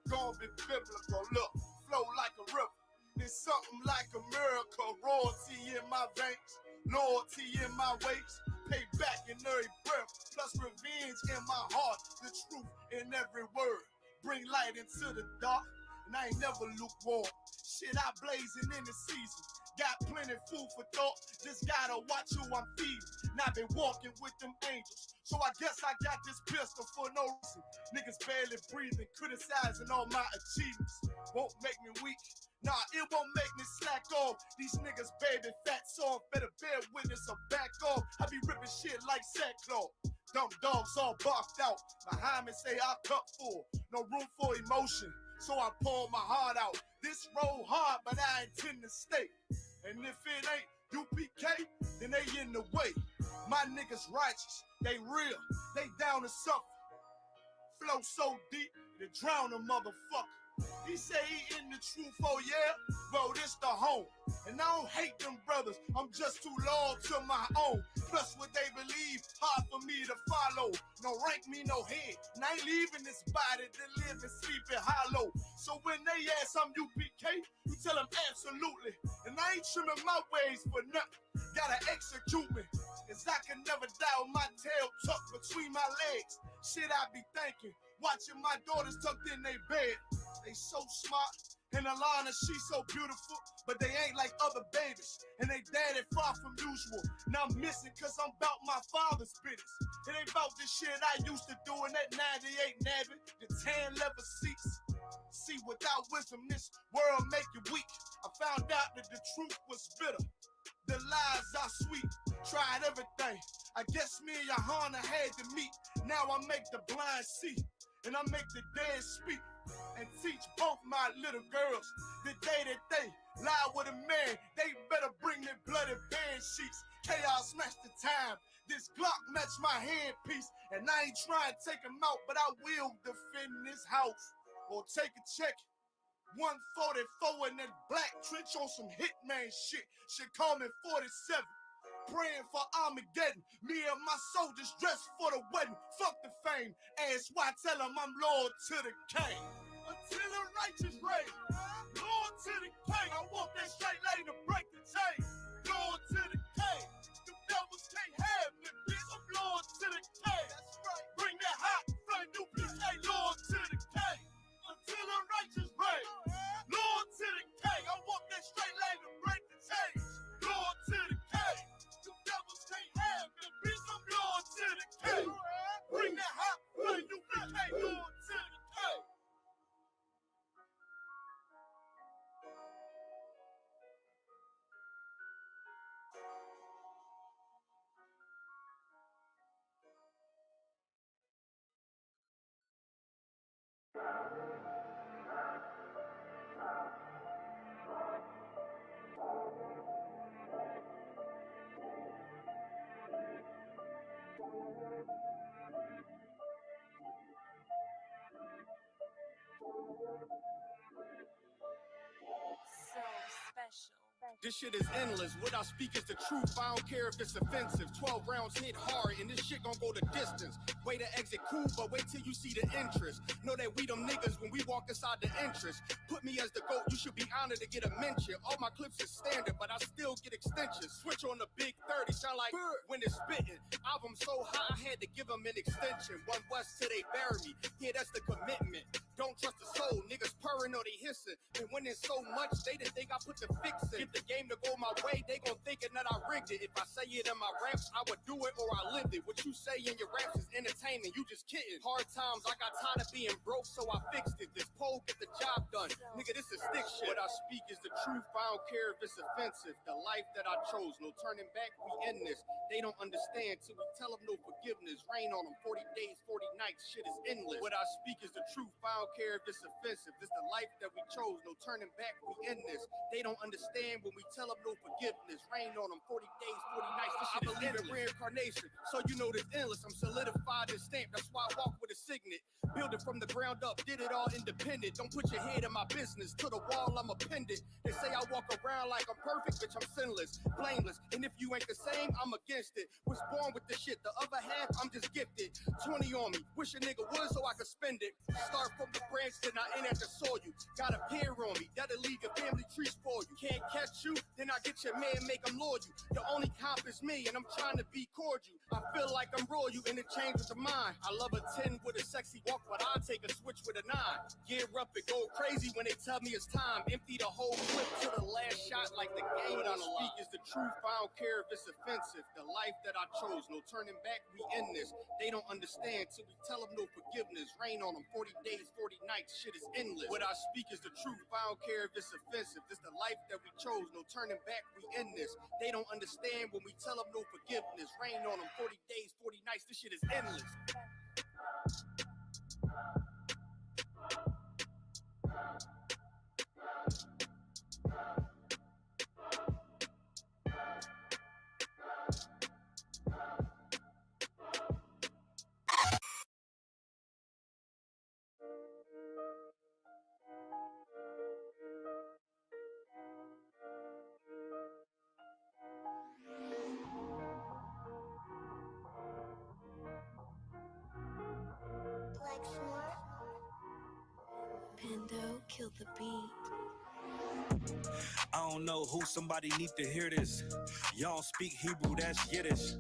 gon' be biblical. Look, flow like a river. It's something like a miracle. Royalty in my veins, loyalty in my ways, payback in every breath, plus revenge in my heart. The truth in every word, bring light into the dark, and I ain't never lukewarm. Shit, I blazing in the season. Got plenty food for thought, just gotta watch who I'm feeding. Now been walking with them angels, so I guess I got this pistol for no reason. Niggas barely breathing, criticizing all my achievements. Won't make me weak, nah, it won't make me slack off. These niggas baby fat, so better bear witness or back off. I be ripping shit like sackcloth. Dumb dogs all barked out. Behind me say I cup full, no room for emotion, so I pour my heart out. This road hard, but I intend to stay. And if it ain't U.P.K, then they in the way. My niggas righteous, they real, they down to suffer. Flow so deep, to drown a motherfucker. He say he in the truth, oh yeah? Bro, this the home. And I don't hate them brothers, I'm just too loyal to my own. Plus what they believe, hard for me to follow. No rank me, no head, and I ain't leaving this body to live and sleep in hollow. So when they ask I'm U.P.K, you tell them absolutely. And I ain't trimming my ways for nothing, gotta execute me. Cause I can never die with my tail tucked between my legs. Shit I be thinking, watching my daughters tucked in their bed. They so smart, and Alana, she so beautiful, but they ain't like other babies, and they daddy far from usual. Now I'm missing cause I'm about my father's business. It ain't about the shit I used to do in that 98 Navy, the tan leather seats. See, without wisdom, this world make you weak. I found out that the truth was bitter, the lies are sweet. Tried everything, I guess me and YAHANNA had to meet. Now I make the blind see, and I make the dead speak. And teach both my little girls the day that they lie with a man, they better bring me bloody bed sheets. Chaos match the time, this Glock match my handpiece. And I ain't trying to take him out, but I will defend this house. Or take a check, 144 in that black trench on some hitman shit. Should call me 47. Praying for Armageddon, me and my soldiers dressed for the wedding. Fuck the fame, ask why, tell them I'm loyal to the king. Until the righteous reign, loyal to the king. I walk that straight lane to break the chain. Loyal to the king, the devils can't have me, bitch. I'm loyal to the king. That's right. Bring that hot flame, U.P.K, loyal to the king. Until the righteous reign, loyal to the king. I walk that straight lane to break the chain. Loyal to the king. The devils can't have me, bitch. I'm loyal to the king. Bring that hot flame, U.P.K, loyal to the king. So special. This shit is endless. What I speak is the truth. I don't care if it's offensive. 12 rounds hit hard, and this shit gon' go the distance. Way to exit cool, but wait till you see the interest. Know that we them niggas when we walk inside the entrance. Put me as the GOAT, you should be honored to get a mention. All my clips is standard, but I still get extensions. Switch on the big 30, sound like when it's spitting. Album so high, I had to give them an extension. One West till they bury me. Yeah, that's the commitment. Don't trust the soul, niggas purring or they hissing. Been winning so much, they didn't think I put the fix in. Get the game to go my way, they gon' thinking that I rigged it. If I say it in my raps, I would do it or I lived it. What you say in your raps is entertainment, you just kidding. Hard times, I got tired of being broke, so I fixed it. This pole get the job done. Nigga, this is stick shit. What I speak is the truth, I don't care if it's offensive. The life that I chose, no turning back, we end this. They don't understand till we tell them no forgiveness. Rain on them, 40 days, 40 nights, shit is endless. What I speak is the truth, I don't care if it's offensive. This the life that we chose, no turning back, we end this. They don't understand when we tell them them no forgiveness. Rain on them 40 days, 40 nights. This shit I believe in reincarnation, so you know this endless. I'm solidified and stamped, that's why I walk with a signet. Build it from the ground up, did it all independent. Don't put your head in my business, to the wall I'm appended. They say I walk around like I'm perfect, bitch, I'm sinless, blameless. And if you ain't the same, I'm against it. Was born with the shit, the other half, I'm just gifted. 20 on me, wish a nigga would so I could spend it. Start from the branch, then I ain't at the soil. You got a pair on me, that'll leave your family tree spoil you. Can't catch you, then I get your man, make him loyal. Your only comp is me, and I'm trying to be cordial. I feel like I'm royal, you interchange with the mind. I love a 10 with a sexy walk, but I take a switch with a 9. Gear up and go crazy when they tell me it's time. Empty the whole clip to the last shot like the game on the speak is the truth. I don't care if it's offensive. The life that I chose, no turning back, we in this. They don't understand till we tell them no forgiveness. Rain on them 40 days, 40 nights, shit is endless. What I speak is the truth, I don't care if it's offensive. This the life that we chose, no turning back, we in this. They don't understand when we tell them no forgiveness. Rain on them 40 days, 40 nights, this shit is endless. Pando killed the beat. I don't know who, somebody need to hear this. Y'all don't speak Hebrew, that's Yiddish.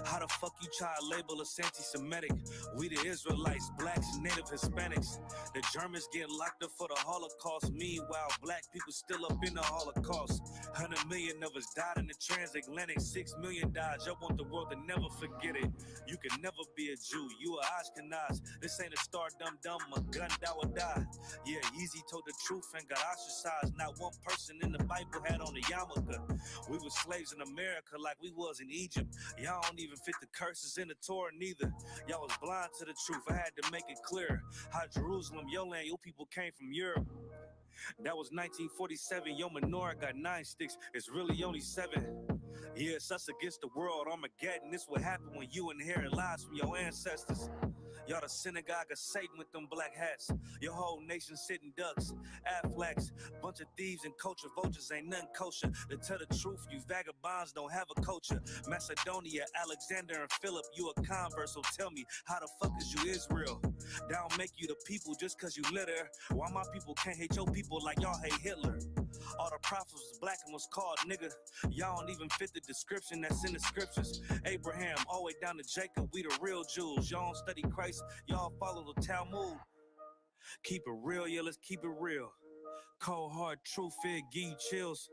How the fuck you try to label us anti-Semitic? We the Israelites, blacks, native Hispanics. The Germans get locked up for the Holocaust. Meanwhile, black people still up in the Holocaust. 100 million of us died in the transatlantic. 6 million died. Y'all want the world to never forget it. You can never be a Jew. You a Ashkenaz. This ain't a star dum-dum. A gun that would die. Yeah, Yeezy told the truth and got ostracized. Not one person in the Bible had on a yarmulke. We were slaves in America like we was in Egypt. Y'all don't even fit the curses in the Torah neither. Y'all was blind to the truth. I had to make it clear how Jerusalem, your land, your people came from Europe. That was 1947. Your menorah got 9 sticks. It's really only 7. Yeah, it's us against the world. Armageddon. This what happened when you inherit lies from your ancestors. Y'all the synagogue of Satan with them black hats. Your whole nation sitting ducks, Aflacs, bunch of thieves and culture vultures ain't nothing kosher. To tell the truth, you vagabonds don't have a culture. Macedonia, Alexander and Philip, you a convert, so tell me, how the fuck is you Israel? That don't make you the people just cause you litter. Why my people can't hate your people like y'all hate Hitler? All the prophets was black and was called nigga. Y'all don't even fit the description that's in the scriptures. Abraham, all the way down to Jacob, we the real Jews. Y'all don't study Christ, y'all follow the Talmud. Keep it real, yeah, let's keep it real. Cold hard truth, it give you chills.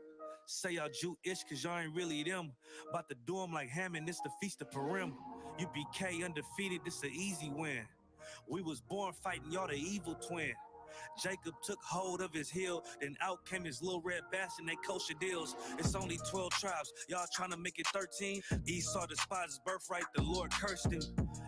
Say y'all Jewish cause y'all ain't really them. About to do them like Hammond, this the Feast of Purim. U.P.K undefeated, this an easy win. We was born fighting, y'all the evil twin. Jacob took hold of his heel, then out came his little red bastard, they kosher deals. It's only 12 tribes, y'all trying to make it 13. Esau despised his birthright, the Lord cursed him.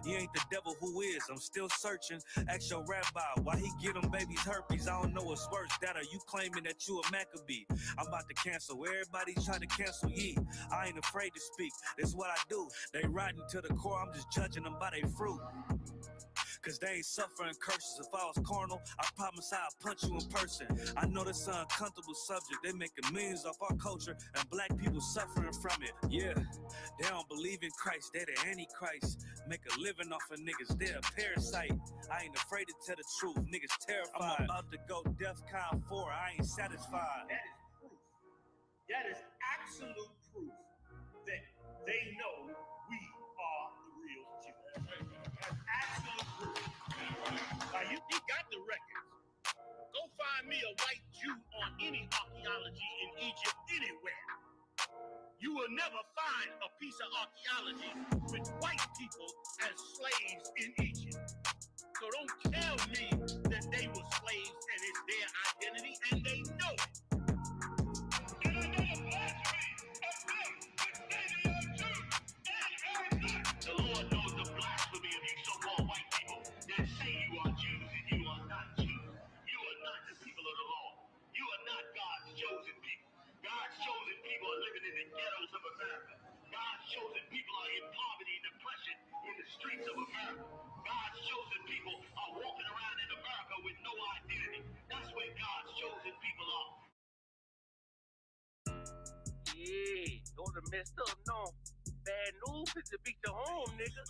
He ain't the devil who is, I'm still searching. Ask your rabbi, why he get them babies herpes? I don't know what's worse, that or you claiming that you a Maccabee. I'm about to cancel, everybody trying to cancel ye. I ain't afraid to speak, that's what I do. They riding to the core, I'm just judging them by their fruit. Cause they ain't suffering curses. If I was carnal, I promise I'll punch you in person. I know this is an uncomfortable subject. They making millions off our culture and black people suffering from it. Yeah, they don't believe in Christ. They the Antichrist. Make a living off of niggas. They're a parasite. I ain't afraid to tell the truth. Niggas terrified. I'm about to go DEFCON 4. I ain't satisfied. That is proof. That is absolute proof that they know we are the real Jews. That's absolute proof. Now you got the records. Go find me a white Jew on any archaeology in Egypt anywhere. You will never find a piece of archaeology with white people as slaves in Egypt. So don't tell me that they were slaves and it's their identity, and they know it. And I know the blasphemy of them that say they are Jews. The Lord knows the blasphemy of you so-called white people that say you are Jews and you are not Jews. You are not the people of the law. You are not God's chosen people. God's chosen people are living streets of America. God's chosen people are walking around in America with no identity. That's where God's chosen people are. Yeah, those are messed up, no. Bad news is to beat your home, nigga.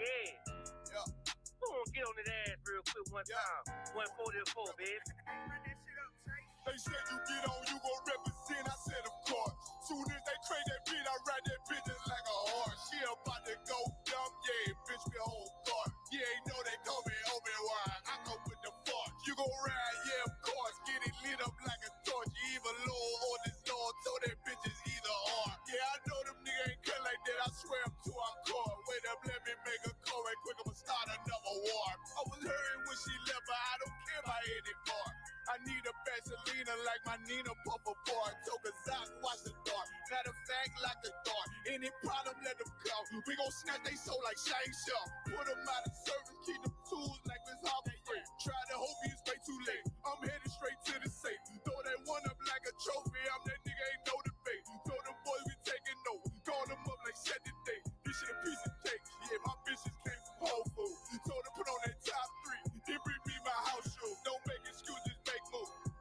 Yeah. Go on, get on that ass real quick one time. 144, baby. They said you get on, you gon' represent. I said, of course. Soon as they trade that beat, I ride that bitch just like a horse. She about to go dumb, yeah, bitch, me whole thought. Yeah, ain't know they call me Obi-Wan. I come with the force. You gon' ride, yeah, of course. Get it lit up like a torch. You either low or this Lord, so that bitch is either or. Yeah, I know them niggas ain't cut like that. I swear I'm too hardcore. Wait up, let me make a call right quick. I'ma start another war. I was hurting when she left, but I don't care about any part. I need a Vaseline like my Nina Puffer bar. Took a Zoc, watch the dark. Matter of fact, like a dart. Any problem, let them come. We gon' snatch they soul like Shang-Chi. Put them out of service, keep them tools like Miss Harvey. Try to hope it's way too late. I'm headed straight to the safe. Throw that one up like a trophy. I'm that nigga, ain't no debate. Told them boys we taking notes. Call them up like set the date. This shit a piece of cake. Yeah, my bitches came from Whole Foods. Told them put on that top 3. Then bring me my house shoes. Don't make excuses.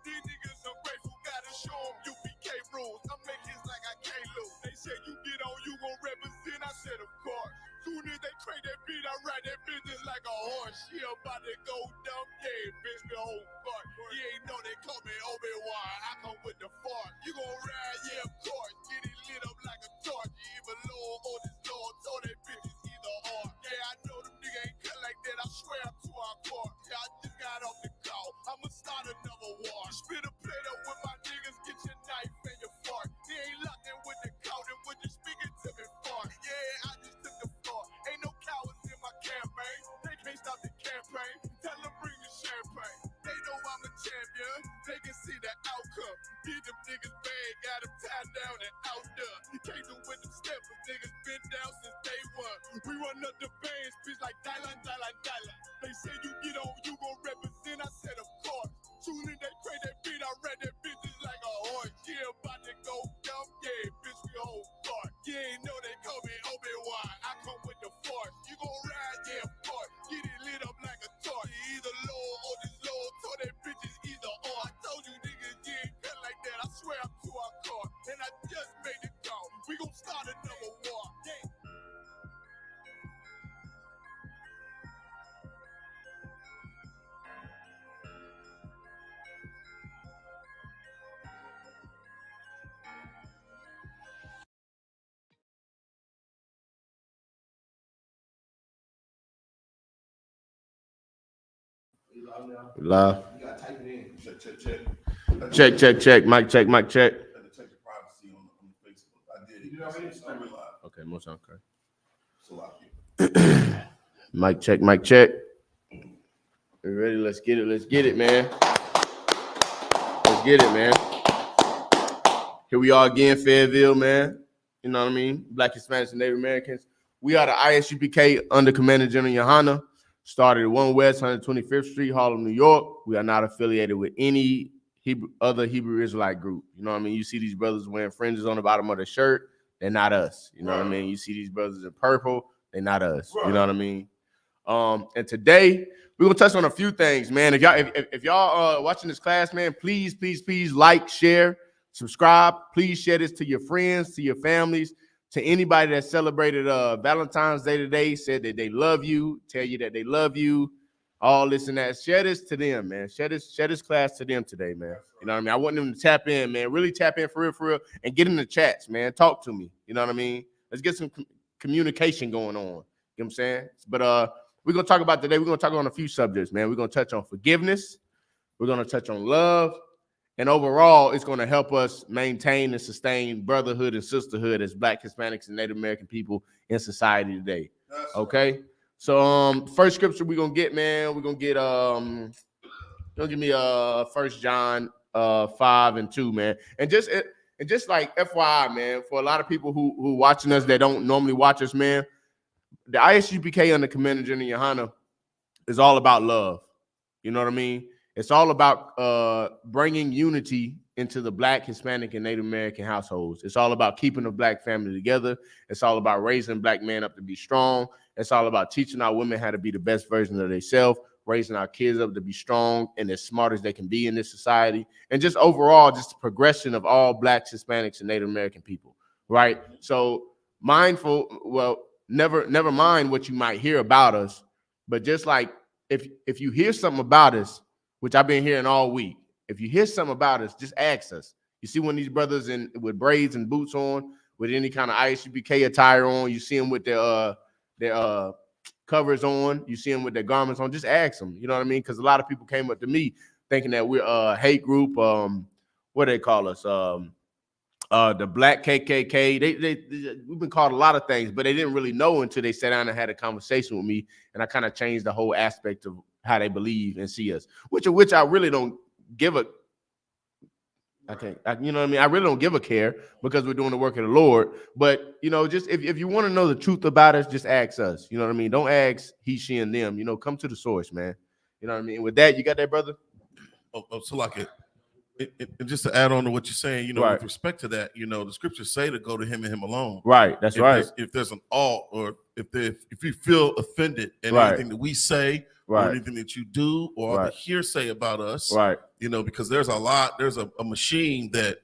These niggas ungrateful, gotta show them U.P.K rules. I make hits like I can't lose. They said you get on, you gon' represent. I said, of course. Soon as they trade that beat, I ride that business like a horse. She about to go dumb, yeah, bitch, the whole part. You ain't know they call me Obi-Wan. I come with the fart. You gon' ride, yeah, of course. Get it lit up like a torch. You either low or this Lord, so that bitch is either or. Yeah, I know them niggas ain't cut like that. I swear I'm too hardcore. Yeah, I just got off the call. I'ma start another war. Spit a plate up with my niggas, get your knife and your fork. He ain't locked in with the cow, then when you speaking to me fart. Yeah, I just took the floor. Ain't no cowards in my campaign. They can't stop the campaign. Tell them bring the champagne. They know I'm a champion. They can see the outcome. Get them niggas bad, got them tied down and out there. You can't do with them steppers. Niggas been down since day one. We run up the bands, bitch like Dylan. They say you get on, you gon' represent. I said, of course. Soon as they trade that beat, I ride that bitch just like a horse. Yeah, about to go dumb, yeah, bitch, we whole part. You ain't know they call me Obi-Wan. I come with the force. You gon' ride, yeah, of course. Get it lit up like a torch. You either low or this low, so that bitch is either or. I told you niggas, you ain't cut like that. I swear I'm too hardcore. And I just made it call. We gon' start another war. Yeah. Live. You gotta type it in. Check. Mic check. Had to check the privacy on the Facebook. I did it. You know what I mean? It's not live. Okay, more sound okay. So I Mic check. You ready? Let's get it, man. Here we are again, Fayetteville, man. You know what I mean? Black, Hispanics, and Native Americans. We are the I.S.U.P.K under Commander General YAHANNA. Started at 1 West 125th Street, Harlem, New York. We are not affiliated with any other Hebrew Israelite group. You know what I mean? You see these brothers wearing fringes on the bottom of their shirt. They're not us. You know what I mean? You see these brothers in purple. They're not us. You know what I mean? And today we're gonna touch on a few things, man. If y'all watching this class, man, please like, share, subscribe. Please share this to your friends, to your families, to anybody that celebrated Valentine's Day today, said that they love you, tell you that they love you, all this and that. Share this to them, man. Share this class to them today, man. You know what I mean? I want them to tap in, man. Really tap in for real, and get in the chats, man. Talk to me. You know what I mean? Let's get some communication going on. You know what I'm saying? But we're going to talk about today, we're going to talk on a few subjects, man. We're going to touch on forgiveness. We're going to touch on love. And overall, it's going to help us maintain and sustain brotherhood and sisterhood as Black, Hispanics, and Native American people in society today. Okay? So first scripture we're going to get, man, we're going to get, don't give me 1 John 5:2, man. And just like FYI, man, for a lot of people who watching us that don't normally watch us, man, the I.S.U.P.K under Commander General YAHANNA is all about love. You know what I mean? It's all about bringing unity into the Black, Hispanic, and Native American households. It's all about keeping the Black family together. It's all about raising Black men up to be strong. It's all about teaching our women how to be the best version of themselves, raising our kids up to be strong and as smart as they can be in this society. And just overall, just the progression of all Blacks, Hispanics, and Native American people, right? So never mind what you might hear about us, but just like if you hear something about us, which I've been hearing all week, if you hear something about us, just ask us. You see one of these brothers with braids and boots on, with any kind of I.S.U.P.K attire on, you see them with their covers on, you see them with their garments on, just ask them. You know what I mean? Because a lot of people came up to me thinking that we're a hate group. What do they call us? The Black KKK. We've been called a lot of things, but they didn't really know until they sat down and had a conversation with me, and I kind of changed the whole aspect of how they believe and see us, which I really don't give a. You know what I mean? I really don't give a care because we're doing the work of the Lord. But, you know, just if you want to know the truth about us, just ask us. You know what I mean? Don't ask he, she, and them. You know, come to the source, man. You know what I mean? With that, you got that, brother? So like it just to add on to what you're saying, you know, right. With respect to that, you know, the scriptures say to go to him and him alone. Right. That's right. If there's an alt, or if you feel offended at anything that we say, or anything that you do, or the hearsay about us, you know, because there's a machine that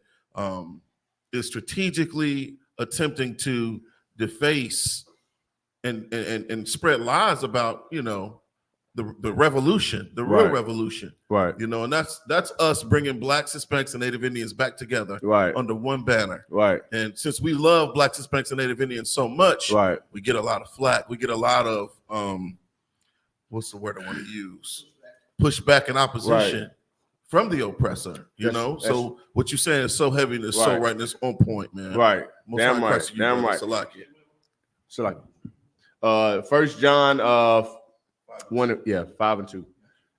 is strategically attempting to deface and spread lies about, you know, the revolution, the real revolution, you know, and that's us bringing Blacks, Hispanics, and Native Indians back together under one banner, and since we love Blacks, Hispanics, and Native Indians so much, we get a lot of flack, we get a lot of what's the word I want to use? Pushback and opposition from the oppressor, you know. So what you're saying is so heavy and it's so right and it's on point, man. Right. Most damn right. Damn right. So like 1 John 5 and 2.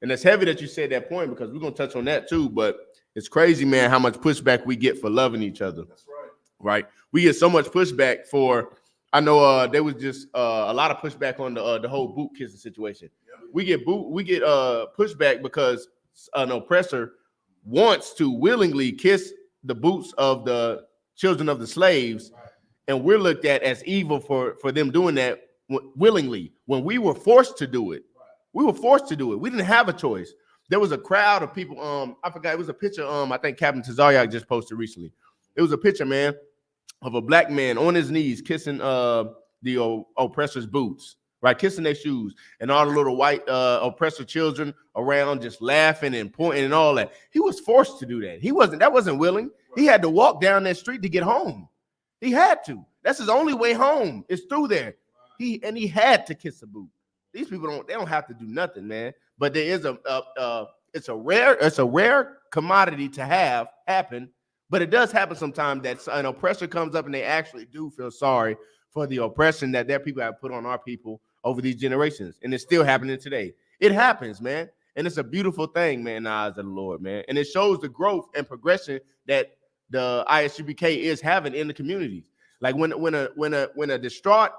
And it's heavy that you said that point because we're gonna touch on that too. But it's crazy, man, how much pushback we get for loving each other. That's right. Right. We get so much pushback for. I know there was just a lot of pushback on the whole boot kissing situation. Yeah. We get pushback because an oppressor wants to willingly kiss the boots of the children of the slaves, and we're looked at as evil for them doing that willingly when we were forced to do it. We were forced to do it. We didn't have a choice. There was a crowd of people. I forgot. It was a picture. I think Captain Tazaryak just posted recently. It was a picture, man, of a Black man on his knees kissing the oppressor's boots, right? Kissing their shoes, and all the little white oppressor children around just laughing and pointing and all that. He was forced to do that. That wasn't willing. He had to walk down that street to get home. He had to. That's his only way home. It's through there. He had to kiss a boot. These people don't have to do nothing, man. But there is it's a rare commodity to have happen. But it does happen sometimes that an oppressor comes up and they actually do feel sorry for the oppression that their people have put on our people over these generations. And it's still happening today. It happens, man. And it's a beautiful thing, man, in the eyes of the Lord, man. And it shows the growth and progression that the I.S.U.P.K is having in the communities. Like when a distraught,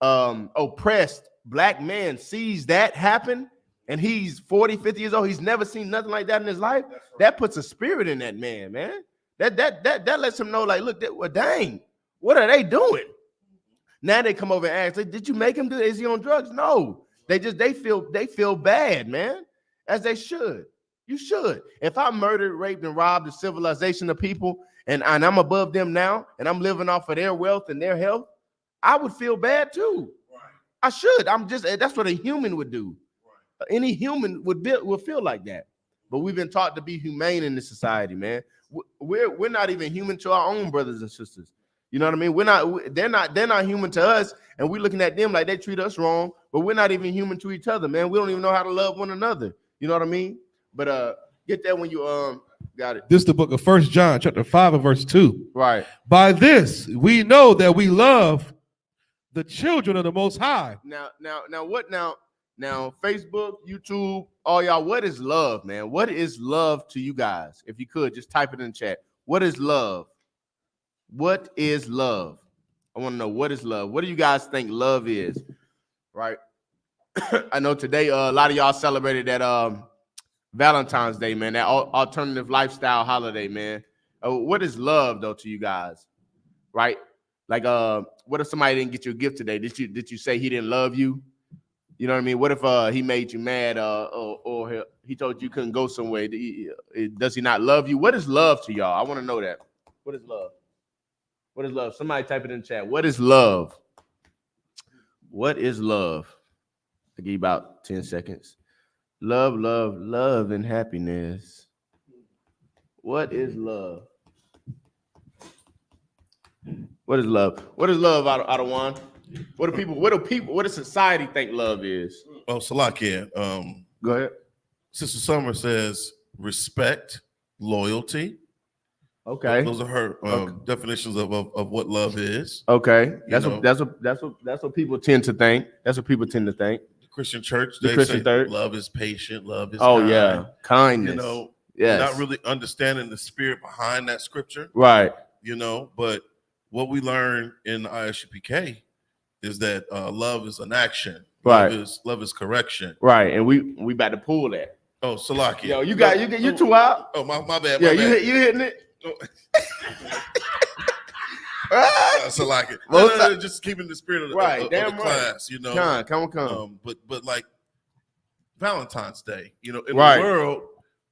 oppressed Black man sees that happen, and he's 40, 50 years old, he's never seen nothing like that in his life. That puts a spirit in that man, man. That lets him know, like, look, well, dang, what are they doing? Now they come over and ask, like, did you make him do it? Is he on drugs? No, they feel bad, man, as they should. You should. If I murdered, raped, and robbed the civilization of people, and I'm above them now, and I'm living off of their wealth and their health, I would feel bad too. Right. I should. That's what a human would do. Right. Any human would feel like that. But we've been taught to be humane in this society, man. We're not even human to our own brothers and sisters. You know what I mean? They're not human to us, and we're looking at them like they treat us wrong, but we're not even human to each other, man. We don't even know how to love one another. You know what I mean? But get that when you got it. This is the book of 1 John, chapter 5 and verse 2. Right. By this we know that we love the children of the Most High. Now, Facebook, YouTube, all y'all, what is love, man? What is love to you guys? If you could, just type it in the chat. What is love? What is love? I want to know, what is love? What do you guys think love is? Right. I know today a lot of y'all celebrated that Valentine's Day, man. That alternative lifestyle holiday, man. What is love though to you guys? Right? Like, what if somebody didn't get you a gift today? Did you say he didn't love you? You know what I mean? What if he made you mad, or he told you couldn't go somewhere? Does he not love you? What is love to y'all? I want to know that. What is love? What is love? Somebody type it in the chat. What is love? What is love? I'll give you about 10 seconds. Love, love, love, and happiness. What is love? What is love? What is love, Adawan? What does society think love is? Oh, Salakia. Go ahead. Sister Summer says respect, loyalty. Okay. Those are her definitions of what love is. Okay. That's what people tend to think. That's what people tend to think. The Christian church, the Christian church. Love is patient, love is kind. yeah, kindness. You know, yes. Not really understanding the spirit behind that scripture. Right. You know, but what we learn in I.S.U.P.K is that love is an action. Right. Love is correction. Right. And we about to pull that. Oh, Salakia. Yo, you too out. Oh, my bad. Yeah, my bad. You hitting it. Salakia. No, just keeping the spirit of the, right. of the class, you know. Come. But like Valentine's Day, you know, in right. the world,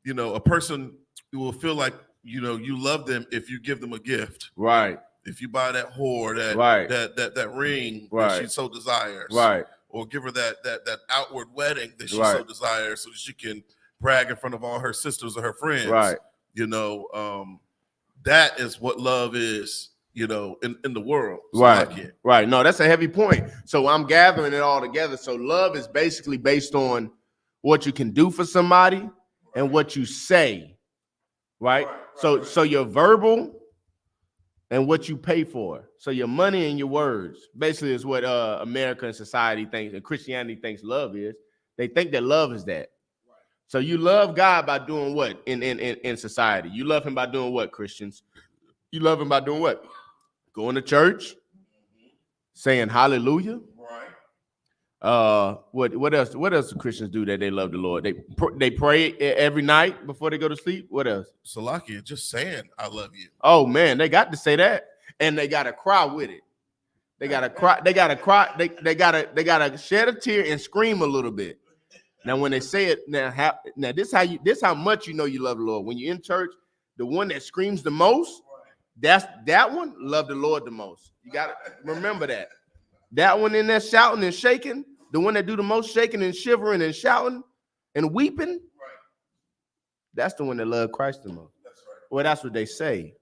you know, a person will feel like, you know, you love them if you give them a gift. Right. If you buy that whore, that ring that she so desires, right? Or give her that outward wedding that she so desires, so that she can brag in front of all her sisters or her friends, right? You know, that is what love is, you know, in the world, so right? Right. No, that's a heavy point. So I'm gathering it all together. So love is basically based on what you can do for somebody and what you say, right? So your verbal. And what you pay for. So your money and your words basically is what America and society thinks and Christianity thinks love is. They think that love is that. Right. So you love God by doing what in society? You love him by doing what, Christians? You love him by doing what? Going to church, saying hallelujah. Right. What else? What else do Christians do that they love the Lord? They pray every night before they go to sleep. What else? Salakia, just saying I love you. Oh man, they got to say that, and they got to cry with it. They got to cry. They got to cry. They got to shed a tear and scream a little bit. Now when they say it, now this how much you know you love the Lord. When you're in church, the one that screams the most, that one love the Lord the most. You got to remember that. That one in there shouting and shaking, the one that do the most shaking and shivering and shouting and weeping, right. That's the one that love Christ the most. That's right. Well, that's what they say. You know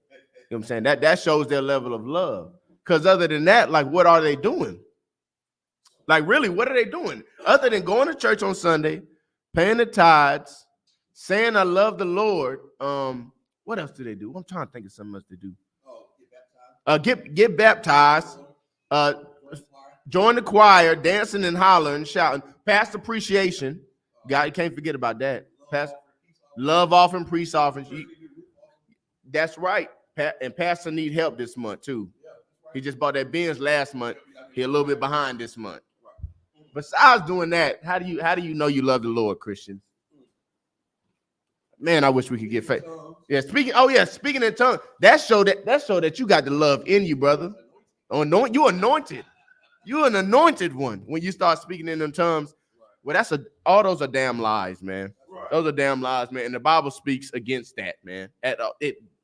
what I'm saying? That shows their level of love. Because other than that, like, what are they doing? Like, really, what are they doing? Other than going to church on Sunday, paying the tithes, saying I love the Lord, what else do they do? I'm trying to think of something else to do. Get baptized. Join the choir, dancing and hollering, shouting, past appreciation. God, you can't forget about that. Past love offering, priest offerings. That's right. And Pastor need help this month too. He just bought that Benz last month. He a little bit behind this month. Besides doing that, how do you know you love the Lord, Christians? Man, I wish we could get faith. Yeah, speaking in tongues. That show that you got the love in you, brother. You anointed. You're an anointed one when you start speaking in them tongues. Well, all those are damn lies, man. Those are damn lies, man. And the Bible speaks against that, man.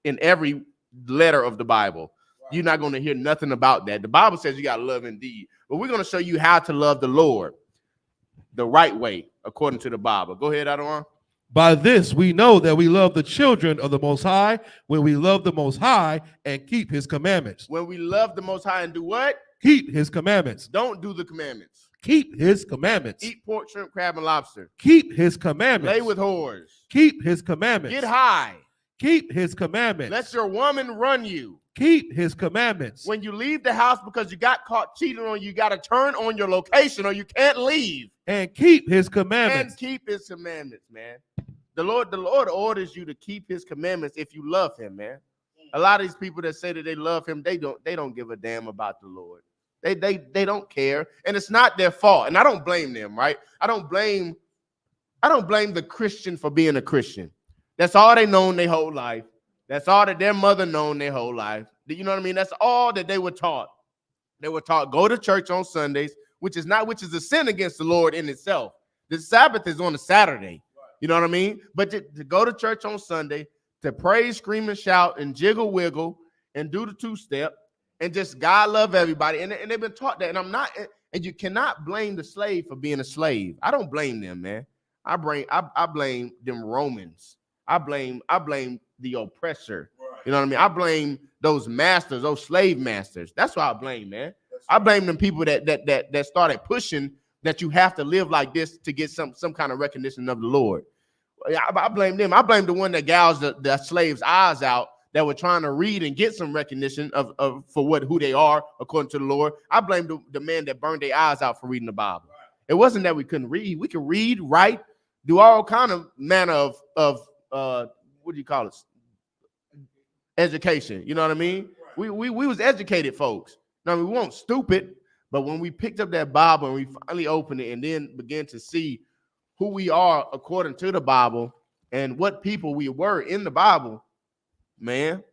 In every letter of the Bible, you're not going to hear nothing about that. The Bible says you got to love indeed. But we're going to show you how to love the Lord the right way, according to the Bible. Go ahead, Adon. By this, we know that we love the children of the Most High when we love the Most High and keep his commandments. When we love the Most High and do what? Keep his commandments. Don't do the commandments. Keep his commandments. Eat pork, shrimp, crab, and lobster. Keep his commandments. Lay with whores. Keep his commandments. Get high. Keep his commandments. Let your woman run you. Keep his commandments. When you leave the house because you got caught cheating on you, got to turn on your location or you can't leave. And keep his commandments. And keep his commandments, man. The Lord orders you to keep his commandments if you love him, man. A lot of these people that say that they love him, they don't give a damn about the Lord. They don't care, and it's not their fault. And I don't blame them, right? I don't blame I don't blame the Christian for being a Christian. That's all they known their whole life. That's all that their mother known their whole life. You know what I mean? That's all that they were taught. They were taught go to church on Sundays, which is a sin against the Lord in itself. The Sabbath is on a Saturday. You know what I mean? But to go to church on Sunday, to praise, scream, and shout, and jiggle, wiggle, and do the two-step, and just God love everybody. And they've been taught that. And you cannot blame the slave for being a slave. I don't blame them, man. I blame them Romans. I blame the oppressor. Right. You know what I mean? I blame those masters, those slave masters. That's what I blame, man. I blame them people that started pushing that you have to live like this to get some kind of recognition of the Lord. I blame them. I blame the one that gouged the slaves' eyes out that were trying to read and get some recognition of who they are according to the Lord. I blame the man that burned their eyes out for reading the Bible. Right. It wasn't that we couldn't read. We could read, write, do all kind of manner of what do you call it? Education. You know what I mean? Right. We was educated folks. Now we weren't stupid, but when we picked up that Bible and we finally opened it and then began to see who we are according to the Bible and what people we were in the Bible, man,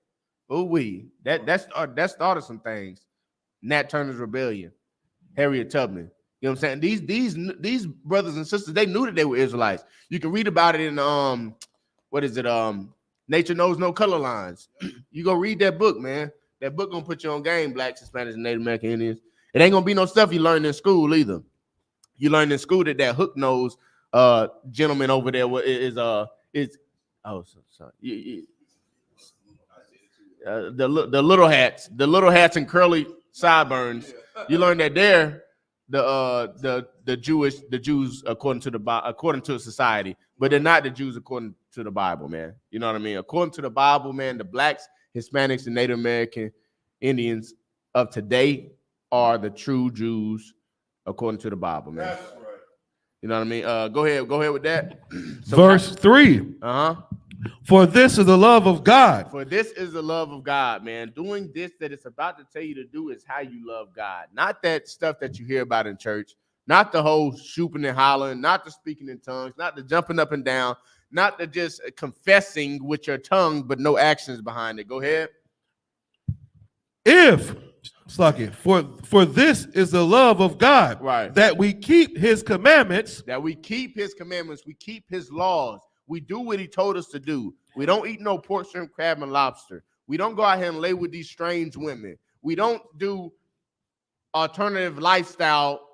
that started some things. Nat Turner's Rebellion, Harriet Tubman. You know what I'm saying? These brothers and sisters, they knew that they were Israelites. You can read about it in Nature Knows No Color Lines. You go read that book, man. That book gonna put you on game, Blacks, Hispanics, and Native American Indians. It ain't gonna be no stuff you learned in school either. You learned in school that hook nose gentleman over there is the little hats and curly sideburns. You learn that they're the Jews according to society, but they're not the Jews according to the Bible, man. You know what I mean? According to the Bible, man, the Blacks, Hispanics, and Native American Indians of today are the true Jews according to the Bible, man. That's right. You know what I mean? Go ahead with that. So verse 3. For this is the love of God. For this is the love of God, man. Doing this that it's about to tell you to do is how you love God. Not that stuff that you hear about in church. Not the whole shooping and hollering. Not the speaking in tongues. Not the jumping up and down. Not the just confessing with your tongue, but no actions behind it. Go ahead. For this is the love of God, right? That we keep his commandments. That we keep his commandments. We keep his laws. We do what he told us to do. We don't eat no pork, shrimp, crab, and lobster. We don't go out here and lay with these strange women. We don't do alternative lifestyle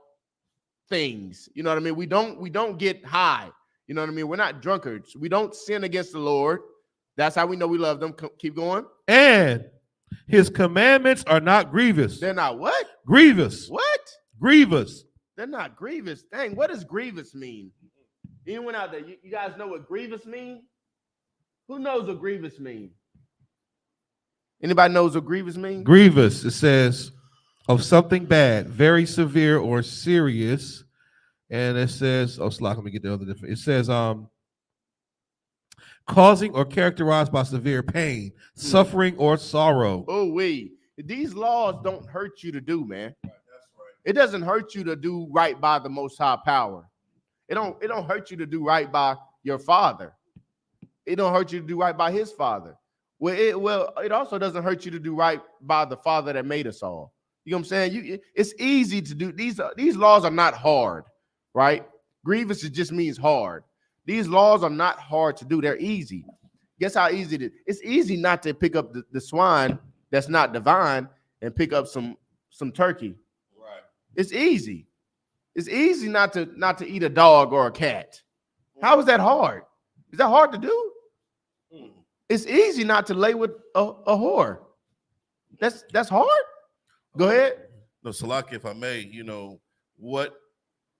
things. You know what I mean? We don't get high. You know what I mean? We're not drunkards. We don't sin against the Lord. That's how we know we love them. Keep going. And his commandments are not grievous. They're not what? Grievous. What? Grievous. They're not grievous. Dang, what does grievous mean? Anyone out there, you guys know what grievous mean? Who knows what grievous mean? Anybody knows what grievous mean? Grievous, it says, of something bad, very severe or serious. And it says, let me get the other different. It says, causing or characterized by severe pain, suffering, or sorrow. These laws don't hurt you to do, man. Right, that's right. It doesn't hurt you to do right by the Most High Power. It don't hurt you to do right by your father. It don't hurt you to do right by his father. It also doesn't hurt you to do right by the Father that made us all. You know what I'm saying? It's easy to do. These laws are not hard, right? Grievous, it just means hard. These laws are not hard to do. They're easy. Guess how easy it is? It's easy not to pick up the swine that's not divine and pick up some turkey. Right. It's easy. It's easy not to eat a dog or a cat. How is that hard? Is that hard to do? It's easy not to lay with a whore. That's hard. Go ahead. No, Salaki, if I may, what,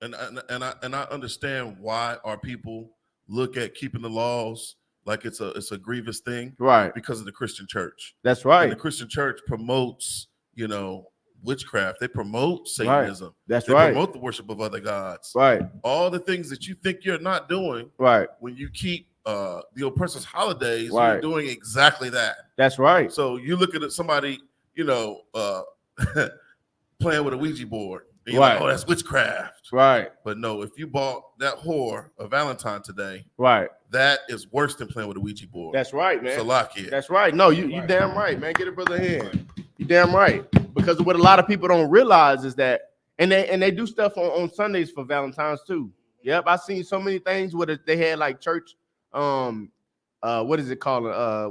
and I understand why our people look at keeping the laws like it's a grievous thing, right? Because of the Christian church. That's right. And the Christian church promotes, witchcraft. They promote Satanism. Right. That's they right. Promote the worship of other gods. Right. All the things that you think you're not doing. Right. When you keep the oppressor's holidays, right. You're doing exactly that. That's right. So you look at somebody, playing with a Ouija board. And you're like, oh, that's witchcraft. Right. But no, if you bought that whore a Valentine today, right, that is worse than playing with a Ouija board. That's right, man. So lock it. That's right. No, you damn right, man. Get a brother hand. You damn right. Because what a lot of people don't realize is that, and they do stuff on Sundays for Valentine's too. Yep, I've seen so many things where they had like church, what is it called?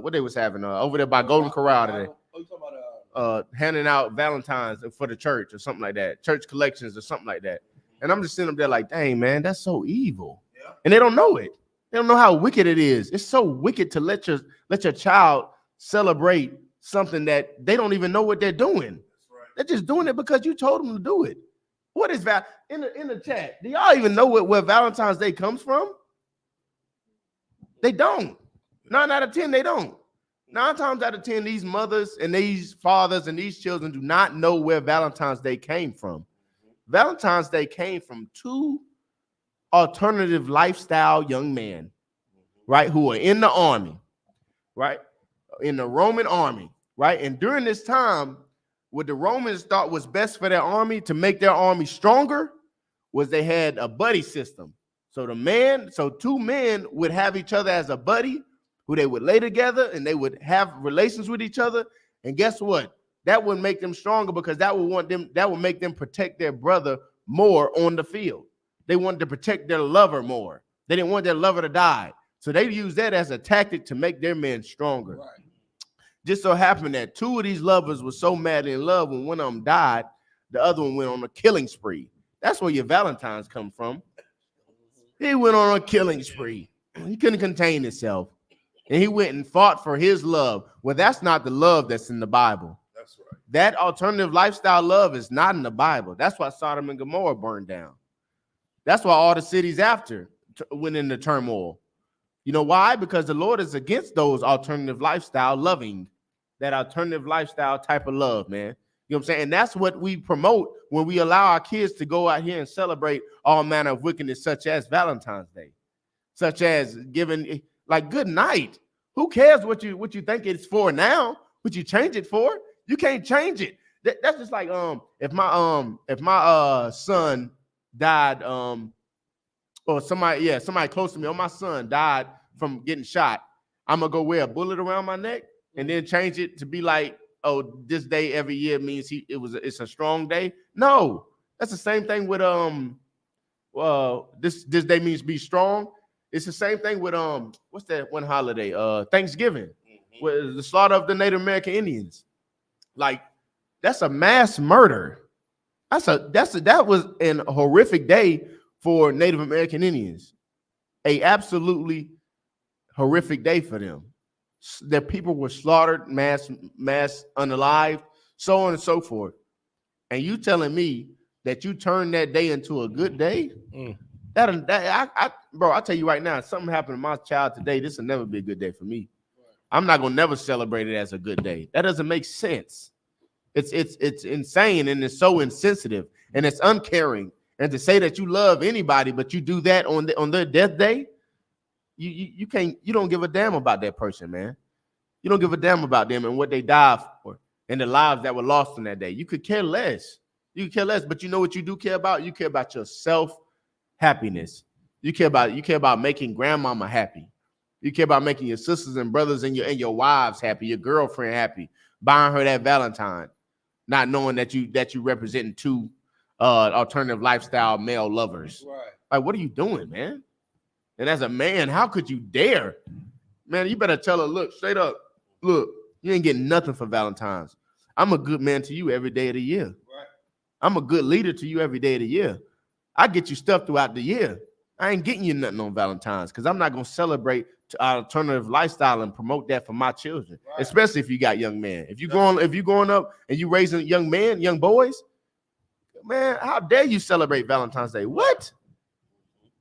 What they was having over there by Golden Corral today. Oh, you talking about handing out Valentines for the church or something like that, church collections or something like that. And I'm just sitting up there like, dang, man, that's so evil. Yeah. And they don't know it. They don't know how wicked it is. It's so wicked to let your child celebrate something that they don't even know what they're doing. Right. They're just doing it because you told them to do it. What is that in the chat? Do y'all even know where Valentine's Day comes from? They don't. 9 out of 10, they don't. 9 times out of 10, these mothers and these fathers and these children do not know where Valentine's Day came from. Valentine's Day came from 2 alternative lifestyle young men, right, who are in the army, right, in the Roman army, right? And during this time, what the Romans thought was best for their army to make their army stronger was they had a buddy system. So 2 men would have each other as a buddy who they would lay together and they would have relations with each other. And guess what? That would make them stronger because that would make them protect their brother more on the field. They wanted to protect their lover more. They didn't want their lover to die. So they used that as a tactic to make their men stronger. Right. Just so happened that 2 of these lovers were so mad in love when one of them died, the other one went on a killing spree. That's where your Valentine's come from. He went on a killing spree. He couldn't contain himself. And he went and fought for his love. Well, that's not the love that's in the Bible. That's right. That alternative lifestyle love is not in the Bible. That's why Sodom and Gomorrah burned down. That's why all the cities after went into turmoil. You know why? Because the Lord is against those alternative lifestyle loving, that alternative lifestyle type of love, man. You know what I'm saying? And that's what we promote when we allow our kids to go out here and celebrate all manner of wickedness, such as Valentine's Day, such as giving like good night. Who cares what you think it's for now? What you change it for? You can't change it. That's just like if my son died, or somebody close to me, or my son died from getting shot, I'm gonna go wear a bullet around my neck and then change it to be like, oh, this day every year means it's a strong day. No, that's the same thing with this day means be strong. It's the same thing with what's that one holiday? Thanksgiving, with the slaughter of the Native American Indians. Like, that's a mass murder. That was an horrific day for Native American Indians. A absolutely horrific day for them. That people were slaughtered, mass unalived, so on and so forth. And you telling me that you turned that day into a good day? Bro, I'll tell you right now, something happened to my child today. This will never be a good day for me. I'm not gonna never celebrate it as a good day. That doesn't make sense. It's insane, and it's so insensitive, and it's uncaring. And to say that you love anybody, but you do that on their death day, you don't give a damn about that person, man. You don't give a damn about them and what they died for and the lives that were lost on that day. You could care less. You could care less, but you know what you do care about? You care about your self-happiness. You care about making grandmama happy. You care about making your sisters and brothers and your wives happy, your girlfriend happy, buying her that Valentine, not knowing that you representing 2 alternative lifestyle male lovers. Right. Like, what are you doing, man? And as a man, how could you dare? Man, you better tell her, look, straight up, look, you ain't getting nothing for Valentine's. I'm a good man to you every day of the year. Right. I'm a good leader to you every day of the year. I get you stuff throughout the year. I ain't getting you nothing on Valentine's because I'm not going to celebrate alternative lifestyle and promote that for my children, right. Especially if you got young men. If you growing up and you raising young men, young boys, man, how dare you celebrate Valentine's Day? What?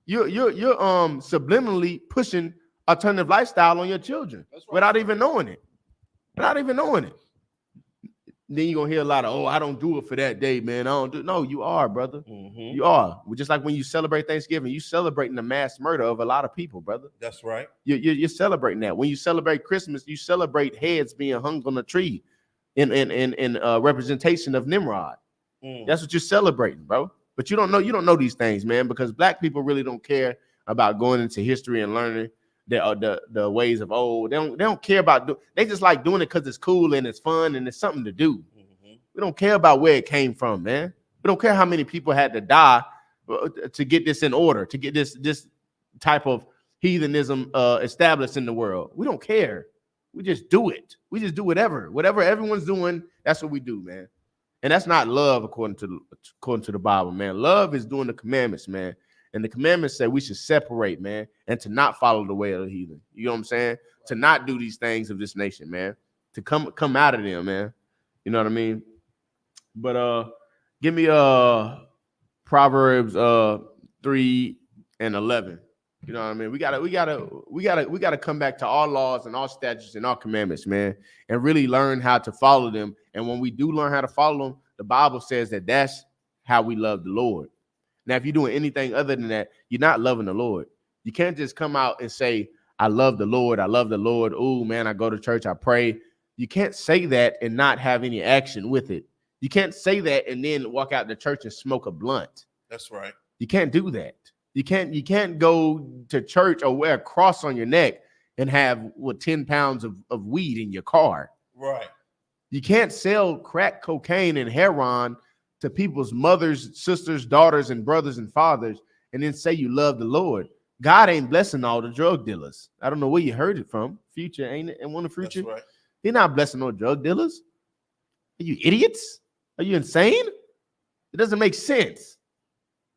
You're subliminally pushing alternative lifestyle on your children. Right. Without even knowing it. Then you're gonna hear a lot of, I don't do it for that day, man. No, you are, brother. Mm-hmm. You are. Just like when you celebrate Thanksgiving, you celebrating the mass murder of a lot of people, brother. That's right. You're celebrating that. When you celebrate Christmas, you celebrate heads being hung on a tree in representation of Nimrod. That's what you're celebrating, bro. But you don't know these things, man, because black people really don't care about going into history and learning the ways of old. They don't care about they just like doing it because it's cool and it's fun and it's something to do. We don't care about where it came from, man. We don't care how many people had to die to get this in order, to get this type of heathenism established in the world. We don't care. We just do it. We just do whatever everyone's doing. That's what we do, man. And that's not love according to the Bible, man. Love is doing the commandments, man. And the commandments say we should separate, man, and to not follow the way of the heathen. You know what I'm saying? To not do these things of this nation, man. To come out of them, man. You know what I mean? But give me Proverbs 3:11. You know what I mean? We gotta come back to our laws and our statutes and our commandments, man, and really learn how to follow them. And when we do learn how to follow them, the Bible says that that's how we love the Lord. Now, if you're doing anything other than that, you're not loving the Lord. You can't just come out and say, I love the Lord. I love the Lord. Oh, man, I go to church. I pray. You can't say that and not have any action with it. You can't say that and then walk out the church and smoke a blunt. That's right. You can't do that. You can't go to church or wear a cross on your neck and have 10 pounds of weed in your car. Right. You can't sell crack cocaine and heroin to people's mothers, sisters, daughters, and brothers and fathers, and then say you love the Lord. God ain't blessing all the drug dealers. I don't know where you heard it from. Future, ain't it? And one of Future. That's right. He's not blessing no drug dealers. Are you idiots? Are you insane? It doesn't make sense.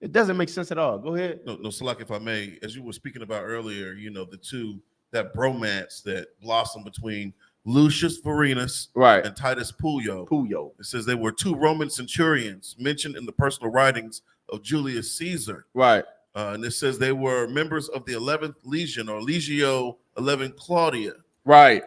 It doesn't make sense at all. Go ahead. No, Salak, if I may, as you were speaking about earlier, the two, that bromance that blossomed between Lucius Vorenus and Titus Pulio. It says they were two Roman centurions mentioned in the personal writings of Julius Caesar. Right. And it says they were members of the 11th Legion or Legio 11 Claudia. Right.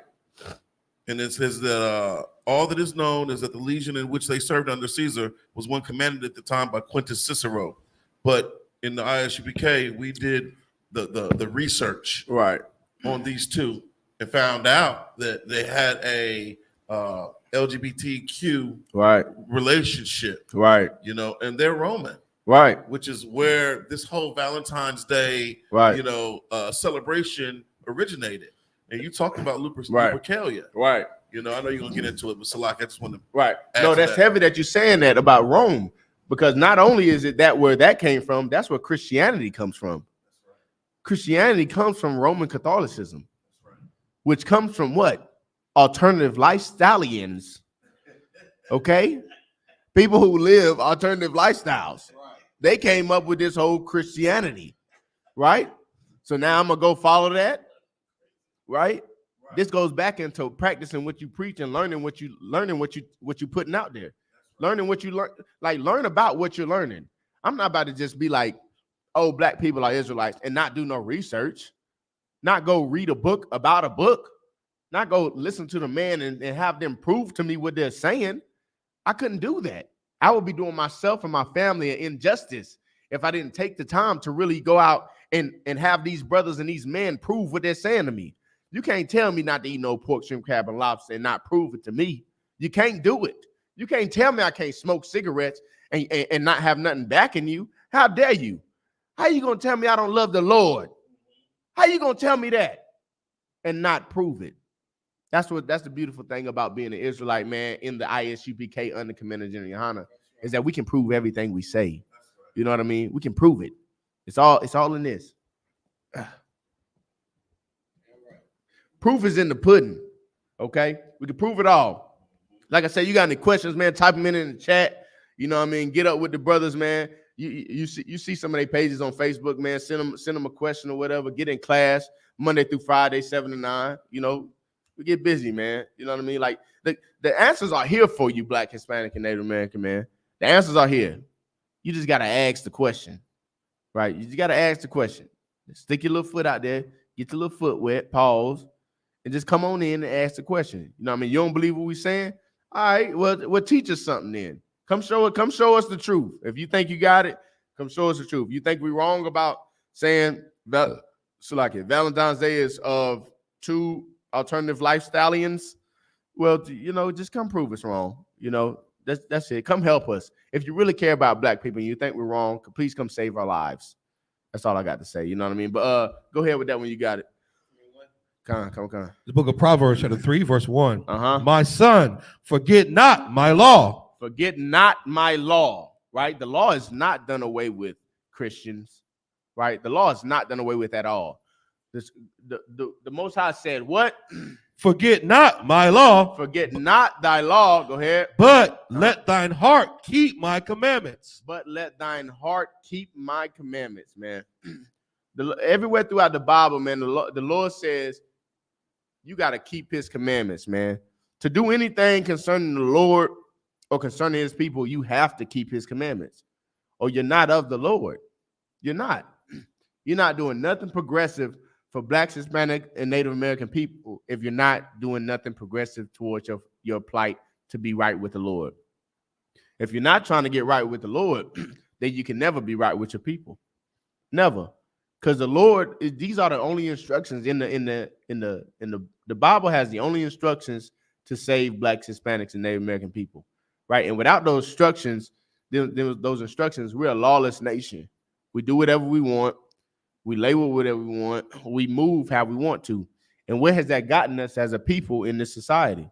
And it says that all that is known is that the legion in which they served under Caesar was one commanded at the time by Quintus Cicero. But in the I.S.U.P.K, we did the research on these two and found out that they had a LGBTQ relationship. Right. And they're Roman. Right. Which is where this whole Valentine's Day, celebration originated. And you talked about Lupercalia. Right. I know you're going to get into it, but Salak, I just want to No, that's heavy that you're saying that about Rome, because not only is it that where that came from, that's where Christianity comes from. Christianity comes from Roman Catholicism, which comes from what? Alternative lifestyleians. Okay? People who live alternative lifestyles. They came up with this whole Christianity, right? So now I'm going to go follow that, right? This goes back into practicing what you preach and learning what you putting out there. Learning what you learn, learn about what you're learning. I'm not about to just be like, oh, black people are Israelites and not do no research, not go read a book about a book, not go listen to the man and have them prove to me what they're saying. I couldn't do that. I would be doing myself and my family an injustice if I didn't take the time to really go out and have these brothers and these men prove what they're saying to me. You can't tell me not to eat no pork, shrimp, crab, and lobster and not prove it to me. You can't do it. You can't tell me I can't smoke cigarettes and not have nothing backing you. How dare you? How you going to tell me I don't love the Lord? How you going to tell me that and not prove it? That's the beautiful thing about being an Israelite, man, in the I.S.U.P.K under Commander General YAHANNA, is that we can prove everything we say. You know what I mean? We can prove it. It's all in this. Proof is in the pudding. Okay? We can prove it all. Like I said, you got any questions, man, type them in the chat. You know what I mean? Get up with the brothers, man. You see some of their pages on Facebook, man. Send them a question or whatever. Get in class Monday through Friday, 7 to 9. We get busy, man. You know what I mean? Like the answers are here for you, Black, Hispanic, and Native American, man. The answers are here. You just got to ask the question, right? You just got to ask the question. Stick your little foot out there, get your little foot wet, pause, and just come on in and ask the question. You know what I mean? You don't believe what we're saying? All right, well, teach us something then. Come show us the truth. If you think you got it, come show us the truth. You think we're wrong about saying Valentine's Day is of two alternative lifestyleians? Well, just come prove us wrong. That's it. Come help us. If you really care about black people and you think we're wrong, please come save our lives. That's all I got to say. You know what I mean? But go ahead with that when you got it. Come on. The book of Proverbs, chapter 3, verse 1. Uh-huh. My son, forget not my law. Forget not my law, right? The law is not done away with, Christians, right? The law is not done away with at all. The Most High said, what? Forget not my law. Forget not thy law. Go ahead. But let thine heart keep my commandments. But let thine heart keep my commandments, man. Everywhere throughout the Bible, man, the Lord says you got to keep his commandments, man. To do anything concerning the Lord or concerning his people, you have to keep his commandments. Or you're not of the Lord. You're not. You're not doing nothing progressive for Blacks, Hispanic, and Native American people if you're not doing nothing progressive towards your plight to be right with the Lord. If you're not trying to get right with the Lord, then you can never be right with your people. Never. Because the Lord, these are the only instructions in the Bible has the only instructions to save Blacks, Hispanics, and Native American people, right? And without those instructions, we're a lawless nation. We do whatever we want. We label whatever we want. We move how we want to. And where has that gotten us as a people in this society,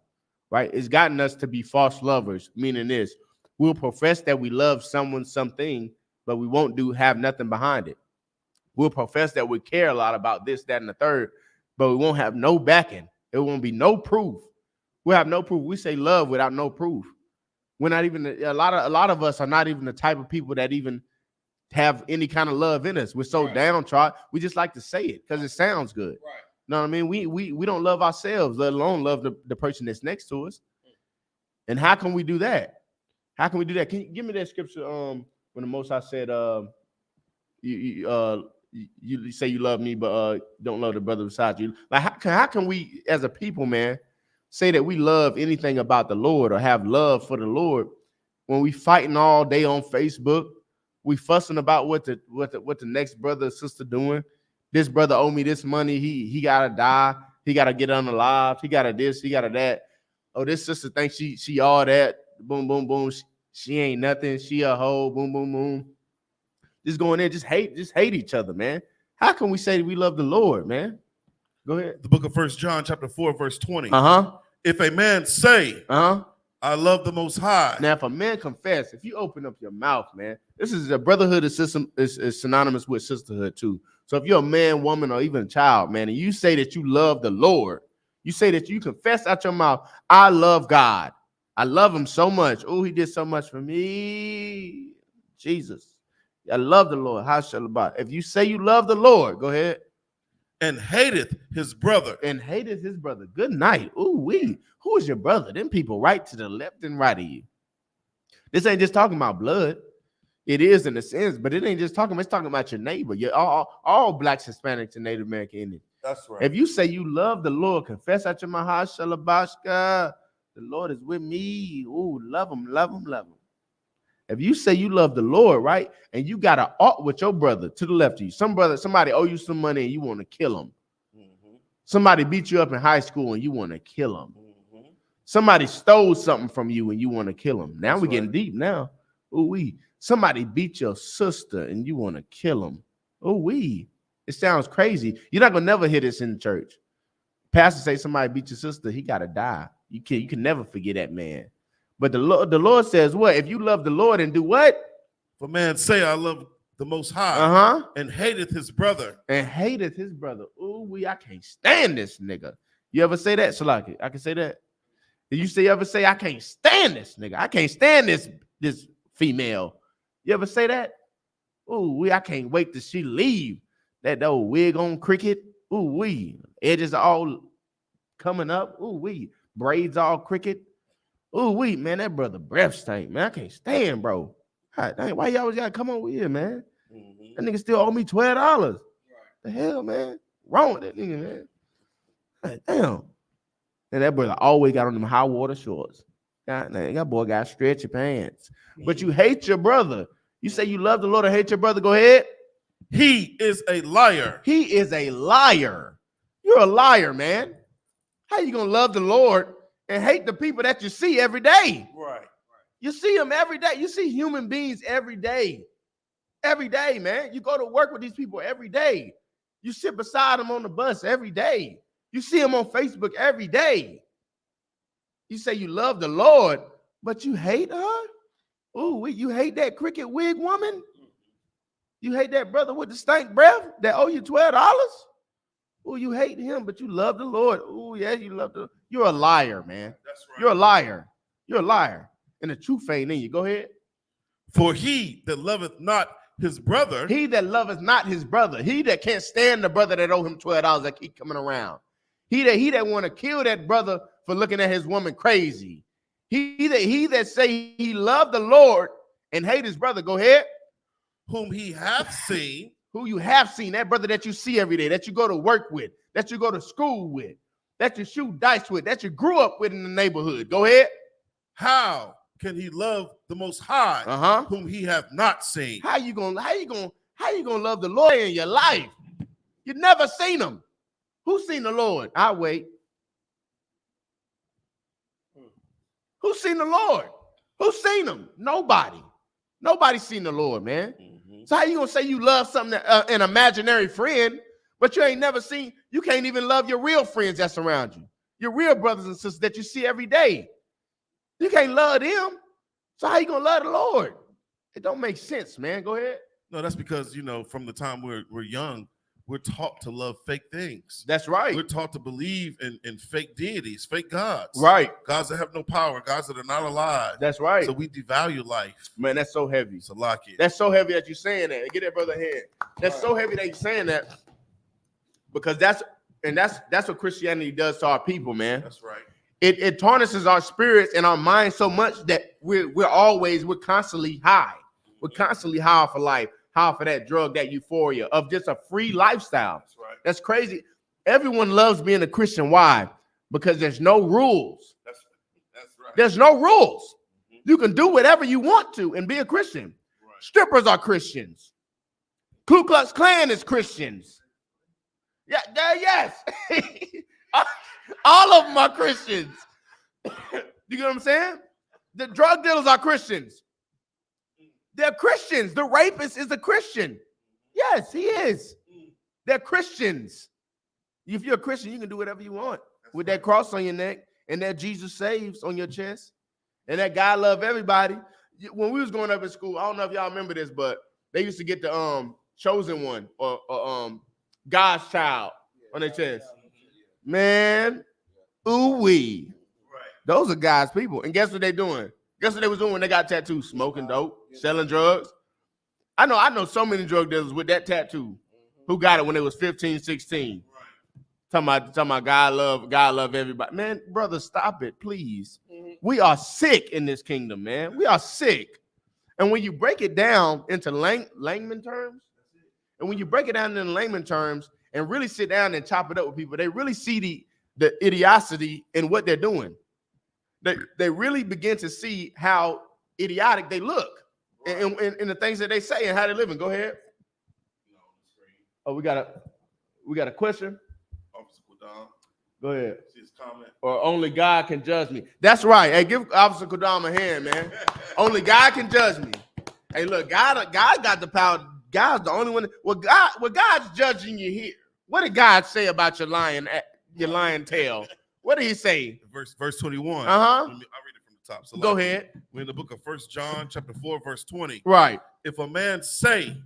right? It's gotten us to be false lovers, meaning this. We'll profess that we love someone, something, but we won't have nothing behind it. We'll profess that we care a lot about this, that, and the third, but we won't have no backing. It won't be no proof. We'll have no proof. We say love without no proof. We're not even a lot of us are not even the type of people that even have any kind of love in us. We're so downtrodden. We just like to say it because it sounds good. Right. You know what I mean? We don't love ourselves, let alone love the person that's next to us. And how can we do that? How can we do that? Can you give me that scripture? When the Most High said, you say you love me, but don't love the brother beside you. Like, how can we, as a people, man, say that we love anything about the Lord or have love for the Lord when we fighting all day on Facebook? We fussing about what the next brother or sister doing. This brother owe me this money. He gotta die. He gotta get unalive. He gotta this. He gotta that. Oh, this sister thinks she all that. Boom, boom, boom. She ain't nothing. She a hoe. Boom, boom, boom. Just going in, just hate each other, man. How can we say that we love the Lord, man? Go ahead. The book of 1 John, chapter 4, verse 20. If a man say, I love the Most High. Now, if a man confess, if you open up your mouth, man, this is a brotherhood is synonymous with sisterhood too. So if you're a man, woman, or even a child, man, and you say that you love the Lord, you say that you confess out your mouth, I love God. I love him so much. Oh, he did so much for me. Jesus. I love the Lord. SHALAM. If you say you love the Lord, go ahead. And hateth his brother. And hateth his brother. Good night. Ooh, who is your brother? Them people right to the left and right of you. This ain't just talking about blood. It is in a sense, but it ain't just talking. It's talking about your neighbor. You're all Blacks, Hispanics, and Native American Indians. That's right. If you say you love the Lord, confess out your mouth, SHALAM. The Lord is with me. Ooh, love him, love him, love him. If you say you love the Lord, right, and you got an art with your brother to the left of you, somebody owe you some money and you want to kill him. Somebody beat you up in high school and you want to kill him. Somebody stole something from you and you want to kill him. Now we're getting deep now. Somebody beat your sister and you want to kill him. It sounds crazy. You're not gonna never hear this in the church. Pastor say somebody beat your sister, he gotta die. You can never forget that man. But the Lord says what? If you love the Lord and do what? For man say, I love the Most High, and hateth his brother. And hateth his brother. I can't stand this nigga. You ever say that, Shalaki? I can say that. Did you ever say, I can't stand this nigga? I can't stand this female. You ever say that? I can't wait till she leave. That old wig on cricket. Edges all coming up. Braids all cricket. Man, that brother breath stank, man. I can't stand, bro. God, dang, why you always gotta come over here, man? That nigga still owe me $12. The hell, man? Wrong with that nigga, man? God, damn. And that brother always got on them high water shorts. God, dang, that boy got stretchy pants. But you hate your brother. You say you love the Lord and hate your brother. Go ahead. He is a liar. He is a liar. You're a liar, man. How you gonna love the Lord and hate the people that you see every day? Right. You see them every day. You see human beings every day. Every day, man. You go to work with these people every day. You sit beside them on the bus every day. You see them on Facebook every day. You say you love the Lord, but you hate her? Ooh, you hate that cricket wig woman? You hate that brother with the stank breath that owe you $12? Ooh, you hate him, but you love the Lord. Ooh, yeah, you love the. You're a liar, man. That's right. You're a liar. You're a liar. And the truth ain't in you. Go ahead. For he that loveth not his brother. He that loveth not his brother. He that can't stand the brother that owe him $12 that keep coming around. He that want to kill that brother for looking at his woman crazy. He that say he love the Lord and hate his brother. Go ahead. Whom he hath seen. Who you have seen, that brother that you see every day, that you go to work with, that you go to school with, that you shoot dice with, that you grew up with in the neighborhood. Go ahead. How can he love the Most High, whom he hath not seen? How you gonna love the Lord in your life? You never seen him. Who's seen the Lord? I'll wait. Who's seen the Lord? Who's seen him? Nobody. Nobody's seen the Lord, man. So how you gonna say you love something, an imaginary friend, but you ain't never seen? You can't even love your real friends that's around you, your real brothers and sisters that you see every day. You can't love them. So how you gonna love the Lord? It don't make sense, man. Go ahead. No, that's because from the time we're young, we're taught to love fake things. That's right. We're taught to believe in fake deities, fake gods. Right. Gods that have no power, gods that are not alive. That's right. So we devalue life. Man, that's so heavy. So lock it. That's so heavy that you're saying that. Get that brother hand. That's so heavy that you're saying that, because that's what Christianity does to our people, man. That's right. It tarnishes our spirits and our minds so much that we're constantly high. We're constantly high for life, high for that drug, that euphoria of just a free lifestyle. That's right. That's crazy. Everyone loves being a Christian. Why? Because there's no rules. That's right. There's no rules. You can do whatever you want to and be a Christian. Right. Strippers are Christians. Ku Klux Klan is Christians. Yeah, yes. All of them are Christians. You get what I'm saying? The drug dealers are Christians. They're Christians. The rapist is a Christian. Yes, he is. They're Christians. If you're a Christian, you can do whatever you want with that cross on your neck and that Jesus saves on your chest and that God love everybody. When we was growing up in school, I don't know if y'all remember this, but they used to get the chosen one or God's child on their chest. Man, ooh-wee. Right. Those are God's people. And guess what they doing? Guess what they was doing when they got tattoos? Smoking dope, selling drugs. I know so many drug dealers with that tattoo who got it when they was 15, 16. Right. Talking about God love everybody. Man, brother, stop it, please. We are sick in this kingdom, man. We are sick. And when you break it down into layman terms, and when you break it down into layman terms and really sit down and chop it up with people, they really see the idiocy in what they're doing. They really begin to see how idiotic they look in the things that they say and how they're living. Go ahead. Oh, we got a question. Go ahead. See his comment. Or only God can judge me. That's right. Hey, give Officer Kodam a hand, man. Only God can judge me. Hey, look, God got the power. God's the only one. Well, God's judging you here. What did God say about your lying tail? What did he say? Verse 21. Uh-huh. I'll read it from the top. So go ahead. We're in the book of 1 John, chapter 4, verse 20. Right. If a man say,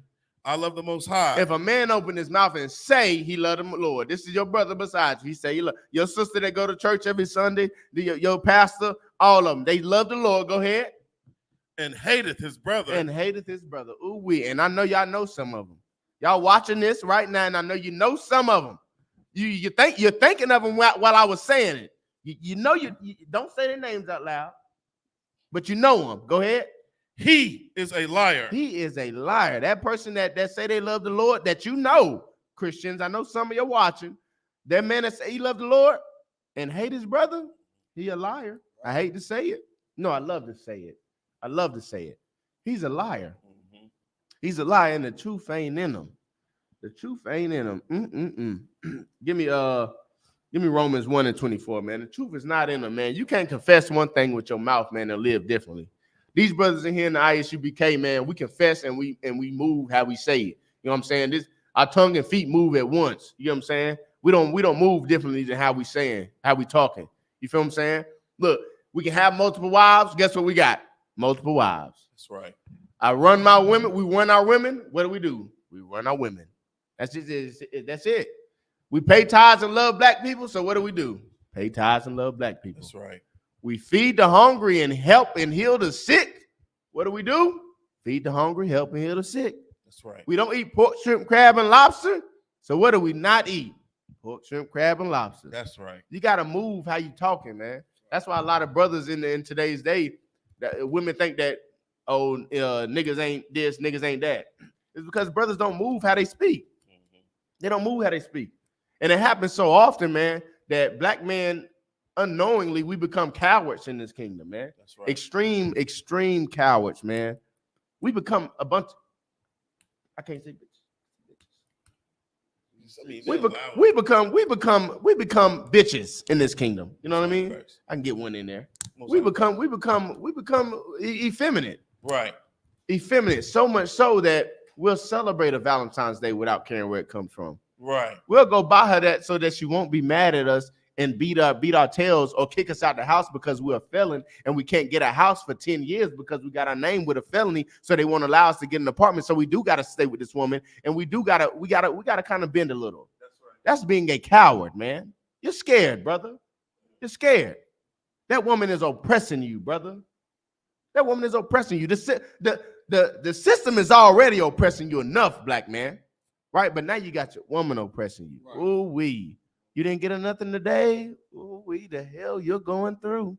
I love the Most High. If a man open his mouth and say he love the Lord, this is your brother beside you. He say, your sister that go to church every Sunday, your pastor, all of them, they love the Lord. Go ahead. And hateth his brother. Ooh, we. And I know y'all know some of them. Y'all watching this right now, and I know you know some of them. You're thinking of them while I was saying it. You know you don't say their names out loud, but you know them. Go ahead. He is a liar. He is a liar. That person that say they love the Lord, that you know, Christians, I know some of you watching, that man that say he love the Lord and hate his brother, he a liar. I hate to say it. No, I love to say it. I love to say it. He's a liar. Mm-hmm. He's a liar, and the truth ain't in him. The truth ain't in him. Give me Romans 1:24, man. The truth is not in him, man. You can't confess one thing with your mouth, man, and live differently. These brothers in here in the I.S.U.P.K, man, we confess and we move how we say it. You know what I'm saying? This our tongue and feet move at once. You know what I'm saying? We don't move differently than how we saying, how we talking. You feel what I'm saying? Look, we can have multiple wives. Guess what we got? Multiple wives. That's right. I run my women. We run our women. What do? We run our women. That's it. We pay tithes and love black people. So what do? Pay tithes and love black people. That's right. We feed the hungry and help and heal the sick. What do? Feed the hungry, help and heal the sick. That's right. We don't eat pork, shrimp, crab, and lobster. So what do we not eat? Pork, shrimp, crab, and lobster. That's right. You got to move how you talking, man. That's why a lot of brothers in today's day, that women think that, niggas ain't this, niggas ain't that. It's because brothers don't move how they speak. They don't move how they speak. And it happens so often, man, that black men, unknowingly, we become cowards in this kingdom, man. That's right. Extreme cowards, man. We become a bunch. I can't say bitches. We become bitches in this kingdom. You know what I mean? I can get one in there. We become effeminate. Right. Effeminate. So much so that we'll celebrate a Valentine's Day without caring where it comes from. Right. We'll go buy her that so that she won't be mad at us and beat our tails or kick us out the house because we're a felon and we can't get a house for 10 years because we got our name with a felony, so they won't allow us to get an apartment. So we do got to stay with this woman, and we gotta kind of bend a little. That's right. That's being a coward, man. You're scared, brother. You're scared. That woman is oppressing you, brother. That woman is oppressing you. The system is already oppressing you enough, black man. Right? But now you got your woman oppressing you. Right. Ooh wee. You didn't get nothing today. Ooh wee, the hell you're going through.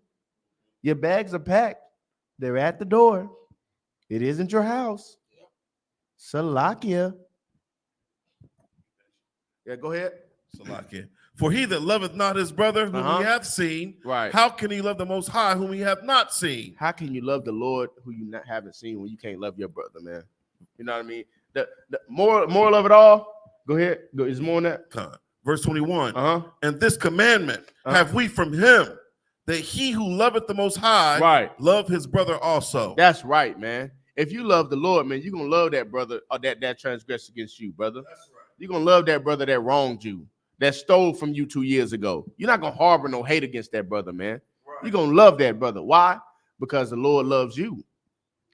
Your bags are packed. They're at the door. It isn't your house. Salakia. Yeah, go ahead. Salakia. For he that loveth not his brother whom he hath seen, right? How can he love the Most High whom he hath not seen? How can you love the Lord who you haven't seen when you can't love your brother, man? You know what I mean? The moral of it all. Go ahead. Is more on that? Verse 21. And this commandment have we from him, that he who loveth the Most High, love his brother also. That's right, man. If you love the Lord, man, you're gonna love that brother or that transgressed against you, brother. That's right. You're gonna love that brother that wronged you, that stole from you 2 years ago. You're not gonna harbor no hate against that brother, man. Right. You're gonna love that brother. Why? Because the Lord loves you.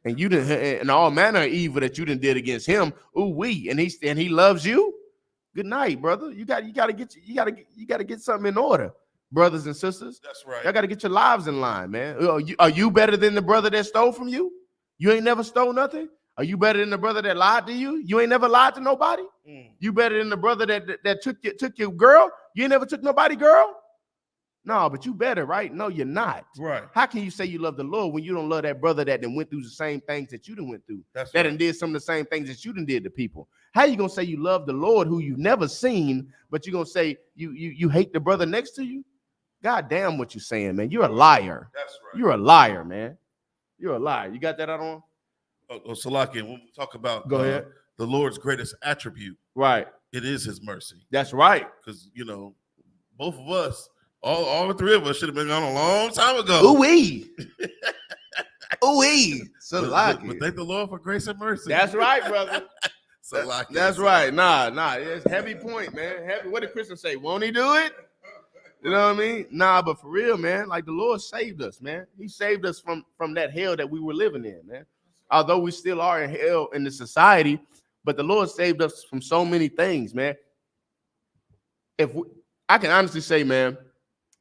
And you didn't, and all manner of evil that you done did against him. Ooh wee, and he loves you. Good night, brother. You gotta get something in order, brothers and sisters. That's right. Y'all gotta get your lives in line, man. Are you better than the brother that stole from you? You ain't never stole nothing. Are you better than the brother that lied to you? You ain't never lied to nobody. You better than the brother that took your girl? You ain't never took nobody girl. No, but you better, right? No, you're not. Right. How can you say you love the Lord when you don't love that brother that done went through the same things that you done went through? That's that right. done did some of the same things that you done did to people. How you gonna say you love the Lord who you've never seen, but you gonna say you hate the brother next to you? God damn what you saying, man. You're a liar. That's right. You're a liar, man. You're a liar. You got that out on? Salaki, when we talk about Go ahead. The Lord's greatest attribute, right? It is his mercy. That's right. Because both of us, all the three of us should have been gone a long time ago. Ooh-wee. Ooh-wee. Salaki. But thank the Lord for grace and mercy. That's right, brother. Salaki. That's right. Nah. It's heavy point, man. Heavy. What did Christians say? Won't he do it? You know what I mean? Nah, but for real, man, like the Lord saved us, man. He saved us from that hell that we were living in, man. Although we still are in hell in the society, but the Lord saved us from so many things, man. I can honestly say, man,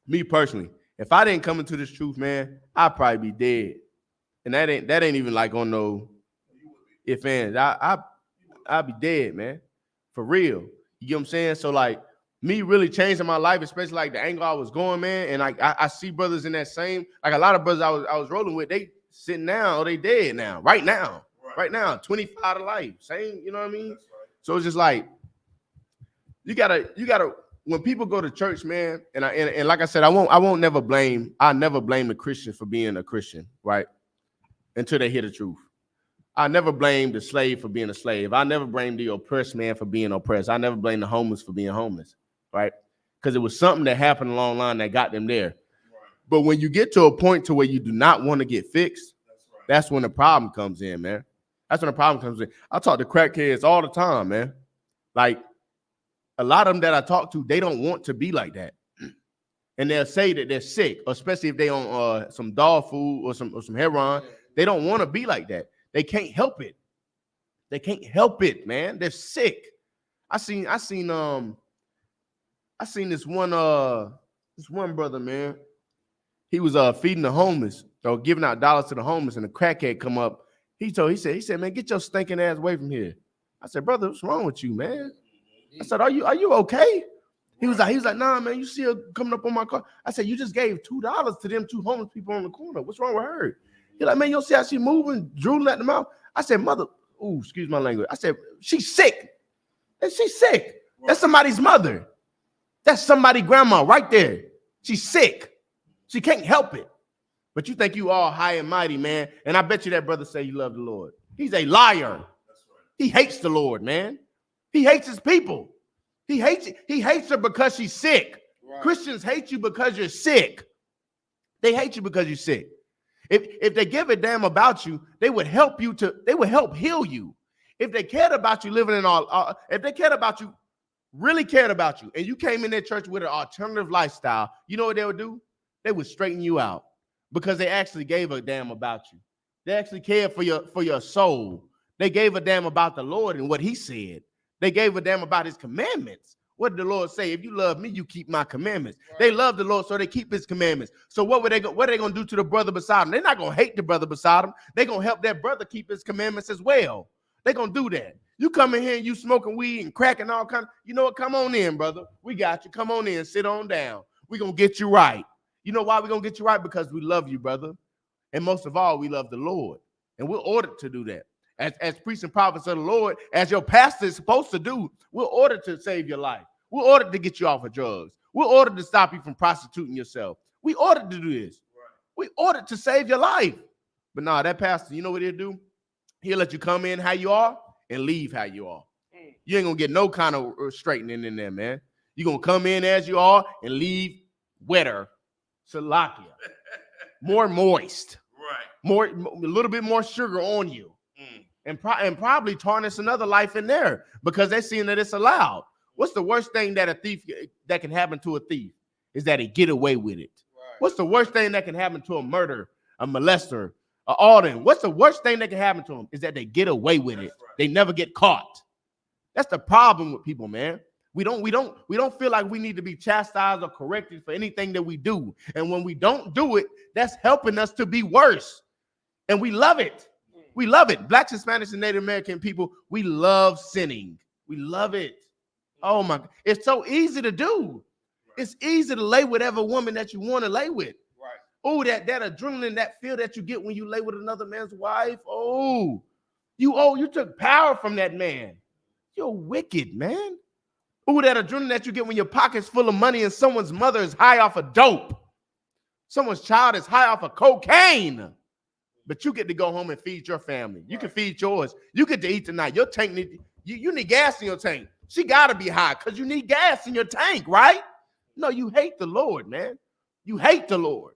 me personally, if I didn't come into this truth, man, I'd probably be dead. And that ain't even like on no if ands. I'd be dead, man. For real. You get what I'm saying? So like me really changing my life, especially like the angle I was going, man. And like I see brothers in that same, like a lot of brothers I was rolling with, they sitting down or they dead now, right now, 25 to life. Same, you know what I mean? Right. So it's just like you gotta when people go to church, man, and like I said, I never blame the Christian for being a Christian, right? Until they hear the truth. I never blame the slave for being a slave. I never blame the oppressed man for being oppressed. I never blame the homeless for being homeless, right? Because it was something that happened along the line that got them there. Right. But when you get to a point to where you do not want to get fixed, that's right. That's when the problem comes in, man. That's when the problem comes in. I talk to crackheads all the time, man. Like, a lot of them that I talk to, they don't want to be like that. And they'll say that they're sick, especially if they on some dog food or some heroin. They don't want to be like that. They can't help it. They can't help it, man. They're sick. I seen this one brother, man. He was feeding the homeless or giving out dollars to the homeless, and the crackhead come up. He said, man, get your stinking ass away from here. I said, brother, what's wrong with you, man? I said, are you okay? He was like, nah, man, you see her coming up on my car. I said, you just gave $2 to them 2 homeless people on the corner. What's wrong with her? He's like, man, you don't see how she moving, drooling at the mouth? I said, mother, excuse my language. I said, she's sick. And she's sick. That's somebody's mother. That's somebody's grandma right there. She's sick. She can't help it. But you think you all high and mighty, man. And I bet you that brother say you love the Lord. He's a liar. He hates the Lord, man. He hates his people. He hates her because she's sick. Right. Christians hate you because you're sick. They hate you because you're sick. If they give a damn about you, they would help heal you. If they cared about you living in if they cared about you, really cared about you, and you came in their church with an alternative lifestyle, you know what they would do? They would straighten you out because they actually gave a damn about you. They actually cared for your soul. They gave a damn about the Lord and what he said. They gave a damn about his commandments. What did the Lord say? If you love me, you keep my commandments. Right. They love the Lord, so they keep his commandments. So what are they going to do to the brother beside them? They're not going to hate the brother beside them. They're going to help that brother keep his commandments as well. They're going to do that. You come in here and you smoking weed and crack and all kinds. You know what? Come on in, brother. We got you. Come on in. Sit on down. We're going to get you right. You know why we're going to get you right? Because we love you, brother. And most of all, we love the Lord. And we're ordered to do that. As priests and prophets of the Lord, as your pastor is supposed to do, we're ordered to save your life. We're ordered to get you off of drugs. We're ordered to stop you from prostituting yourself. We ordered to do this. We ordered to save your life. But nah, that pastor, you know what he'll do? He'll let you come in how you are and leave how you are. You ain't going to get no kind of straightening in there, man. You're going to come in as you are and leave wetter. Salakia. More moist. Right. A little bit more sugar on you. And probably tarnish another life in there because they're seeing that it's allowed. What's the worst thing that can happen to a thief is that he get away with it. Right. What's the worst thing that can happen to a murderer, a molester, a Alden? What's the worst thing that can happen to them is that they get away with it. Right. They never get caught. That's the problem with people, man. We don't feel like we need to be chastised or corrected for anything that we do. And when we don't do it, that's helping us to be worse. And we love it. We love it. Blacks, Hispanics, and Native American people, we love sinning. We love it. Oh my God. It's so easy to do. Right. It's easy to lay whatever woman that you want to lay with. Right. Oh, that adrenaline, that feel that you get when you lay with another man's wife. Oh, you took power from that man. You're wicked, man. Oh, that adrenaline that you get when your pocket's full of money and someone's mother is high off of dope. Someone's child is high off of cocaine. But you get to go home and feed your family. You can feed yours. You get to eat tonight. Your tank you need gas in your tank. She got to be high because you need gas in your tank, right? No, you hate the Lord, man. You hate the Lord.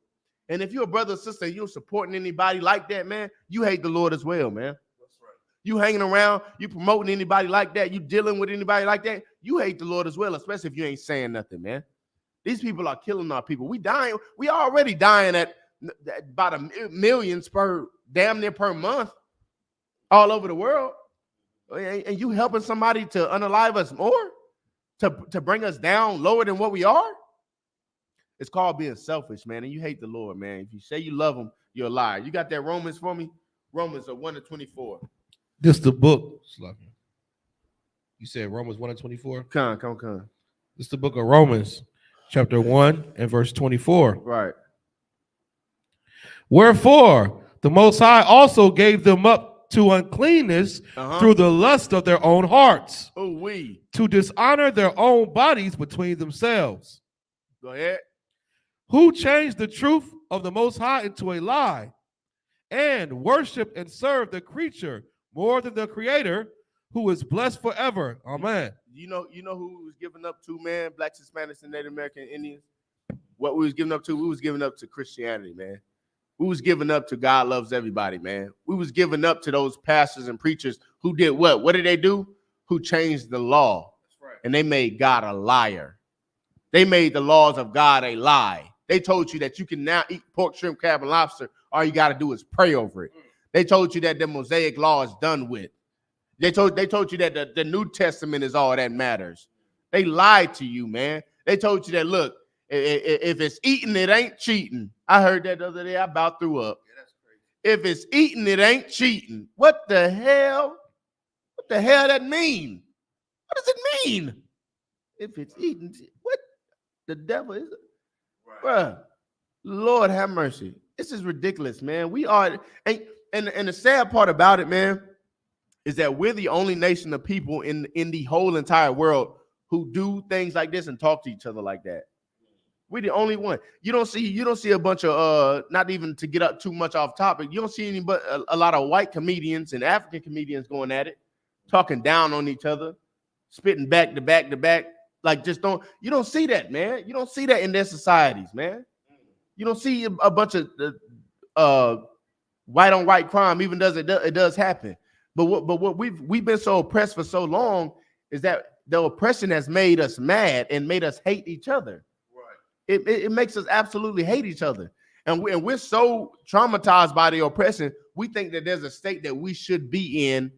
And if you're a brother or sister and you're supporting anybody like that, man, you hate the Lord as well, man. That's right. You hanging around, you promoting anybody like that, you dealing with anybody like that, you hate the Lord as well, especially if you ain't saying nothing, man. These people are killing our people. We dying. We already dying at about millions damn near per month all over the world. And you helping somebody to unalive us more, to bring us down lower than what we are? It's called being selfish, man. And you hate the Lord, man. If you say you love him, you're a liar. You got that Romans for me? Romans 1-24. This the book. You said Romans 1-24? Come. This the book of Romans, chapter 1 and verse 24. Right. Wherefore, the Most High also gave them up to uncleanness through the lust of their own hearts, to dishonor their own bodies between themselves. Go ahead. Who changed the truth of the Most High into a lie, and worship and serve the creature more than the Creator, who is blessed forever. Amen. You know who was giving up to, man? Blacks, Hispanics, and Native American Indians. What we was giving up to? We was giving up to Christianity, man. We was giving up to God loves everybody, man. We was giving up to those pastors and preachers who did what? What did they do? Who changed the law. That's right. And they made God a liar. They made the laws of God a lie. They told you that you can now eat pork, shrimp, crab, and lobster. All you got to do is pray over it. They told you that the Mosaic law is done with. They told you that the New Testament is all that matters. They lied to you, man. They told you that, look, if it's eating, it ain't cheating. I heard that the other day. I about threw up. Yeah, that's crazy. If it's eating, it ain't cheating. What the hell? What the hell that mean? What does it mean? If it's eating, what the devil is it? Right. Bruh, Lord have mercy. This is ridiculous, man. We are, and the sad part about it, man, is that we're the only nation of people in the whole entire world who do things like this and talk to each other like that. We're the only one. You don't see a bunch of not even to get up too much off topic. You don't see any but a lot of white comedians and African comedians going at it, talking down on each other, spitting back to back to back. Like you don't see that, man. You don't see that in their societies, man. You don't see a bunch of white on white crime, even though it does happen. But what we've been so oppressed for so long is that the oppression has made us mad and made us hate each other. It makes us absolutely hate each other. And we're so traumatized by the oppression, we think that there's a state that we should be in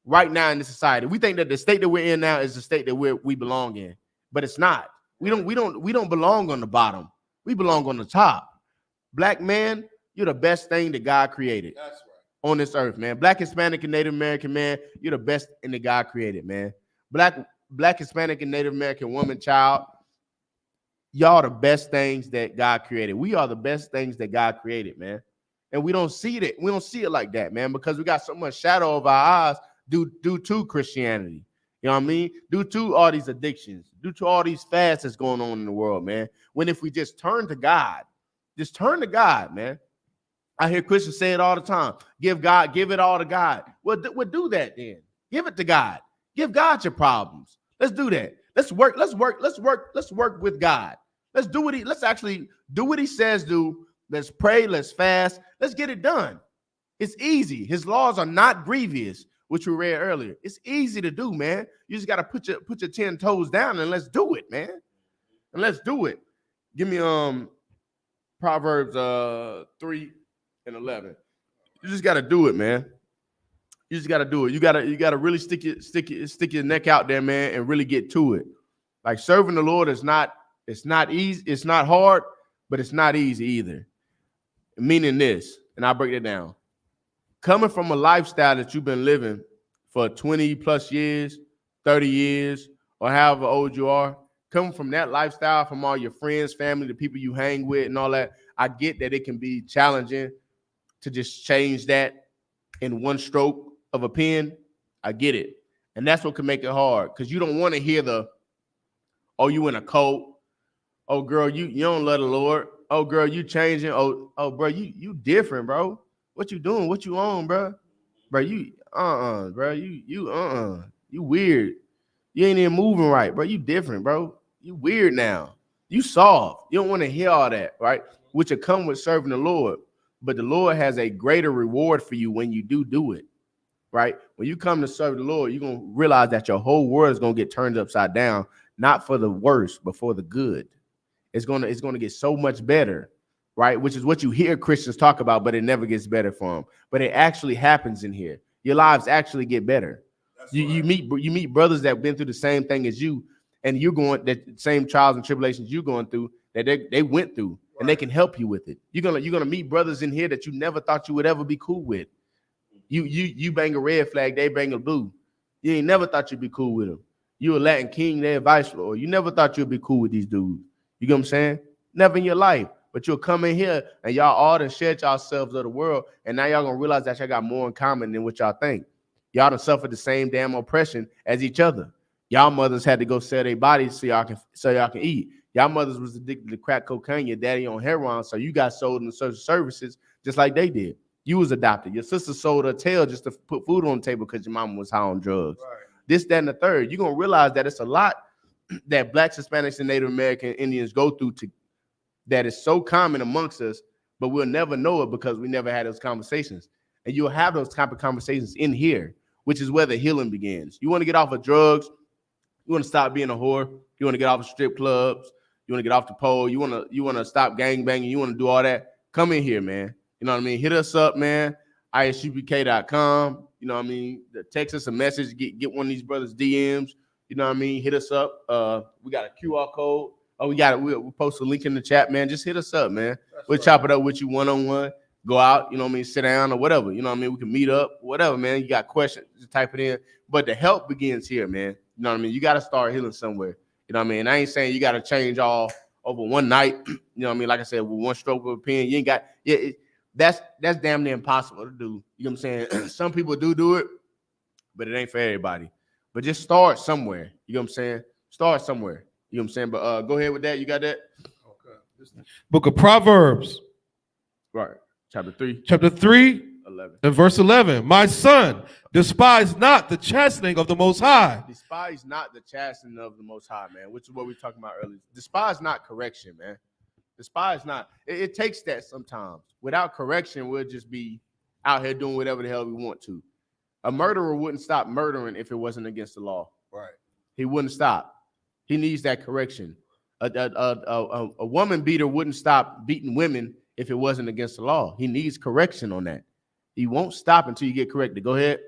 right now in the society. We think that the state that we're in now is the state that we belong in, but it's not. We don't belong on the bottom. We belong on the top. Black man, you're the best thing that God created. That's right. On this earth, man. Black, Hispanic, and Native American man, you're the best thing that God created, man. Black, Hispanic, and Native American woman, child, y'all the best things that God created. We are the best things that God created, man. And we don't see it. We don't see it like that, man, because we got so much shadow over our eyes due to Christianity. You know what I mean? Due to all these addictions, due to all these fasts that's going on in the world, man. When if we just turn to God, man. I hear Christians say it all the time. Give it all to God. Well, do that then. Give it to God. Give God your problems. Let's do that. Let's work with God. Let's actually do what he says do. Let's pray, let's fast. Let's get it done. It's easy. His laws are not grievous, which we read earlier. It's easy to do, man. You just got to put your 10 toes down and let's do it, man. And let's do it. Give me Proverbs 3:11. You just got to do it, man. You just got to do it. You got to really stick your neck out there, man, and really get to it. Like serving the Lord it's not easy. It's not hard, but it's not easy either. Meaning this, and I'll break it down. Coming from a lifestyle that you've been living for 20 plus years, 30 years, or however old you are, coming from that lifestyle, from all your friends, family, the people you hang with and all that, I get that it can be challenging to just change that in one stroke of a pen. I get it. And that's what can make it hard, because you don't want to hear oh, you in a cult. Oh, girl, you don't love the Lord. Oh, girl, you changing. Oh, bro, you different, bro. What you doing? What you on, bro? Bro, you bro, you weird. You ain't even moving right, bro. You different, bro. You weird now. You soft. You don't want to hear all that, right? Which will come with serving the Lord. But the Lord has a greater reward for you when you do it, right? When you come to serve the Lord, you're going to realize that your whole world is going to get turned upside down, not for the worse, but for the good. It's going to get so much better, right? Which is what you hear Christians talk about, but it never gets better for them. But it actually happens in here. Your lives actually get better. You meet brothers that have been through the same thing as you, and you're going that same trials and tribulations you're going through that they went through, right. And they can help you with it. You're gonna meet brothers in here that you never thought you would ever be cool with. You bang a red flag, they bang a blue. You ain't never thought you'd be cool with them. You a Latin king, they a vice lord. You never thought you'd be cool with these dudes. You get what I'm saying? Never in your life. But you'll come in here and y'all all done shed yourselves of the world, and now y'all gonna realize that y'all got more in common than what y'all think. Y'all done suffered the same damn oppression as each other. Y'all mothers had to go sell their bodies so y'all can eat. Y'all mothers was addicted to crack cocaine, your daddy on heroin, so you got sold in social services just like they did. You was adopted. Your sister sold her tail just to put food on the table because your mama was high on drugs. Right. This, that, and the third. You're gonna realize that it's a lot that Blacks, Hispanics, and Native American Indians go through that is so common amongst us, but we'll never know it because we never had those conversations. And you'll have those type of conversations in here, which is where the healing begins. You want to get off of drugs. You want to stop being a whore. You want to get off of strip clubs. You want to get off the pole. You want to stop gang banging. You want to do all that. Come in here, man. You know what I mean? Hit us up, man. ISUPK.com. You know what I mean? Text us a message. Get one of these brothers' DMs. You know what I mean? Hit us up. We got a QR code. Oh, we'll post a link in the chat, man. Just hit us up, man. We'll chop it up with you one-on-one. Go out, you know what I mean? Sit down or whatever. You know what I mean? We can meet up, whatever, man. You got questions, just type it in. But the help begins here, man. You know what I mean? You got to start healing somewhere. You know what I mean? I ain't saying you got to change all over one night. You know what I mean? Like I said, with one stroke of a pen, you ain't got that's damn near impossible to do. You know what I'm saying? Some people do it, but it ain't for everybody. But just start somewhere. You know what I'm saying? Start somewhere. You know what I'm saying? But go ahead with that. You got that? Okay. Book of Proverbs. Right. Chapter 3. 11. And verse 11. My son, despise not the chastening of the Most High. Despise not the chastening of the Most High, man, which is what we were talking about earlier. Despise not correction, man. Despise not. It takes that sometimes. Without correction, we'll just be out here doing whatever the hell we want to. A murderer wouldn't stop murdering if it wasn't against the law. Right. He wouldn't stop. He needs that correction. A woman beater wouldn't stop beating women if it wasn't against the law. He needs correction on that. He won't stop until you get corrected. Go ahead.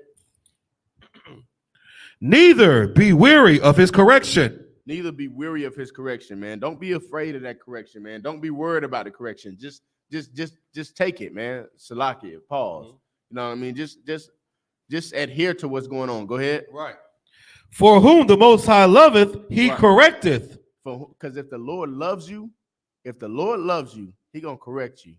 Neither be weary of his correction. Neither be weary of his correction, man. Don't be afraid of that correction, man. Don't be worried about the correction. Just take it, man. Salakia, pause. You know what I mean? Just adhere to what's going on. Go ahead. Right. For whom the Most High loveth, he correcteth. Because if the Lord loves you, he gonna correct you,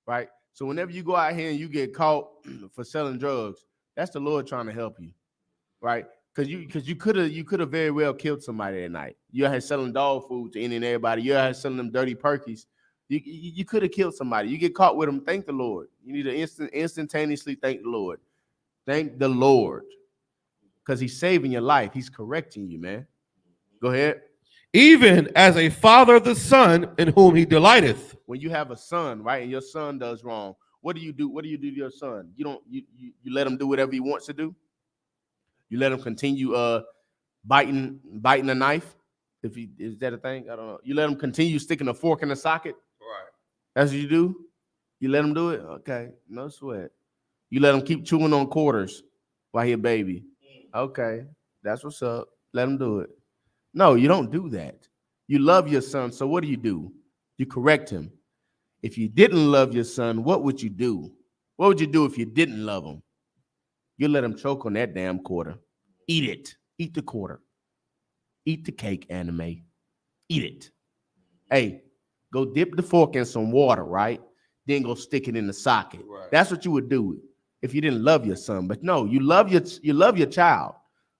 right? So whenever you go out here and you get caught for selling drugs, that's the Lord trying to help you, right? Because you could have very well killed somebody that night. You out here selling dog food to any and everybody. You out here selling them dirty perkies. You could have killed somebody. You get caught with them. Thank the Lord. You need to instantaneously thank the Lord. Thank the Lord, because He's saving your life. He's correcting you, man. Go ahead. Even as a father the son in whom he delighteth. When you have a son, right, and your son does wrong, what do you do? What do you do to your son? You let him do whatever he wants to do. You let him continue biting a knife. Is that a thing? I don't know. You let him continue sticking a fork in the socket. Right. That's what you do. You let him do it. Okay, no sweat. You let him keep chewing on quarters while he a baby. Okay, that's what's up. Let him do it. No, you don't do that. You love your son, so what do? You correct him. If you didn't love your son, what would you do? What would you do if you didn't love him? You let him choke on that damn quarter. Eat it. Eat the quarter. Eat the cake, anime. Eat it. Hey, go dip the fork in some water, right? Then go stick it in the socket. Right. That's what you would do if you didn't love your son. But no, you love your child.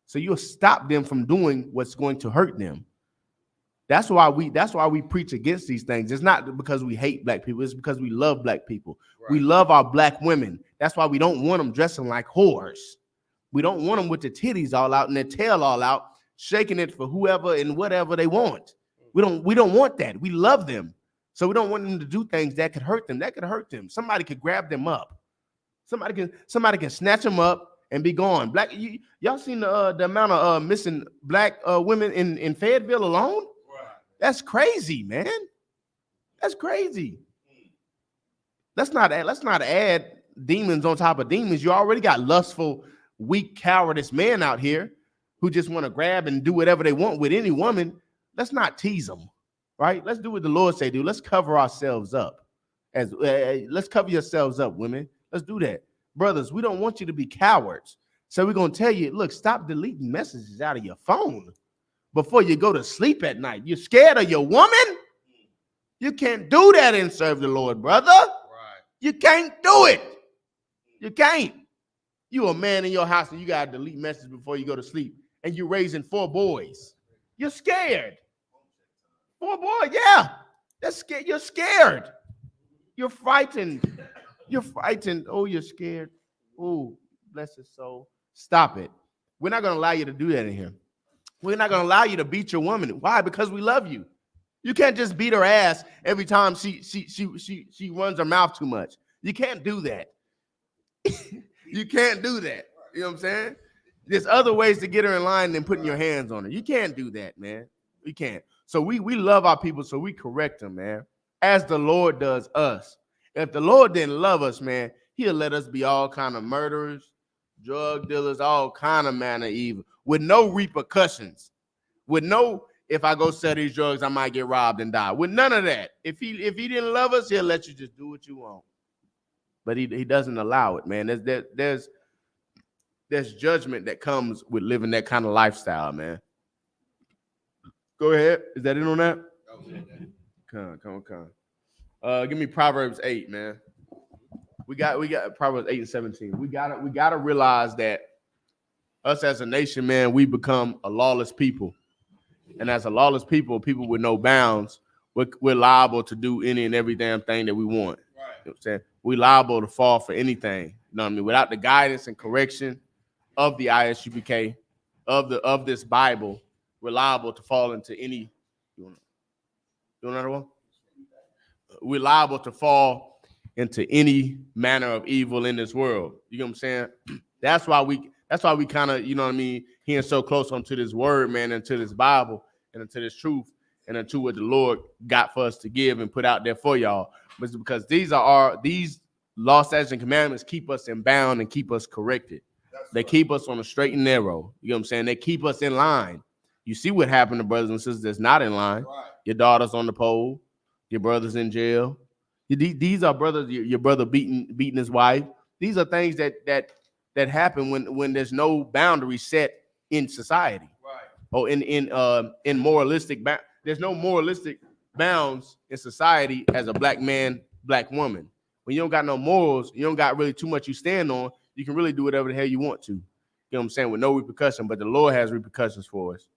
So you'll stop them from doing what's going to hurt them. That's why we preach against these things. It's not because we hate black people. It's because we love black people. Right. We love our black women. That's why we don't want them dressing like whores. We don't want them with their titties all out and their tail all out, shaking it for whoever and whatever they want. We don't want that. We love them. So we don't want them to do things that could hurt them. That could hurt them. Somebody could grab them up. Somebody can snatch them up and be gone. Y'all seen the amount of missing black women in Fayetteville alone? Right. That's crazy, man. That's crazy. Let's not add demons on top of demons. You already got lustful, weak, cowardice men out here who just want to grab and do whatever they want with any woman. Let's not tease them, right? Let's do what the Lord say do. Let's cover ourselves up. Let's cover yourselves up, women. Let's do that. Brothers, we don't want you to be cowards. So we're going to tell you, look, stop deleting messages out of your phone before you go to sleep at night. You're scared of your woman? You can't do that and serve the Lord, brother. Right. You can't do it. You can't. You a man in your house and you got to delete messages before you go to sleep. And you're raising 4 boys. You're scared. 4 boys, yeah. That's scared. You're scared. You're frightened. You're frightened. Oh, you're scared. Oh, bless his soul. Stop it. We're not going to allow you to do that in here. We're not going to allow you to beat your woman. Why? Because we love you. You can't just beat her ass every time she runs her mouth too much. You can't do that. You can't do that. You know what I'm saying? There's other ways to get her in line than putting your hands on her. You can't do that, man. We can't. So we love our people, so we correct them, man, as the Lord does us. If the Lord didn't love us, man, he'll let us be all kind of murderers, drug dealers, all kind of manner of evil, with no repercussions, with no, if I go sell these drugs, I might get robbed and die. With none of that. If he didn't love us, he'll let you just do what you want. But he doesn't allow it, man. There's judgment that comes with living that kind of lifestyle, man. Go ahead. Is that it on that? Come. Give me Proverbs 8, man. We got Proverbs 8 and 17. We gotta realize that us as a nation, man, we become a lawless people. And as a lawless people with no bounds, we're liable to do any and every damn thing that we want. Right. You know what I'm saying? We're liable to fall for anything. You know what I mean? Without the guidance and correction of the I.S.U.P.K, of this Bible, we're liable to fall into any. You want another one? We're liable to fall into any manner of evil in this world. You know what I'm saying? That's why we kind of, you know what I mean, hearing so close onto this word, man, into this Bible and into this truth and into what the Lord got for us to give and put out there for y'all. But it's because these law, statutes, and commandments keep us in bound and keep us corrected. They keep us on a straight and narrow. You know what I'm saying? They keep us in line. You see what happened to brothers and sisters that's not in line. Right. Your daughter's on the pole. Your brother's in jail. These are brothers. Your brother beating his wife. These are things that happen when there's no boundary set in society. Right. Or in moralistic. There's no moralistic bounds in society as a black man, black woman. When you don't got no morals, you don't got really too much you stand on. You can really do whatever the hell you want to. You know what I'm saying? With no repercussion, but the Lord has repercussions for us.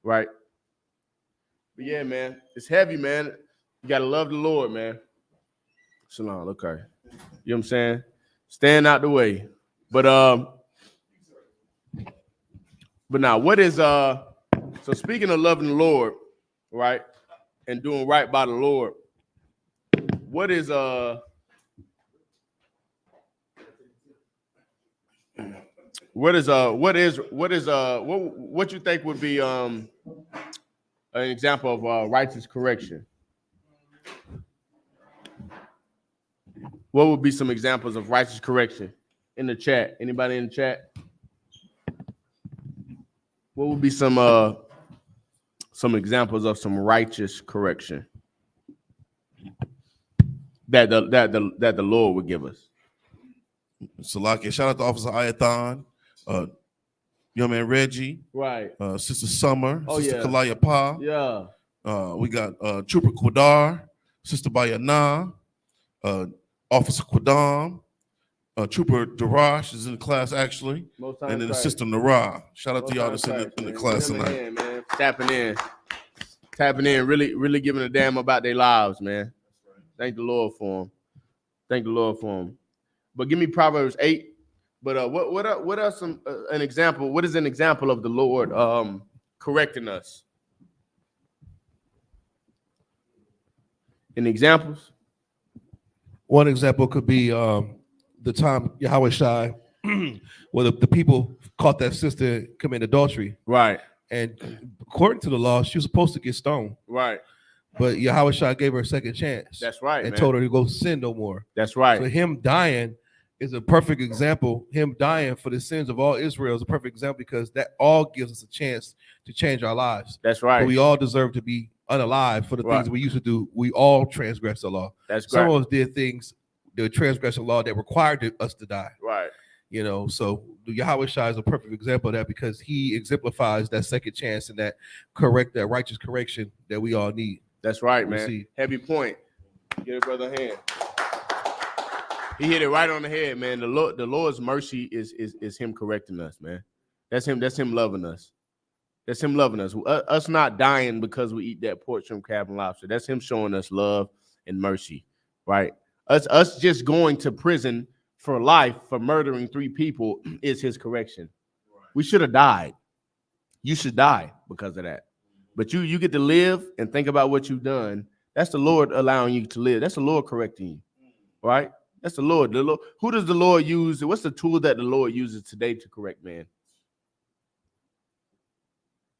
Right? But yeah, man, it's heavy, man. You got to love the Lord, man. Shalom, okay. You know what I'm saying? Stand out the way. But now what is so speaking of loving the Lord, right? And doing right by the Lord, what you think would be an example of righteous correction? What would be some examples of righteous correction in the chat? Anybody in the chat? What would be some examples of some righteous correction that the Lord would give us? Salaki, shout out to Officer Ayathon, young man Reggie, right? Sister Summer, Sister yeah. Kalaya Pa, yeah. We got Trooper Kwadar, Sister Bayana, Officer Kwadam, Trooper Darash is in the class actually, and then the Sister Nara. Shout out to y'all that's in the class tonight. Man. Tapping in, really giving a damn about their lives, man. Thank the Lord for them. But give me Proverbs 8. But what are some an example? What is an example of the Lord correcting us? Any examples? One example could be the time Yahweh Shai, where the people caught that sister committing adultery. Right. And according to the law, she was supposed to get stoned. Right. But Yahweh Shai gave her a second chance. That's right. And told her to go sin no more. That's right. So him dying is a perfect example. Him dying for the sins of all Israel is a perfect example because that all gives us a chance to change our lives. That's right. But we all deserve to be unalive for the things we used to do. We all transgressed the law. That's great. Some of us did things, the transgression law that required us to die. Right. You know, so Yahweh Shai is a perfect example of that because he exemplifies that second chance and that righteous correction that we all need. That's right, man. Heavy point. Get it, brother, hand. He hit it right on the head, man. The Lord's mercy is him correcting us, man. That's him loving us. That's him loving us. Us not dying because we eat that pork, shrimp, crab, and lobster. That's him showing us love and mercy, right? Us just going to prison for life for murdering 3 people is his correction. Right. We should have died. You should die because of that. But you get to live and think about what you've done. That's the Lord allowing you to live. That's the Lord correcting you, right? That's the Lord. The Lord. Who does the Lord use? What's the tool that the Lord uses today to correct man?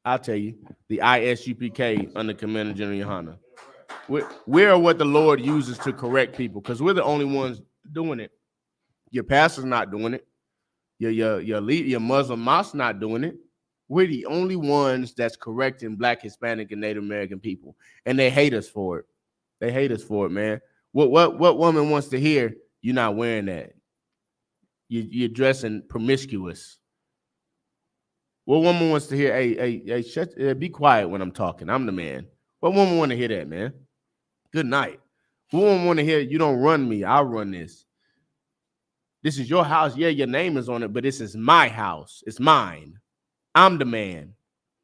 I'll tell you, the I.S.U.P.K. under Commander General YAHANNA. We're what the Lord uses to correct people because we're the only ones doing it. Your pastor's not doing it. Your lead, your Muslim mosque not doing it. We're the only ones that's correcting Black, Hispanic, and Native American people, and they hate us for it. They hate us for it, man. What woman wants to hear you're not wearing that? You're dressing promiscuous. What woman wants to hear? Hey, be quiet when I'm talking. I'm the man. What woman want to hear that, man? Good night. What woman want to hear? You don't run me. I'll run this. This is your house. Yeah, your name is on it, but this is my house. It's mine. I'm the man.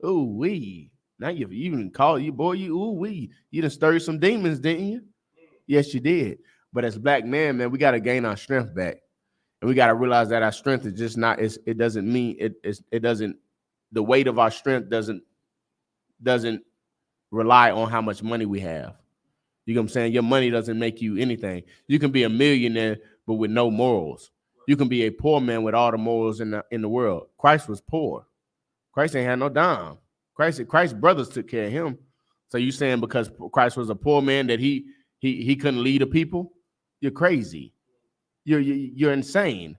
Ooh wee. Now you even call you boy. You ooh wee. You done stirred some demons, didn't you? Yes, you did. But as Black men, man, we got to gain our strength back, and we got to realize that our strength is just not. It doesn't mean it doesn't. The weight of our strength doesn't rely on how much money we have. You know what I'm saying? Your money doesn't make you anything. You can be a millionaire, but with no morals. You can be a poor man with all the morals in the world. Christ was poor. Christ ain't had no dime. Christ's brothers took care of him. So you saying because Christ was a poor man that he couldn't lead the people? You're crazy. You're insane.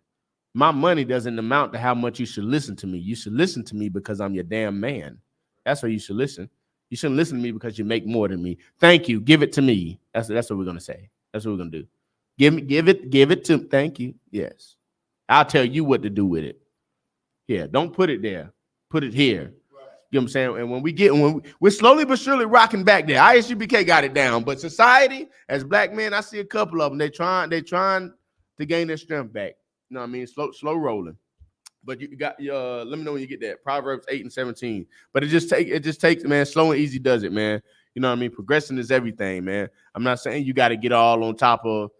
My money doesn't amount to how much you should listen to me. You should listen to me because I'm your damn man. That's why you should listen. You shouldn't listen to me because you make more than me. Thank you. Give it to me. That's what we're gonna say. That's what we're gonna do. Give it to. Thank you. Yes. I'll tell you what to do with it. Yeah. Don't put it there. Put it here. Right. You know what I'm saying? And when we're slowly but surely rocking back there. I.S.U.P.K. got it down, but society, as Black men, I see a couple of them. They trying to gain their strength back. You know what I mean? Slow rolling. But you got let me know when you get that. Proverbs 8:17. But it just takes, man. Slow and easy does it, man. You know what I mean? Progressing is everything, man. I'm not saying you got to get all on top of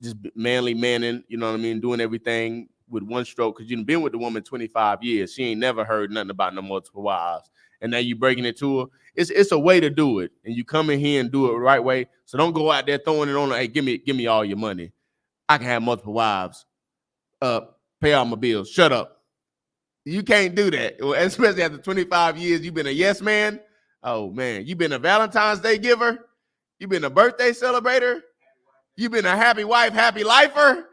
just manly manning, you know what I mean, doing everything with one stroke, because you've been with the woman 25 years. She ain't never heard nothing about no multiple wives. And now you breaking it to her. It's a way to do it. And you come in here and do it the right way. So don't go out there throwing it on her. Hey, give me all your money. I can have multiple wives. Pay all my bills. Shut up. You can't do that, especially after 25 years. You've been a yes man. Oh man, you've been a Valentine's Day giver. You've been a birthday celebrator. You've been a happy wife, happy lifer,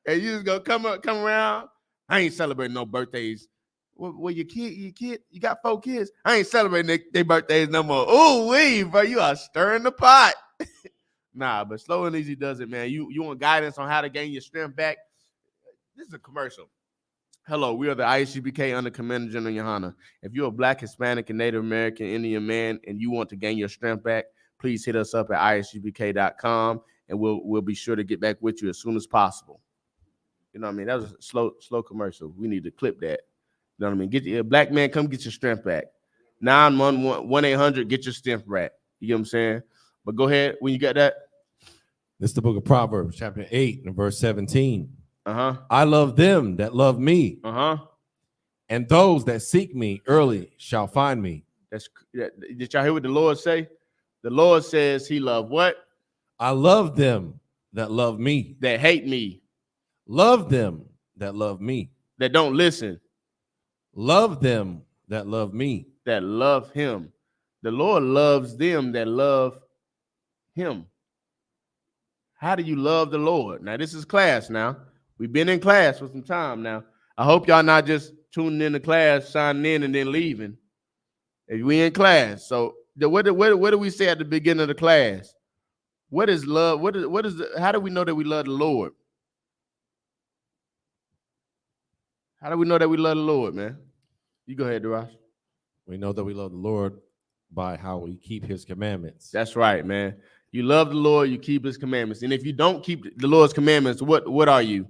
and you just gonna come around. I ain't celebrating no birthdays. Well, your kid, you got 4 kids. I ain't celebrating their birthdays no more. Ooh wee, bro, you are stirring the pot. Nah, but slow and easy does it, man. You want guidance on how to gain your strength back? This is a commercial. Hello, we are the I.S.U.P.K. under Commander General YAHANNA. If you're a Black, Hispanic, and Native American Indian man and you want to gain your strength back, please hit us up at ISUPK.com and we'll be sure to get back with you as soon as possible. You know what I mean? That was a slow commercial. We need to clip that. You know what I mean? Get your Black man, come get your strength back. 911-1-800, get your strength back. You know what I'm saying? But go ahead when you got that. This is the book of Proverbs, chapter 8 and verse 17. I love them that love me. And those that seek me early shall find me. Did y'all hear what the Lord say? The Lord says he loved what? I love them that love me. That hate me. Love them that love me. That don't listen. Love them that love me. That love him. The Lord loves them that love him. How do you love the Lord? Now, this is class now. We've been in class for some time now. I hope y'all not just tuning in to class, signing in, and then leaving. If we in class, so what do we say at the beginning of the class? What is love? How do we know that we love the Lord? How do we know that we love the Lord, man? You go ahead, Darash. We know that we love the Lord by how we keep his commandments. That's right, man. You love the Lord, you keep his commandments. And if you don't keep the Lord's commandments, what are you?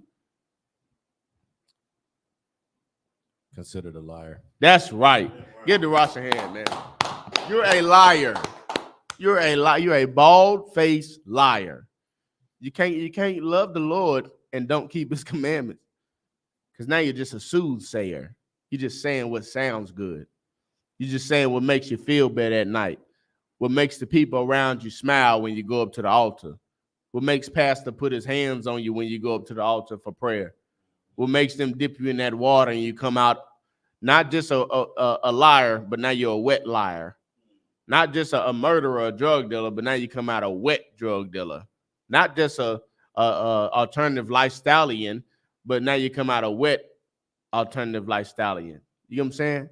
Considered a liar. That's right. Give Darash a hand, man. You're a liar. You're a bald-faced liar. You can't love the Lord and don't keep his commandments. Because now you're just a soothsayer. You're just saying what sounds good. You're just saying what makes you feel better at night. What makes the people around you smile when you go up to the altar. What makes pastor put his hands on you when you go up to the altar for prayer. What makes them dip you in that water and you come out not just a liar, but now you're a wet liar. Not just a murderer, a drug dealer, but now you come out a wet drug dealer. Not just a alternative lifestyleian, but now you come out a wet alternative lifestyleian. You know what I'm saying?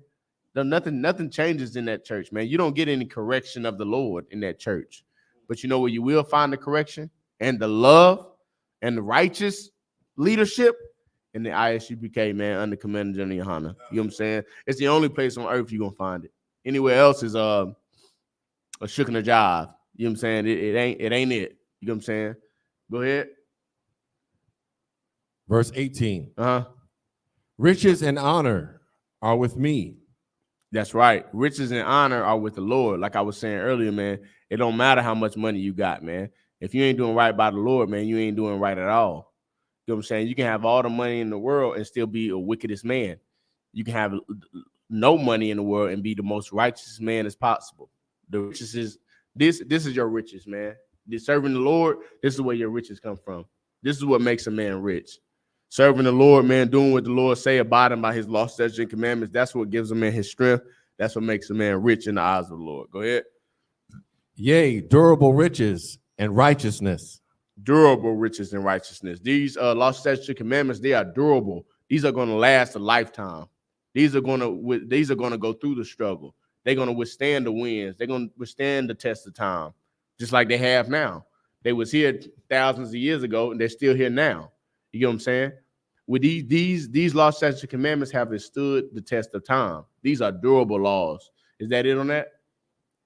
Nothing changes in that church, man. You don't get any correction of the Lord in that church. But you know where you will find the correction and the love and the righteous leadership? In the I.S.U.P.K, man, under Commander General YAHANNA. You know what I'm saying? It's the only place on earth you're going to find it. Anywhere else is a shook in a jive. You know what I'm saying? It ain't it. You know what I'm saying? Go ahead. Verse 18. Uh-huh. Riches and honor are with me. That's right. Riches and honor are with the Lord. Like I was saying earlier, man, it don't matter how much money you got, man. If you ain't doing right by the Lord, man, you ain't doing right at all. You know what I'm saying? You can have all the money in the world and still be a wickedest man. You can have no money in the world and be the most righteous man as possible. The riches is this is your riches, man. Serving the Lord, this is where your riches come from. This is what makes a man rich. Serving the Lord, man, doing what the Lord say, abiding by his law, statutes, and commandments. That's what gives a man his strength. That's what makes a man rich in the eyes of the Lord. Go ahead. Yea, durable riches and righteousness. Durable riches and righteousness. These law, statutes, and commandments, they are durable. These are going to last a lifetime. These are going to go through the struggle. They're going to withstand the winds. They're going to withstand the test of time, just like they have now. They was here thousands of years ago, and they're still here now. You know what I'm saying? With these law, statutes, and commandments have withstood the test of time. These are durable laws. Is that it on that?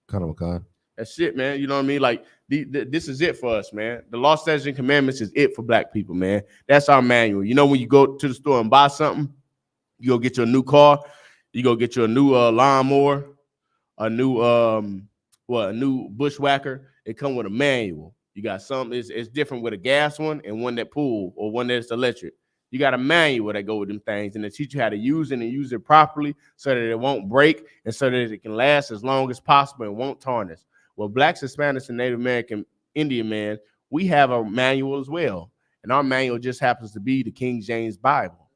Kind of a con. That's it, man. You know what I mean? Like this is it for us, man. The law, statutes, and commandments is it for black people, man. That's our manual. You know, when you go to the store and buy something, you go get you a new car, you go get you a new lawnmower, a new bushwhacker. It come with a manual. You got something. It's different with a gas one and one that pull or one that's electric. You got a manual that go with them things, and they teach you how to use it and use it properly so that it won't break and so that it can last as long as possible and won't tarnish. Well, blacks, Hispanics, and Native American Indian man, we have a manual as well, and our manual just happens to be the King James Bible.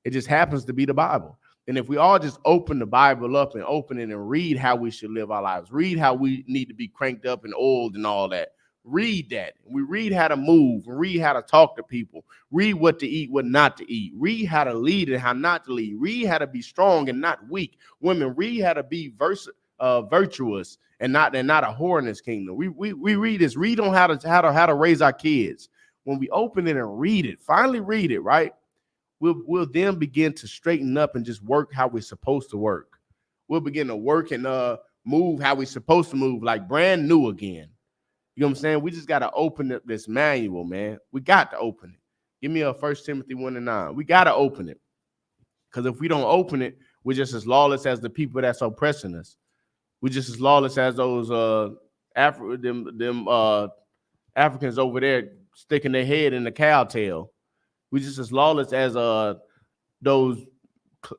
It just happens to be the Bible. And if we all just open the Bible up and open it and read how we should live our lives, read how we need to be cranked up and oiled and all that. Read that. We read how to move and read how to talk to people. Read what to eat, what not to eat. Read how to lead and how not to lead. Read how to be strong and not weak. Women, read how to be virtuous and not a whore in this kingdom. We read this. Read on how to raise our kids. When we open it and read it, finally read it, right? We'll then begin to straighten up and just work how we're supposed to work. We'll begin to work and move how we're supposed to move, like brand new again. You know what I'm saying? We just got to open up this manual, man. We got to open it. Give me a 1 Timothy 1:9. We got to open it. Because if we don't open it, we're just as lawless as the people that's oppressing us. We're just as lawless as those Africans over there sticking their head in the cow tail. We're just as lawless as those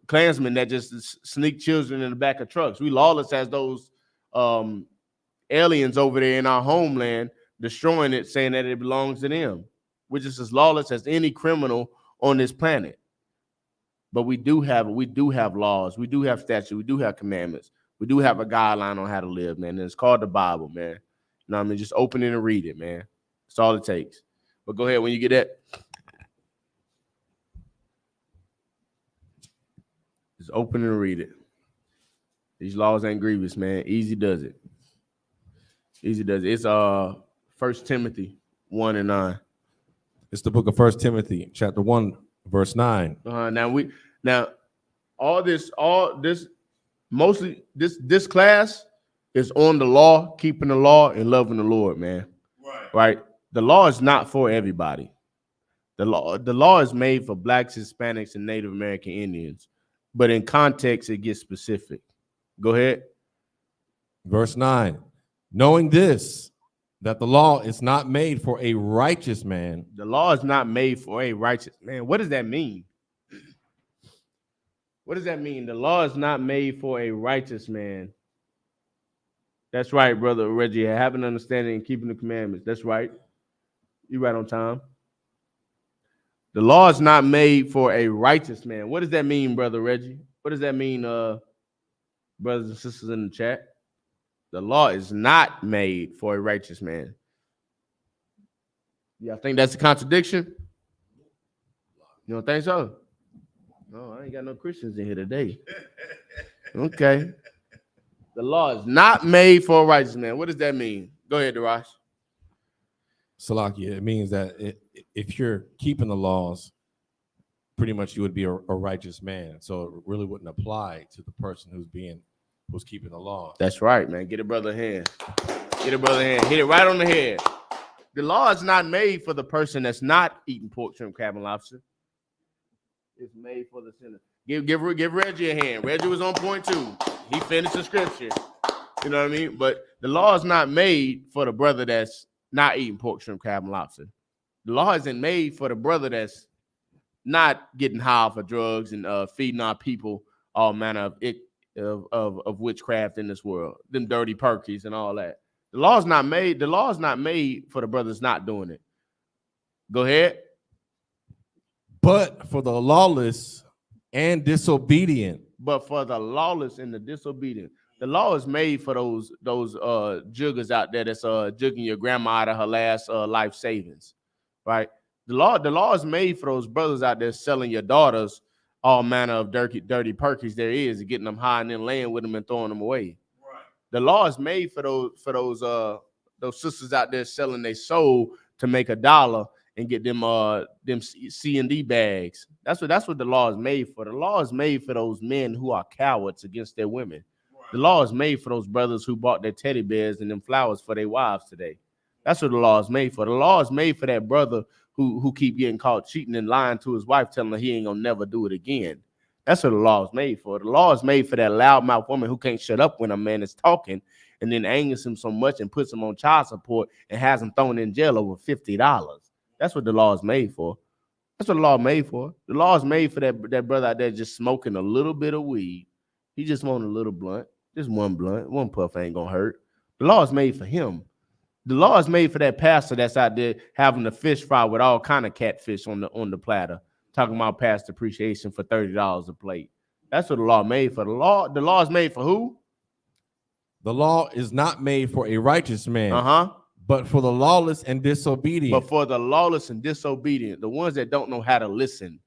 Klansmen that just sneak children in the back of trucks. We lawless as those aliens over there in our homeland, destroying it, saying that it belongs to them. We're just as lawless as any criminal on this planet. But we do have laws, we do have statutes, we do have commandments, we do have a guideline on how to live, man. And it's called the Bible, man. You know what I mean? Just open it and read it, man. That's all it takes. But go ahead when you get that. Just open it and read it. These laws ain't grievous, man. Easy does it. Easy does it. It's 1 Timothy 1:9. It's the book of 1 Timothy, chapter 1, verse 9. Now mostly this class is on the law, keeping the law and loving the Lord, man. Right? The law is not for everybody. The law is made for blacks, Hispanics, and Native American Indians. But in context, it gets specific. Go ahead. Verse 9. Knowing this, that the law is not made for a righteous man. The law is not made for a righteous man. What does that mean? What does that mean? The law is not made for a righteous man. That's right, brother Reggie. Having understanding and keeping the commandments. That's right. You're right on time. The law is not made for a righteous man. What does that mean, brother Reggie? What does that mean, brothers and sisters in the chat? The law is not made for a righteous man. Yeah, I think that's a contradiction. You don't think so? No, I ain't got no Christians in here today. Okay. The law is not made for a righteous man. What does that mean? Go ahead, Darash. Salakia, it means that if you're keeping the laws, pretty much you would be a righteous man. So it really wouldn't apply to the person who's keeping the law. That's right, man. Get a brother a hand. Get a brother a hand. Hit it right on the head. The law is not made for the person that's not eating pork, shrimp, crab, and lobster. It's made for the sinner. Give Reggie a hand. Reggie was on point too. He finished the scripture. You know what I mean? But the law is not made for the brother that's not eating pork, shrimp, crab, and lobster. The law isn't made for the brother that's not getting high for drugs and feeding our people all manner of witchcraft in this world, them dirty perkies and all that. The law is not made. The law is not made for the brothers not doing it. Go ahead. But for the lawless and disobedient. But for the lawless and the disobedient. The law is made for those juggers out there that's jugging your grandma out of her last life savings, right? The law is made for those brothers out there selling your daughters all manner of dirty perkies there is, and getting them high and then laying with them and throwing them away. Right. The law is made for those sisters out there selling their soul to make $1 and get them C&D bags. That's what the law is made for. The law is made for those men who are cowards against their women. Right. The law is made for those brothers who bought their teddy bears and them flowers for their wives today. That's what the law is made for. The law is made for that brother who keep getting caught cheating and lying to his wife, telling her he ain't gonna never do it again. That's what the law is made for. The law is made for that loudmouth woman who can't shut up when a man is talking and then angers him so much and puts him on child support and has him thrown in jail over $50. That's what the law is made for. That's what the law is made for. The law is made for that brother out there just smoking a little bit of weed. He just want a little blunt. Just one blunt. One puff ain't gonna hurt. The law is made for him. The law is made for that pastor that's out there having a fish fry with all kind of catfish on the platter, talking about past appreciation for $30 a plate. That's what the law made for. The law is made for who? The law is not made for a righteous man, but for the lawless and disobedient. But for the lawless and disobedient, the ones that don't know how to listen,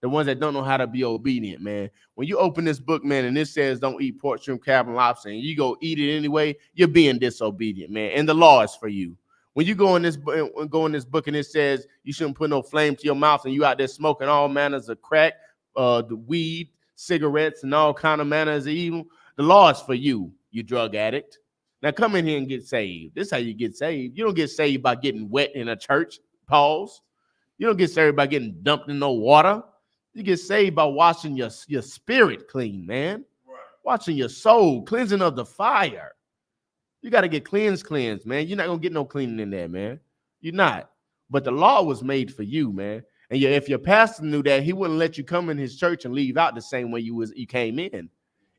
the ones that don't know how to be obedient, man. When you open this book, man, and it says don't eat pork, shrimp, crab, and lobster, and you go eat it anyway, you're being disobedient, man. And the law is for you. When you go in this book and it says you shouldn't put no flame to your mouth, and you out there smoking all manners of crack, the weed, cigarettes, and all kind of manners of evil, the law is for you, you drug addict. Now come in here and get saved. This is how you get saved. You don't get saved by getting wet in a church. Pause. You don't get saved by getting dumped in no water. You get saved by washing your spirit clean, man. Right. Washing your soul, cleansing of the fire. You got to get cleansed, man. You're not going to get no cleaning in there, man. You're not. But the law was made for you, man. And if your pastor knew that, he wouldn't let you come in his church and leave out the same way you came in.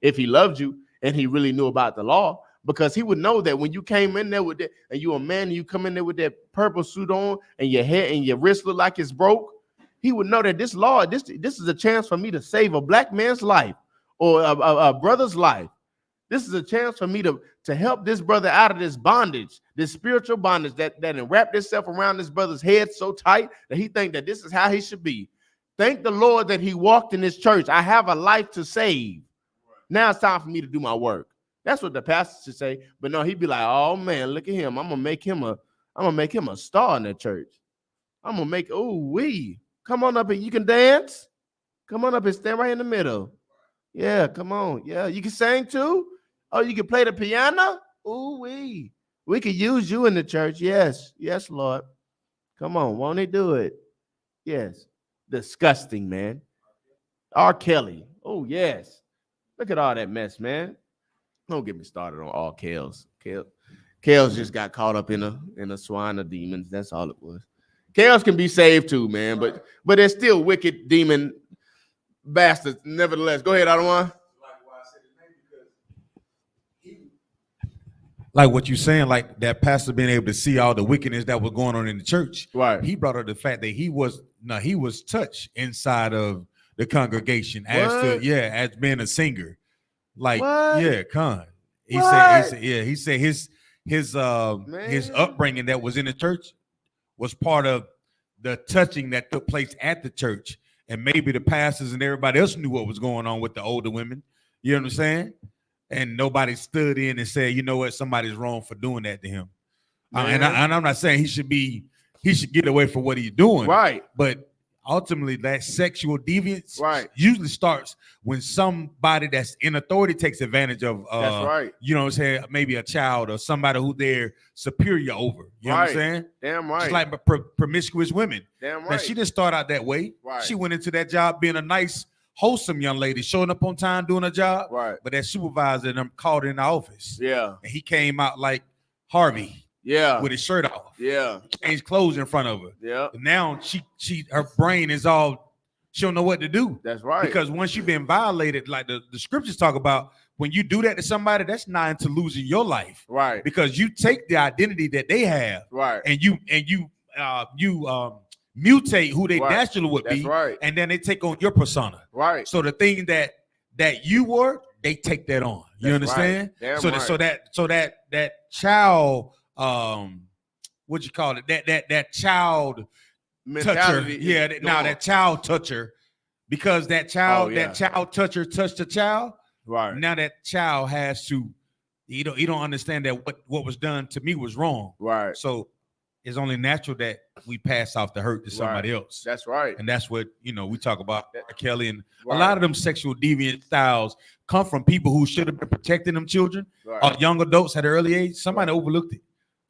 If he loved you and he really knew about the law, because he would know that when you came in there with that, and you're a man and you come in there with that purple suit on and your hair and your wrist look like it's broke, he would know that this law, this is a chance for me to save a black man's life or a brother's life. This is a chance for me to help this brother out of this bondage, this spiritual bondage that wrapped itself around this brother's head so tight that he think that this is how he should be. Thank the Lord that he walked in this church. I have a life to save. Now it's time for me to do my work. That's what the pastor should say. But no, he'd be like, oh man, look at him. I'm gonna make him a star in the church. I'm gonna make come on up here. You can dance. Come on up and stand right in the middle. Yeah, come on. Yeah, you can sing too. Oh, you can play the piano? We could use you in the church. Yes, Lord. Come on, won't he do it? Yes. Disgusting, man. R. Kelly. Oh, yes. Look at all that mess, man. Don't get me started on all Kales. Kales just got caught up in a swine of demons. That's all it was. Kales can be saved too, man, but there's still wicked demon bastards. Nevertheless, go ahead, Adawan. Like what you're saying, like that pastor being able to see all the wickedness that was going on in the church. Right. He brought up the fact that he was touched inside of the congregation as being a singer. Like, yeah, He said his upbringing that was in the church was part of the touching that took place at the church. And maybe the pastors and everybody else knew what was going on with the older women. You know what I'm saying? And nobody stood in and said, you know what, somebody's wrong for doing that to him. And I'm not saying he should get away from what he's doing. Right. But ultimately, that sexual deviance usually starts when somebody that's in authority takes advantage of, you know what I'm saying, maybe a child or somebody who they're superior over. You know what I'm saying? Damn right. Just like promiscuous women. Damn right. Now, she didn't start out that way. Right. She went into that job being a nice, wholesome young lady, showing up on time, doing her job. Right. But that supervisor them called in the office. Yeah. And he came out like Harvey. Yeah. With his shirt off. Yeah. Changed clothes in front of her. Yeah. And now her brain is all, she don't know what to do. That's right. Because once you've been violated, like the scriptures talk about, when you do that to somebody, that's nigh to losing your life. Right. Because you take the identity that they have. Right. And you mutate who they naturally would be. Right. And then they take on your persona. Right. So the thing that you were, they take that on. You understand? Right. So that child, what you call it? That child mentality. Toucher. That child toucher, because that child toucher touched the child. Right. Now that child has to, you don't understand that what was done to me was wrong. Right. So it's only natural that we pass off the hurt to somebody else. That's right. And that's what, we talk about Kelly, and a lot of them sexual deviant styles come from people who should have been protecting them children or young adults at an early age. Somebody overlooked it.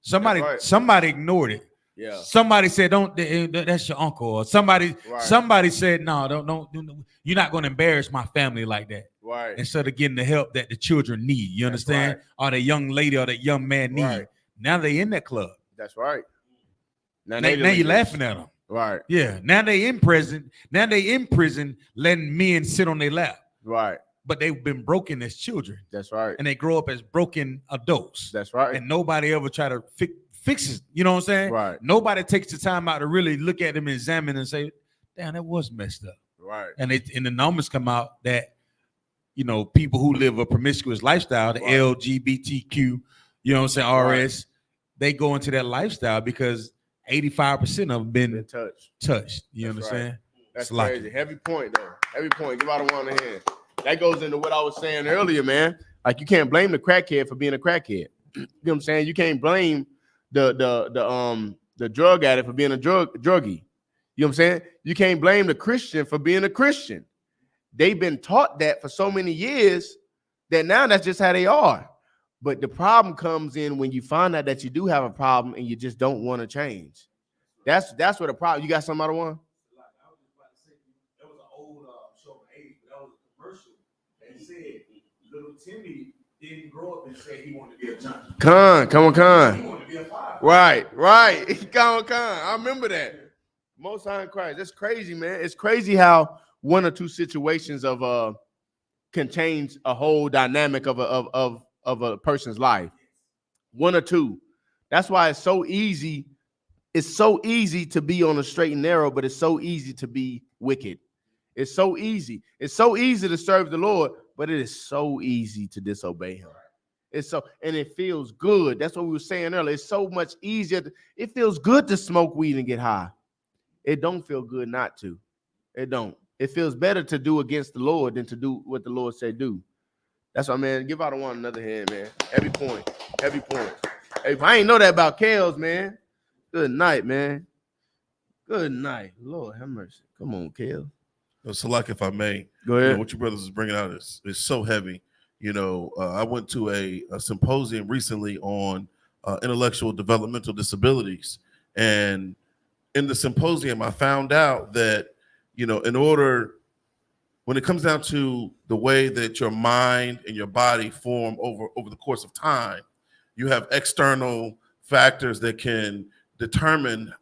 Somebody ignored it. Yeah. Somebody said, that's your uncle. Or somebody said, no, don't, you're not going to embarrass my family like that. Right. Instead of getting the help that the children need. You understand? Or the young lady or the young man need. Right. Now they in that club. That's right. Now you're laughing at them. Right. Yeah. Now they in prison. Letting men sit on their lap. Right. But they've been broken as children. That's right. And they grow up as broken adults. That's right. And nobody ever try to fix it. You know what I'm saying? Right. Nobody takes the time out to really look at them and examine and say, damn, that was messed up. Right. And the numbers come out that, people who live a promiscuous lifestyle, the LGBTQ, you know what I'm saying, RS, they go into that lifestyle because 85% of them been touched. You understand? That's crazy. Heavy point, though. Heavy point. Give out a one hand. That goes into what I was saying earlier, man. Like, you can't blame the crackhead for being a crackhead. You know what I'm saying? You can't blame the drug addict for being a druggie. You know what I'm saying? You can't blame the Christian for being a Christian. They've been taught that for so many years that now that's just how they are. But the problem comes in when you find out that you do have a problem and you just don't want to change. That's where the problem. You got some other one? I was just about to say, there was an old show on age, but that was a commercial that said little Timmy didn't grow up and say he wanted to be a junkie. Come on. He wanted to be a fighter. Right. Come on. I remember that. Most High in Christ. That's crazy, man. It's crazy how one or two situations can change a whole dynamic of a person's life. One or two. That's why it's so easy. It's so easy to be on a straight and narrow, but it's so easy to be wicked. It's so easy. It's so easy to serve the Lord, but it is so easy to disobey him. And it feels good. That's what we were saying earlier. It's so much easier. It feels good to smoke weed and get high. It don't feel good not to. It don't. It feels better to do against the Lord than to do what the Lord said do. That's why, man. Give out one another hand, man. Heavy point. Hey, I ain't know that about Kels, man. Good night, man. Good night. Lord have mercy. Come on, Kels. So, like, if I may, go ahead. What your brothers is bringing out is so heavy. I went to a symposium recently on intellectual developmental disabilities, and in the symposium, I found out that when it comes down to the way that your mind and your body form over the course of time, you have external factors that can determine,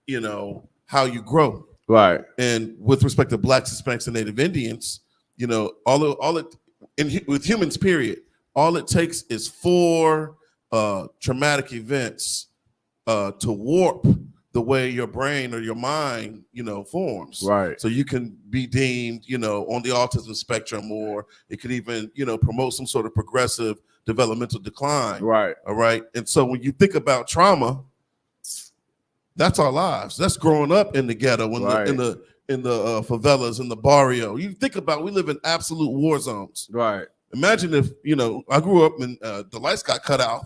how you grow. Right. And with respect to Blacks, Hispanics, and Native Indians, You know, with humans, period, all it takes is 4 traumatic events to warp the way your brain or your mind, you know, forms. Right. So you can be deemed, you know, on the autism spectrum, or it could even, you know, promote some sort of progressive developmental decline. Right. All right. And so when you think about trauma, that's our lives. That's growing up in the ghetto, in the favelas, in the barrio. You think about, we live in absolute war zones. Right. Imagine if, you know, I grew up and the lights got cut out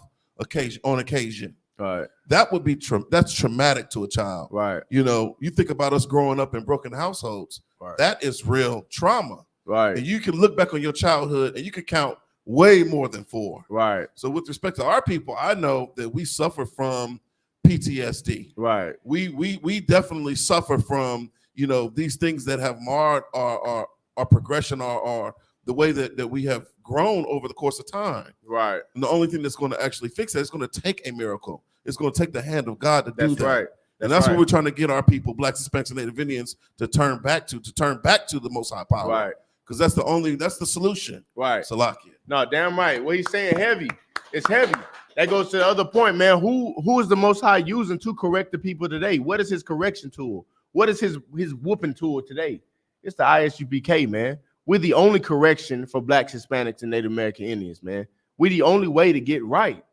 on occasion. Right. That would be that's traumatic to a child. Right. You know, you think about us growing up in broken households. Right. That is real trauma. Right. And you can look back on your childhood and you can count way more than 4. Right. So with respect to our people, I know that we suffer from PTSD. Right. We definitely suffer from, you know, these things that have marred our progression, or the way that we have grown over the course of time. Right. And the only thing that's going to actually fix that is going to take a miracle. It's going to take the hand of God to do that. Right. And that's what we're trying to get our people, Blacks, Hispanics, and Native Indians, to turn back to the Most High Power. Right. Because that's the solution. Right. Salakia. No, damn right. What he's saying, heavy. It's heavy. That goes to the other point, man. Who is the Most High using to correct the people today? What is his correction tool? What is his whooping tool today? It's the I.S.U.P.K, man. We're the only correction for Blacks, Hispanics, and Native American Indians, man. We're the only way to get right.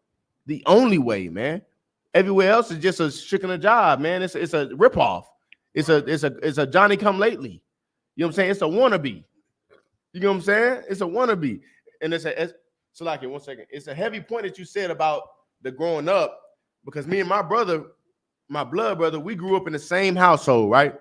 The only way, man. Everywhere else is just a stricken a job, man. It's a ripoff. It's a Johnny come lately. You know what I'm saying? It's a wannabe. You know what I'm saying? It's a wannabe. And so like it 1 second. It's a heavy point that you said about the growing up, because me and my brother, my blood brother, we grew up in the same household, right?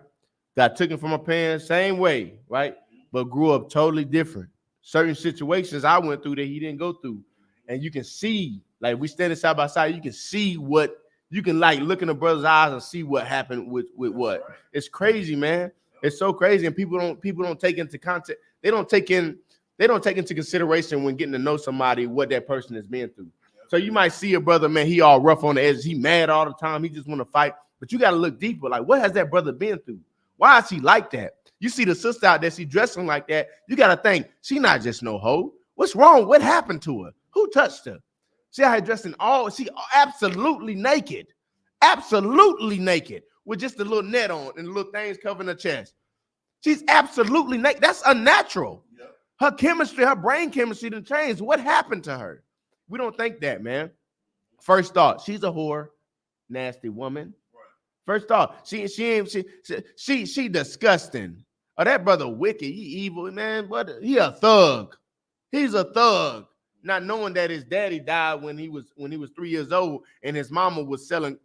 Got taken from my parents, same way, right? But grew up totally different. Certain situations I went through that he didn't go through. And you can see, like, we standing side by side, you can see what, you can like look in the brother's eyes and see what happened with what. It's crazy, man. It's so crazy. And people don't take into context. They don't take into consideration when getting to know somebody what that person has been through. So you might see a brother, man, he all rough on the edges. He mad all the time. He just want to fight. But you got to look deeper. Like, what has that brother been through? Why is he like that? You see the sister out there, she dressing like that. You got to think, she not just no hoe. What's wrong? What happened to her? Who touched her? See how her dressed in all, she absolutely naked. Absolutely naked. With just a little net on and little things covering her chest. She's absolutely naked. That's unnatural. Yep. Her chemistry, her brain chemistry didn't change. What happened to her? We don't think that, man. First thought, she's a whore, nasty woman. Right. First thought, she disgusting. Oh, that brother wicked, he evil, man. What? He a thug. He's a thug. Not knowing that his daddy died when he was 3 years old, and his mama was selling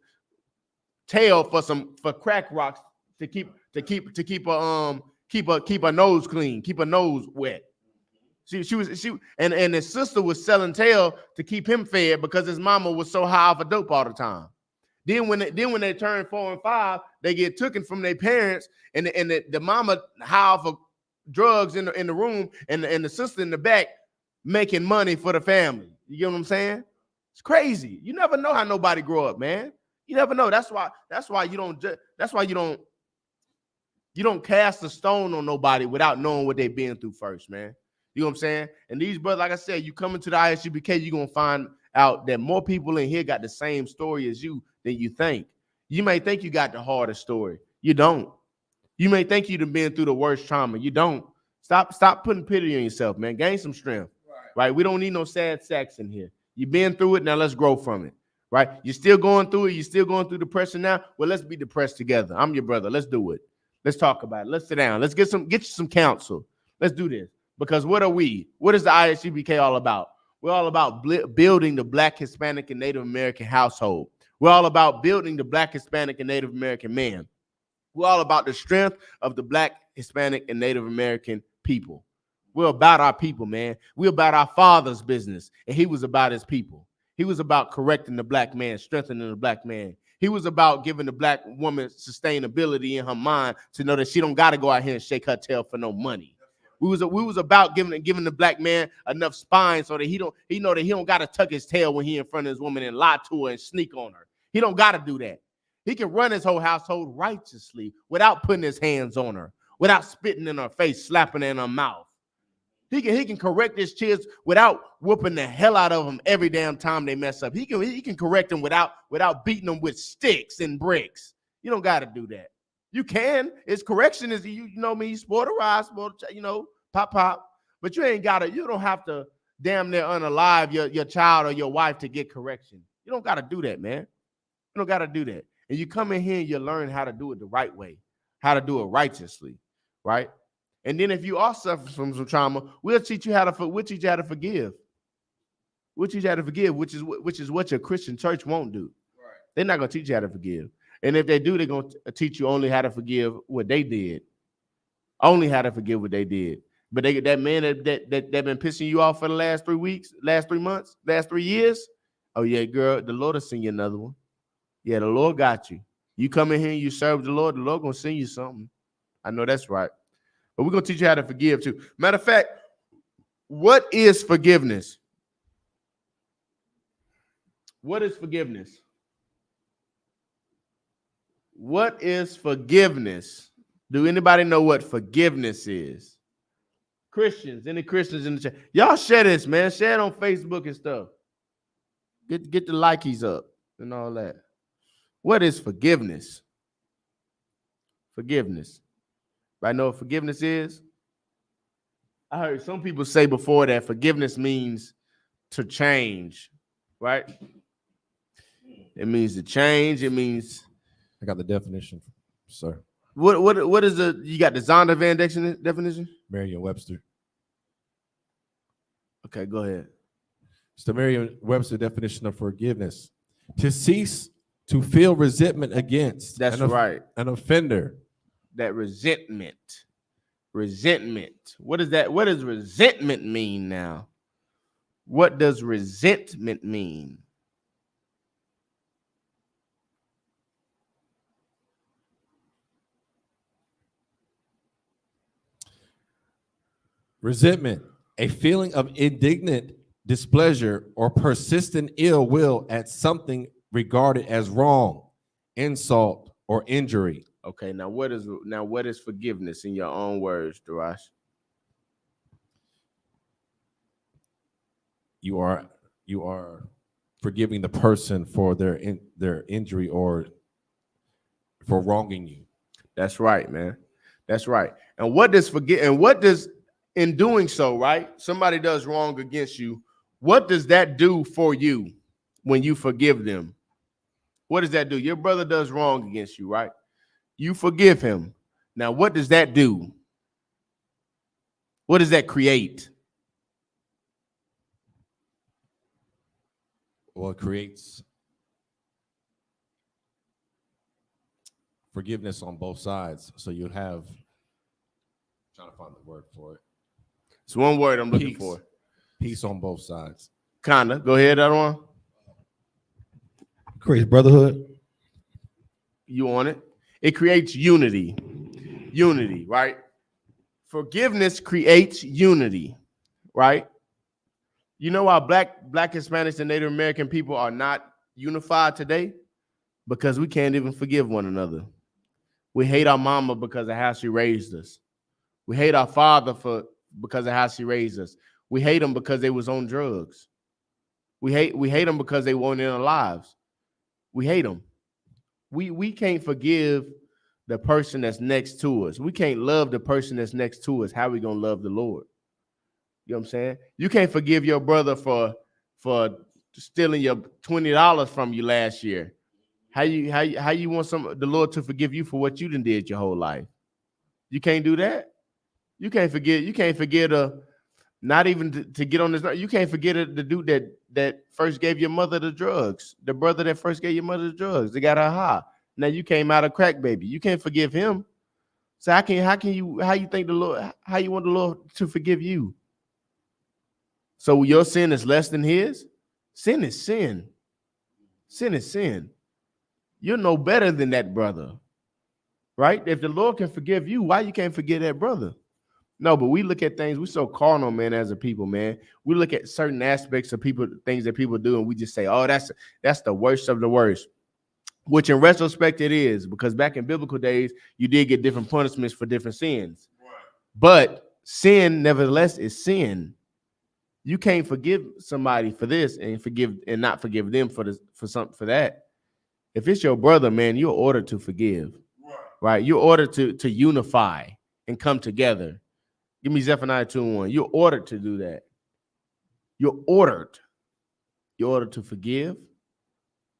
tail for crack rocks to keep her nose clean, keep her nose wet. And his sister was selling tail to keep him fed because his mama was so high off of dope all the time. Then when they turn 4 and 5, they get taken from their parents, and the mama high off of drugs in the room, and the sister in the back making money for the family. You get what I'm saying? It's crazy. You never know how nobody grow up, man. You never know. That's why you don't cast a stone on nobody without knowing what they've been through first, man. You know what I'm saying? And these brothers, like I said, you come into the I.S.U.P.K, you're gonna find out that more people in here got the same story as you than you think. You may think you got the hardest story. You don't. You may think you've been through the worst trauma. You don't. Stop putting pity on yourself, man. Gain some strength. Right? We don't need no sad sacks in here. You've been through it, now let's grow from it. Right? You're still going through it. You're still going through depression now. Well, let's be depressed together. I'm your brother. Let's do it. Let's talk about it. Let's sit down. Let's get you some counsel. Let's do this. Because what are we? What is the I.S.U.P.K all about? We're all about building the Black, Hispanic, and Native American household. We're all about building the Black, Hispanic, and Native American man. We're all about the strength of the Black, Hispanic, and Native American people. We're about our people, man. We're about our Father's business, and he was about his people. He was about correcting the Black man, strengthening the Black man. He was about giving the Black woman sustainability in her mind to know that she don't got to go out here and shake her tail for no money. We was about giving the Black man enough spine so that he know that he don't got to tuck his tail when he in front of his woman and lie to her and sneak on her. He don't got to do that. He can run his whole household righteously without putting his hands on her, without spitting in her face, slapping her in her mouth. He can correct his kids without whooping the hell out of them every damn time they mess up. He can correct them without beating them with sticks and bricks. You don't got to do that. You can. His correction is you know me, spoil the ride, pop. But you don't have to damn near unalive your child or your wife to get correction. You don't got to do that, man. You don't got to do that. And you come in here and you learn how to do it the right way, how to do it righteously, right? And then if you are suffering from some trauma, we'll teach you how to forgive. We'll teach you how to forgive, which is what your Christian church won't do. Right. They're not going to teach you how to forgive. And if they do, they're going to teach you only how to forgive what they did. Only how to forgive what they did. But that man that been pissing you off for the last 3 weeks, last 3 months, last 3 years. Oh yeah, girl, the Lord will send you another one. Yeah, the Lord got you. You come in here and you serve the Lord gonna send you something. I know that's right. But we're gonna teach you how to forgive too. Matter of fact, what is forgiveness? What is forgiveness? What is forgiveness? Do anybody know what forgiveness is? Christians, any Christians in the chat? Y'all share this, man. Share it on Facebook and stuff. Get the likeys up and all that. What is forgiveness? Forgiveness. Right? Know what forgiveness is? I heard some people say before that forgiveness means to change, right? It means to change. It means. I got the definition, sir. What is you got the Zondervan definition? Merriam-Webster. Okay, go ahead. It's the Merriam-Webster definition of forgiveness. To cease to feel resentment against. That's right. An offender. That resentment. Resentment. What is that? What does resentment mean now? What does resentment mean? Resentment, a feeling of indignant displeasure or persistent ill will at something regarded as wrong, insult, or injury. Okay, now what is forgiveness in your own words, Darash? You are forgiving the person for their injury or for wronging you. That's right, man. That's right. And what does in doing so, right? Somebody does wrong against you. What does that do for you when you forgive them? What does that do? Your brother does wrong against you, right? You forgive him. Now, what does that do? What does that create? Well, it creates forgiveness on both sides. So you'll have, I'm trying to find the word for it. It's one word I'm looking for. Peace on both sides. Kinda. Go ahead, that one. Creates brotherhood. You on it? It creates unity. Unity, right? Forgiveness creates unity, right? You know why black Hispanics and Native American people are not unified today? Because we can't even forgive one another. We hate our mama because of how she raised us. We hate our father because of how she raised us. We hate them because they was on drugs. We hate them because they weren't in our lives. We hate them. We can't forgive the person that's next to us. We can't love the person that's next to us. How are we gonna love the Lord? You know what I'm saying? You can't forgive your brother for stealing your $20 from you last year. How you want the Lord to forgive you for what you done did your whole life? You can't do that. You can't forget not even to get on this. You can't forget the dude that first gave your mother the drugs. The brother that first gave your mother the drugs. They got her high. Now you came out a crack baby. You can't forgive him. So how you think the Lord? How you want the Lord to forgive you? So your sin is less than his? Sin is sin. Sin is sin. You're no better than that brother, right? If the Lord can forgive you, why you can't forgive that brother? No, but we look at things, we're so carnal, man, as a people, man. We look at certain aspects of things that people do, and we just say, oh, that's the worst of the worst. Which in retrospect it is, because back in biblical days, you did get different punishments for different sins. Right. But Sin, nevertheless, is sin. You can't forgive somebody for this and not forgive them for that. If it's your brother, man, you're ordered to forgive. Right? You're ordered to unify and come together. Give me Zephaniah 2:1. You're ordered to do that. You're ordered. You're ordered to forgive,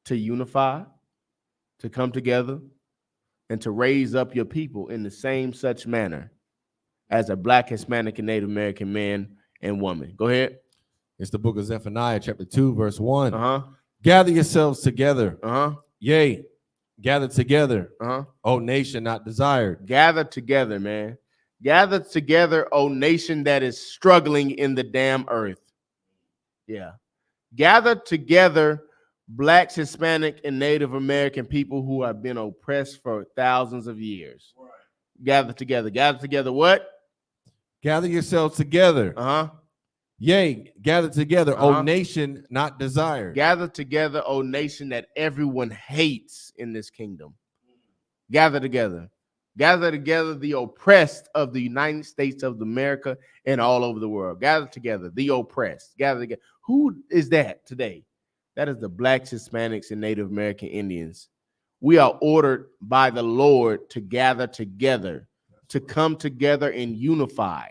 to unify, to come together, and to raise up your people in the same such manner as a Black, Hispanic, and Native American man and woman. Go ahead. It's the book of Zephaniah, chapter 2, verse 1. Uh-huh. Gather yourselves together. Uh-huh. Yea, gather together. Uh-huh. O nation not desired. Gather together, man. Gather together, O nation that is struggling in the damn earth. Yeah. Gather together, Blacks, Hispanic, and Native American people who have been oppressed for thousands of years. Right. Gather together. Gather together what? Gather yourselves together. Uh-huh. Yea, gather together, O nation not desired. Gather together, O nation that everyone hates in this kingdom. Gather together. Gather together the oppressed of the United States of America and all over the world. Gather together the oppressed. Gather together. Who is that today? That is the Blacks, Hispanics, and Native American Indians. We are ordered by the Lord to gather together, to come together and unify.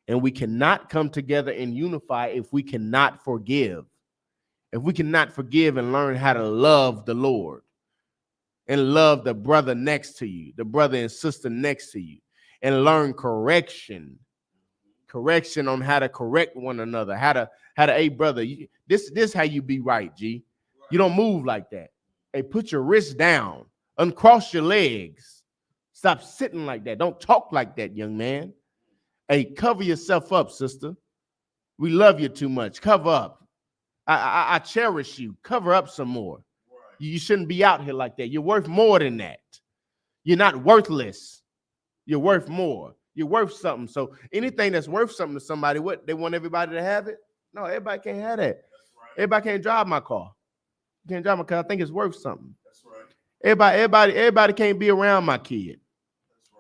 And we cannot come together and unify if we cannot forgive. If we cannot forgive and learn how to love the Lord and love the brother next to you, the brother and sister next to you, and learn correction on how to correct one another, how to, hey, brother, this how you be right, G. You don't move like that. Hey, put your wrist down, uncross your legs. Stop sitting like that. Don't talk like that, young man. Hey, cover yourself up, sister. We love you too much. Cover up. I cherish you. Cover up some more. You shouldn't be out here like that. You're worth more than that. You're not worthless. You're worth more. You're worth something. So anything that's worth something to somebody, what, they want everybody to have it? No, everybody can't have that. Right. Everybody can't drive my car. You can't drive my car. I think it's worth something. That's right. Everybody can't be around my kid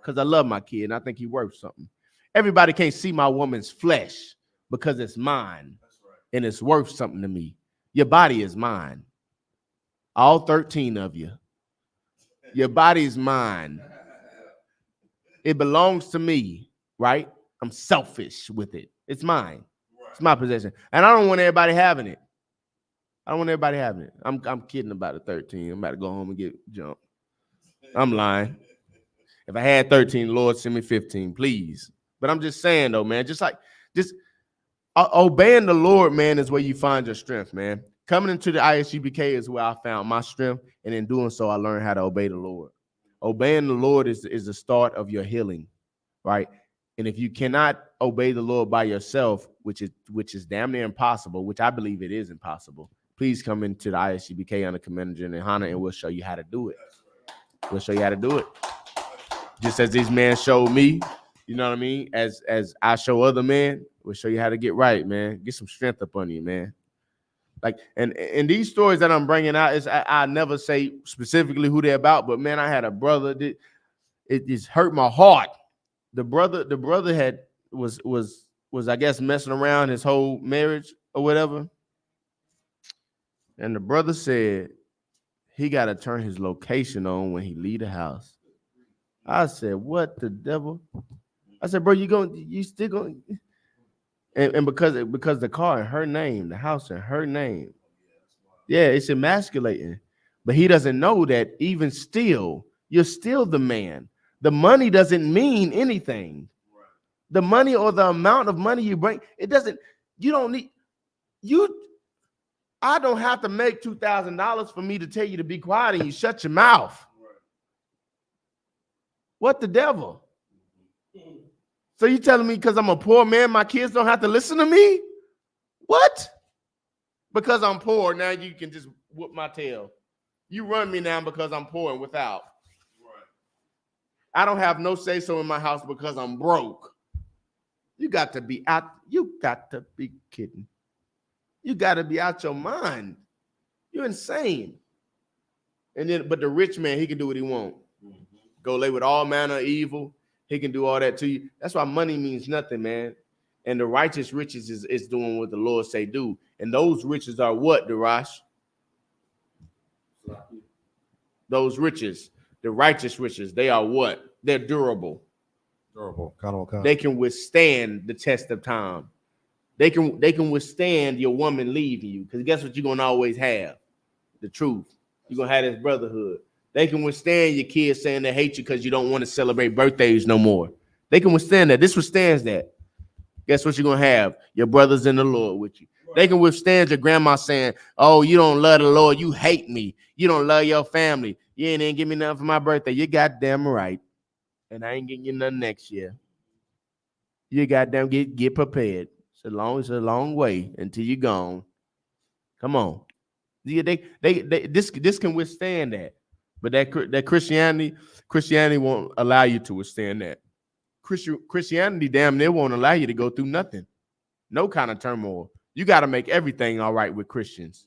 because I love my kid and I think he's worth something. Everybody can't see my woman's flesh because it's mine. That's right. And it's worth something to me. Your body is mine. All 13 of you. Your body is mine. It belongs to me, right? I'm selfish with it. It's mine. Right. It's my possession. And I don't want everybody having it. I'm kidding about the 13. I'm about to go home and get jumped. I'm lying. If I had 13, Lord, send me 15, please. But I'm just saying, though, man, just obeying the Lord, man, is where you find your strength, man. Coming into the I.S.U.P.K is where I found my strength. And in doing so, I learned how to obey the Lord. Obeying the Lord is the start of your healing, right? And if you cannot obey the Lord by yourself, which is damn near impossible, which I believe it is impossible, please come into the I.S.U.P.K under Commander General YAHANNA, and we'll show you how to do it. We'll show you how to do it. Just as these men showed me, you know what I mean? As I show other men, we'll show you how to get right, man. Get some strength up on you, man. Like, and these stories that I'm bringing out is I never say specifically who they're about, but man, I had a brother that it just hurt my heart. The brother was I guess messing around his whole marriage or whatever. And the brother said he got to turn his location on when he leave the house. I said, what the devil? I said, bro, you still going? And because the car in her name, the house in her name. Yeah, it's emasculating. But he doesn't know that even still, you're still the man. The money doesn't mean anything. The money or the amount of money you bring, I don't have to make $2,000 for me to tell you to be quiet and you shut your mouth. What the devil? So you telling me because I'm a poor man, my kids don't have to listen to me? What? Because I'm poor, now you can just whoop my tail. You run me now because I'm poor and without. I don't have no say-so in my house because I'm broke. You got to be out. You got to be kidding. You got to be out your mind. You're insane. But the rich man, he can do what he wants. Go lay with all manner of evil, He can do all that to you. That's why money means nothing, man. And the righteous riches is doing what the Lord say do. And those riches are what, Darash? Those riches, the righteous riches, they are what? They're durable. Durable. They can withstand the test of time. They can withstand your woman leaving you. Because guess what you're going to always have? The truth. You're going to have this brotherhood. They can withstand your kids saying they hate you because you don't want to celebrate birthdays no more. They can withstand that. This withstands that. Guess what you're going to have? Your brothers in the Lord with you. They can withstand your grandma saying, oh, you don't love the Lord. You hate me. You don't love your family. You ain't give me nothing for my birthday. You goddamn right. And I ain't getting you nothing next year. You goddamn get prepared. It's a long way until you're gone. Come on. This can withstand that. But that Christianity won't allow you to withstand that. Christianity damn near won't allow you to go through nothing. No kind of turmoil. You got to make everything all right with Christians.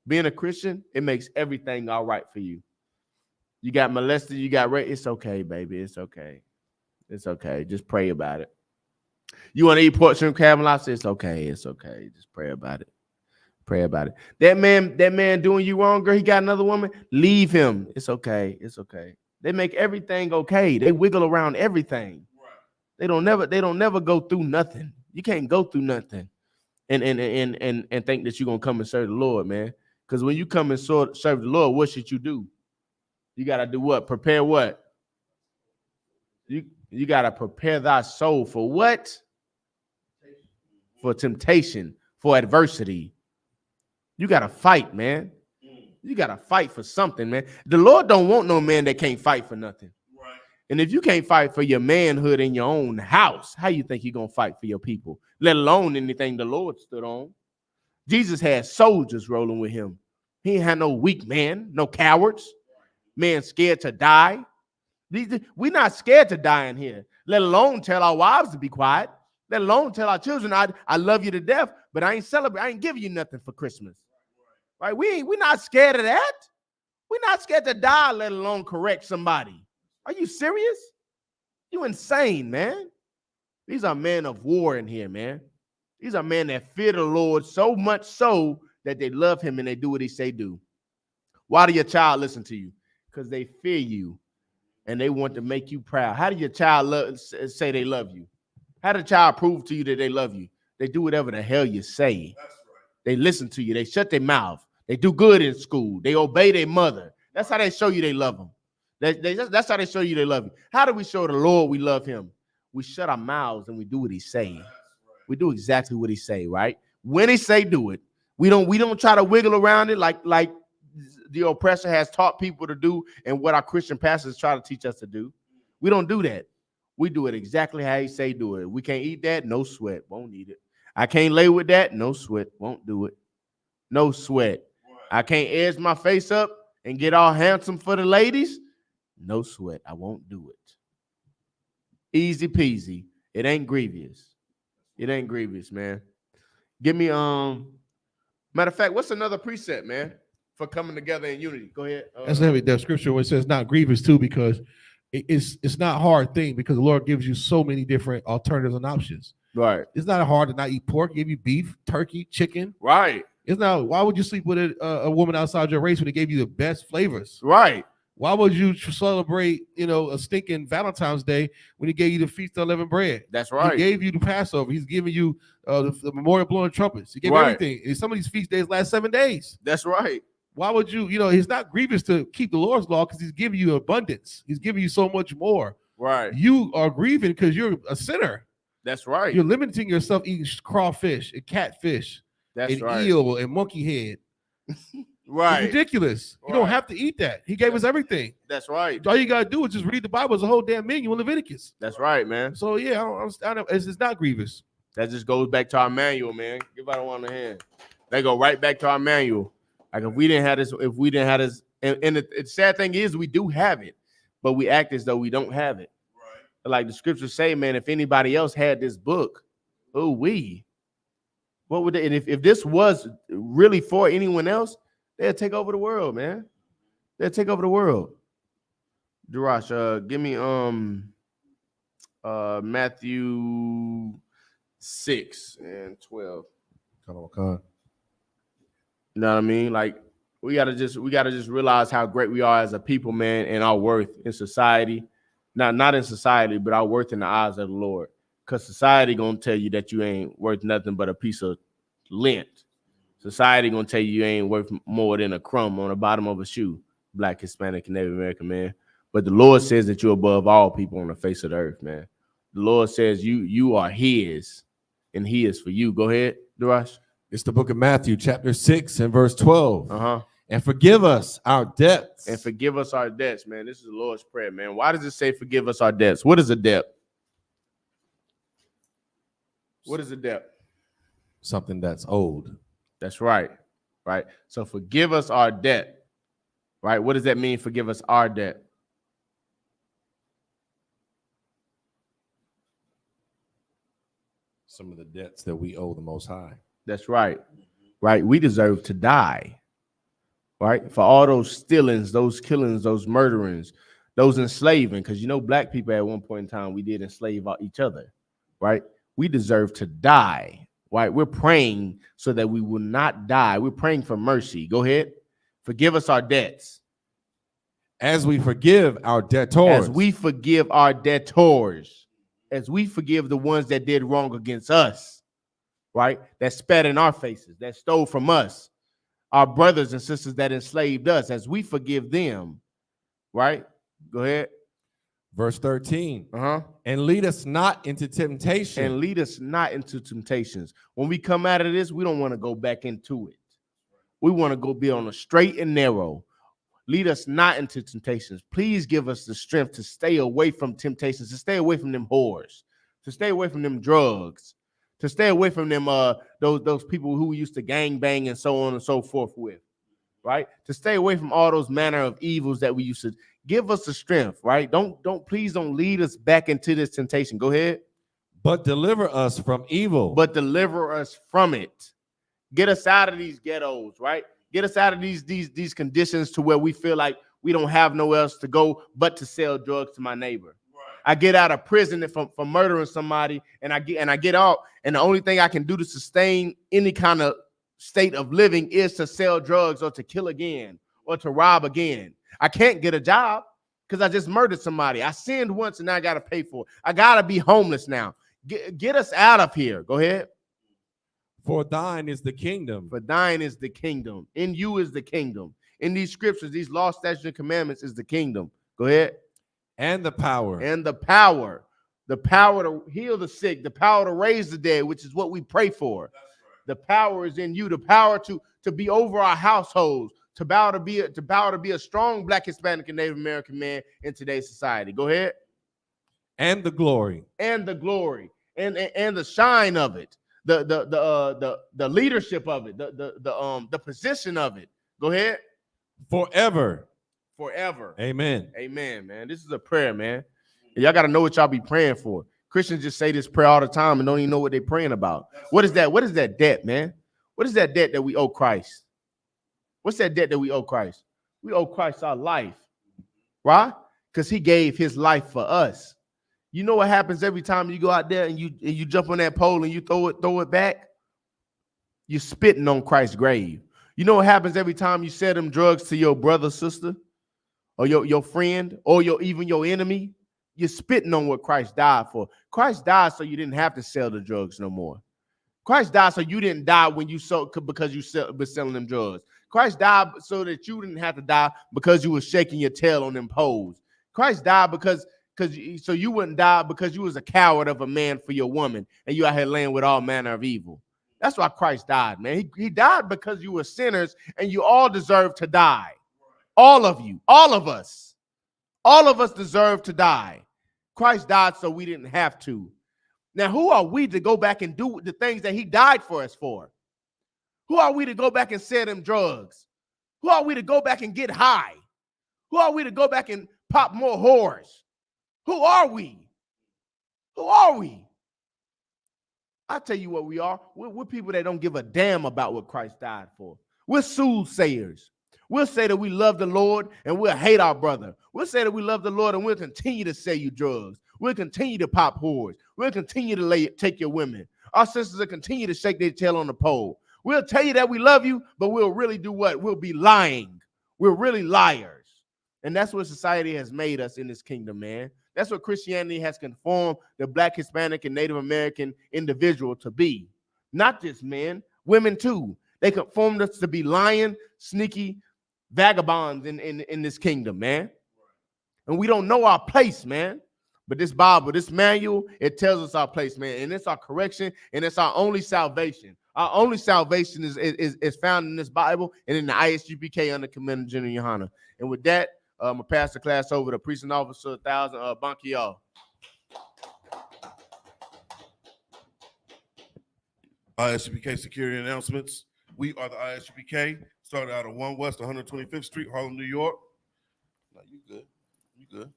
Being a Christian, it makes everything all right for you. You got molested, you got raped. It's okay, baby. It's okay. It's okay. Just pray about it. You want to eat pork, shrimp, crab, and lobster? It's okay. It's okay. Just pray about it. Pray about it. That man doing you wrong, girl. He got another woman. Leave him. It's okay. It's okay. They make everything okay. They wiggle around everything. They don't never go through nothing. You can't go through nothing and think that you're gonna come and serve the Lord, man. Because when you come and serve the Lord, what should you do? You gotta do what? Prepare what? You gotta prepare thy soul for what? For temptation, for adversity. You gotta fight, man. You gotta fight for something, man. The Lord don't want no man that can't fight for nothing. Right. And if you can't fight for your manhood in your own house, how you think you're gonna fight for your people? Let alone anything the Lord stood on. Jesus had soldiers rolling with him. He ain't had no weak man, no cowards, man scared to die. We're not scared to die in here, let alone tell our wives to be quiet, let alone tell our children, I love you to death, but I ain't giving you nothing for Christmas. Right? We're not scared of that. We're not scared to die, let alone correct somebody. Are you serious? You insane, man. These are men of war in here, man. These are men that fear the Lord so much so that they love him and they do what he say do. Why do your child listen to you? Because they fear you and they want to make you proud. How do your child say they love you? How does the child prove to you that they love you? They do whatever the hell you say. That's right. They listen to you. They shut their mouth. They do good in school. They obey their mother. That's how they show you they love them. That's how they show you they love you. How do we show the Lord we love him? We shut our mouths and we do what he say. Right. We do exactly what he say, right? When he say do it. We don't try to wiggle around it like the oppressor has taught people to do and what our Christian pastors try to teach us to do. We don't do that. We do it exactly how he say do it. We can't eat that, no sweat, won't eat it. I can't lay with that, no sweat, won't do it. No sweat. I can't edge my face up and get all handsome for the ladies. No sweat, I won't do it. Easy peasy. It ain't grievous. It ain't grievous, man. Give me matter of fact, what's another precept, man, for coming together in unity? Go ahead. That's heavy. The scripture where it says not grievous too, because it's not a hard thing because the Lord gives you so many different alternatives and options. Right. It's not hard to not eat pork. Give you beef, turkey, chicken. Right. It's not. Why would you sleep with a woman outside your race when they gave you the best flavors? Right. Why would you celebrate, a stinking Valentine's Day when he gave you the Feast of Unleavened Bread? That's right. He gave you the Passover. He's giving you the memorial blowing trumpets. He gave everything. And some of these feast days last 7 days. That's right. Why would you, it's not grievous to keep the Lord's law because he's giving you abundance. He's giving you so much more. Right. You are grieving because you're a sinner. That's right. You're limiting yourself eating crawfish and catfish. That's and right. eel and monkey head. Right. It's ridiculous. You don't have to eat that. He gave us everything. That's right. All you gotta do is just read the Bible. It's a whole damn menu in Leviticus. That's right, man. So yeah, I don't, it's not grievous. That just goes back to our manual, man. Give out one hand. They go right back to our manual. Like if we didn't have this, and the sad thing is we do have it, but we act as though we don't have it. Right. Like the scriptures say, man, if anybody else had this book, what would they? And if this was really for anyone else, they'll take over the world, man. They'll take over the world. Darash, give me Matthew 6 and 12. Come on. You know what I mean? Like we gotta just realize how great we are as a people, man, and our worth in society. Not in society, but our worth in the eyes of the Lord. Because society gonna tell you that you ain't worth nothing but a piece of lint. Society gonna tell you ain't worth more than a crumb on the bottom of a shoe. Black, Hispanic, and Native American, man. But the Lord says that you're above all people on the face of the earth, man. The Lord says you are His, and He is for you. Go ahead, Darash. It's the book of Matthew, chapter 6 and verse 12. Uh-huh. And forgive us our debts. And forgive us our debts, man. This is the Lord's Prayer, man. Why does it say forgive us our debts? What is a debt? What is a debt? Something that's owed. That's right. Right. So forgive us our debt. Right. What does that mean? Forgive us our debt. Some of the debts that we owe the Most High. That's right. Right. We deserve to die. Right. For all those stealings, those killings, those murderings, those enslaving. Because, you know, black people at one point in time, we did enslave each other. Right. We deserve to die. Right. We're praying so that we will not die. We're praying for mercy. Go ahead. Forgive us our debts. As we forgive our debtors. As we forgive our debtors. As we forgive the ones that did wrong against us. Right. That spat in our faces. That stole from us. Our brothers and sisters that enslaved us. As we forgive them. Right. Go ahead. Verse 13. Uh-huh. And lead us not into temptation. And lead us not into temptations. When we come out of this, we don't want to go back into it. We want to go be on a straight and narrow. Lead us not into temptations. Please give us the strength to stay away from temptations, to stay away from them whores, to stay away from them drugs, to stay away from them those people who we used to gang bang and so on and so forth with, right? To stay away from all those manner of evils that we used to. Give us the strength, right? Please don't lead us back into this temptation. Go ahead. But deliver us from evil. But deliver us from it. Get us out of these ghettos, right? Get us out of these conditions to where we feel like we don't have nowhere else to go but to sell drugs to my neighbor. Right. I get out of prison for murdering somebody, and I get out, and the only thing I can do to sustain any kind of state of living is to sell drugs or to kill again or to rob again. I can't get a job because I just murdered somebody. I sinned once and now I got to pay for it. I got to be homeless now. Get us out of here. Go ahead. For thine is the kingdom. For thine is the kingdom. In you is the kingdom. In these scriptures, these law, statutes, and commandments is the kingdom. Go ahead. And the power. And the power. The power to heal the sick. The power to raise the dead, which is what we pray for. That's right. The power is in you. The power to be over our households. To be a strong Black, Hispanic, and Native American man in today's society. Go ahead. And the glory. And the glory. And the shine of it. The leadership of it. The position of it. Go ahead. Forever. Forever. Amen. Amen, man. This is a prayer, man. And y'all got to know what y'all be praying for. Christians just say this prayer all the time and don't even know what they're praying about. What is that? What is that debt, man? What is that debt that we owe Christ? What's that debt that we owe Christ? We owe Christ our life. Why? Because he gave his life for us. You know what happens every time you go out there and you jump on that pole and you throw it back? You're spitting on Christ's grave. You know what happens every time you sell them drugs to your brother, sister, or your friend, or even your enemy? You're spitting on what Christ died for. Christ died so you didn't have to sell the drugs no more. Christ died so you didn't die when you because you were selling them drugs. Christ died so that you didn't have to die because you were shaking your tail on them poles. Christ died so you wouldn't die because you was a coward of a man for your woman and you out here laying with all manner of evil. That's why Christ died, man. He died because you were sinners and you all deserve to die. All of you, all of us deserve to die. Christ died so we didn't have to. Now, who are we to go back and do the things that he died for us for? Who are we to go back and sell them drugs? Who are we to go back and get high? Who are we to go back and pop more whores? Who are we? Who are we? I'll tell you what we are. We're people that don't give a damn about what Christ died for. We're soothsayers. We'll say that we love the Lord and we'll hate our brother. We'll say that we love the Lord and we'll continue to sell you drugs. We'll continue to pop whores. We'll continue to take your women. Our sisters will continue to shake their tail on the pole. We'll tell you that we love you, but we'll really do what? We'll be lying. We're really liars. And that's what society has made us in this kingdom, man. That's what Christianity has conformed the Black, Hispanic, and Native American individual to be. Not just men, women too. They conformed us to be lying, sneaky vagabonds in this kingdom, man. And we don't know our place, man. But this Bible, this manual, it tells us our place, man. And it's our correction, and it's our only salvation. Our only salvation is found in this Bible and in the I.S.U.P.K. under Commander General YAHANNA. And with that, I'm going to pass the class over to Priest and Officer 1000, Bankial. I.S.U.P.K. security announcements. We are the I.S.U.P.K. Started out at 1 West 125th Street, Harlem, New York. No, you good. You good.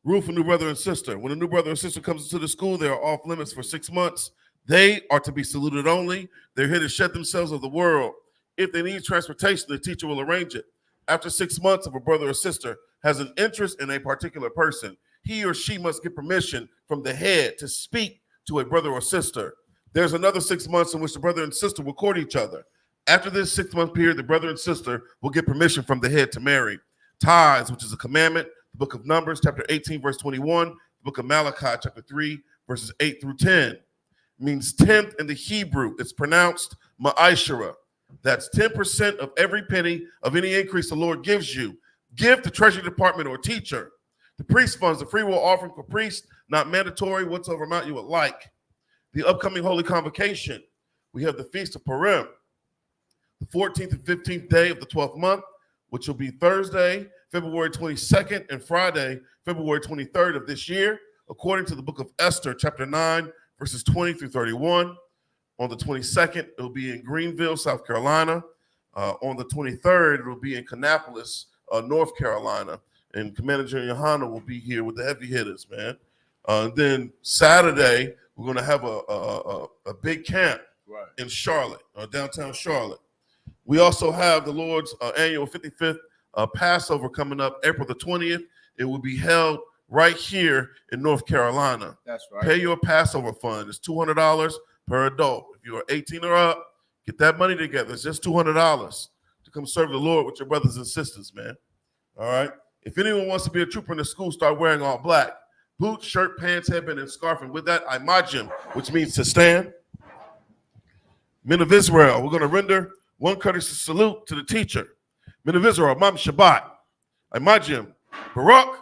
Rule for new brother and sister. When a new brother and sister comes into the school, they are off limits for 6 months. They are to be saluted only. They're here to shed themselves of the world. If they need transportation, the teacher will arrange it. After 6 months, if a brother or sister has an interest in a particular person, he or she must get permission from the head to speak to a brother or sister. There's another 6 months in which the brother and sister will court each other. After this 6 month period, the brother and sister will get permission from the head to marry. Tithes, which is a commandment, the book of Numbers, chapter 18, verse 21, the book of Malachi, chapter 3, verses 8 through 10. Means tenth in the Hebrew. It's pronounced ma'ashara. That's 10% of every penny of any increase the Lord gives you. Give to Treasury Department or teacher. The priest funds, the free will offering for priests, not mandatory, whatsoever amount you would like. The upcoming Holy Convocation, we have the Feast of Purim, the 14th and 15th day of the 12th month, which will be Thursday, February 22nd, and Friday, February 23rd of this year, according to the book of Esther, chapter 9, verses 20 through 31. On the 22nd, it will be in Greenville, South Carolina. On the 23rd, it will be in Kannapolis, North Carolina. And Commander General YAHANNA will be here with the heavy hitters, man. Then Saturday, we're going to have a big camp in Charlotte, downtown Charlotte. We also have the Lord's annual 55th Passover coming up April the 20th. It will be held right here in North Carolina. That's right. Pay your Passover fund. It's $200 per adult. If you are 18 or up, get that money together. It's just $200 to come serve the Lord with your brothers and sisters, man. All right? If anyone wants to be a trooper in the school, start wearing all black. Boots, shirt, pants, headband, and scarf. And with that, imajim, which means to stand. Men of Israel, we're going to render one courteous salute to the teacher. Men of Israel, Mam Shabbat, imajim, Barak,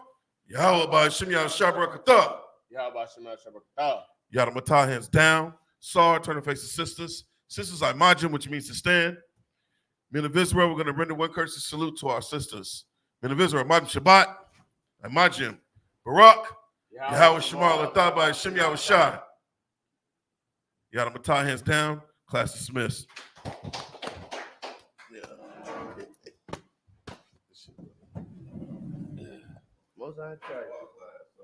Yahweh Ba'Shem Yahshua Barakatah. Yahweh Ba'Shem Yahshua Barakatah. Yada Matah, hands down. Sar, turn to face the sisters. Sisters, imajim, which means to stand. Men of Israel, we're going to render one courteous salute to our sisters. Men of Israel, Mam Shabbat, imajim, Barak, Yahweh Shema Latah Ba'Shem Yahshua. Yada Matah, hands down. Class dismissed. Most I try.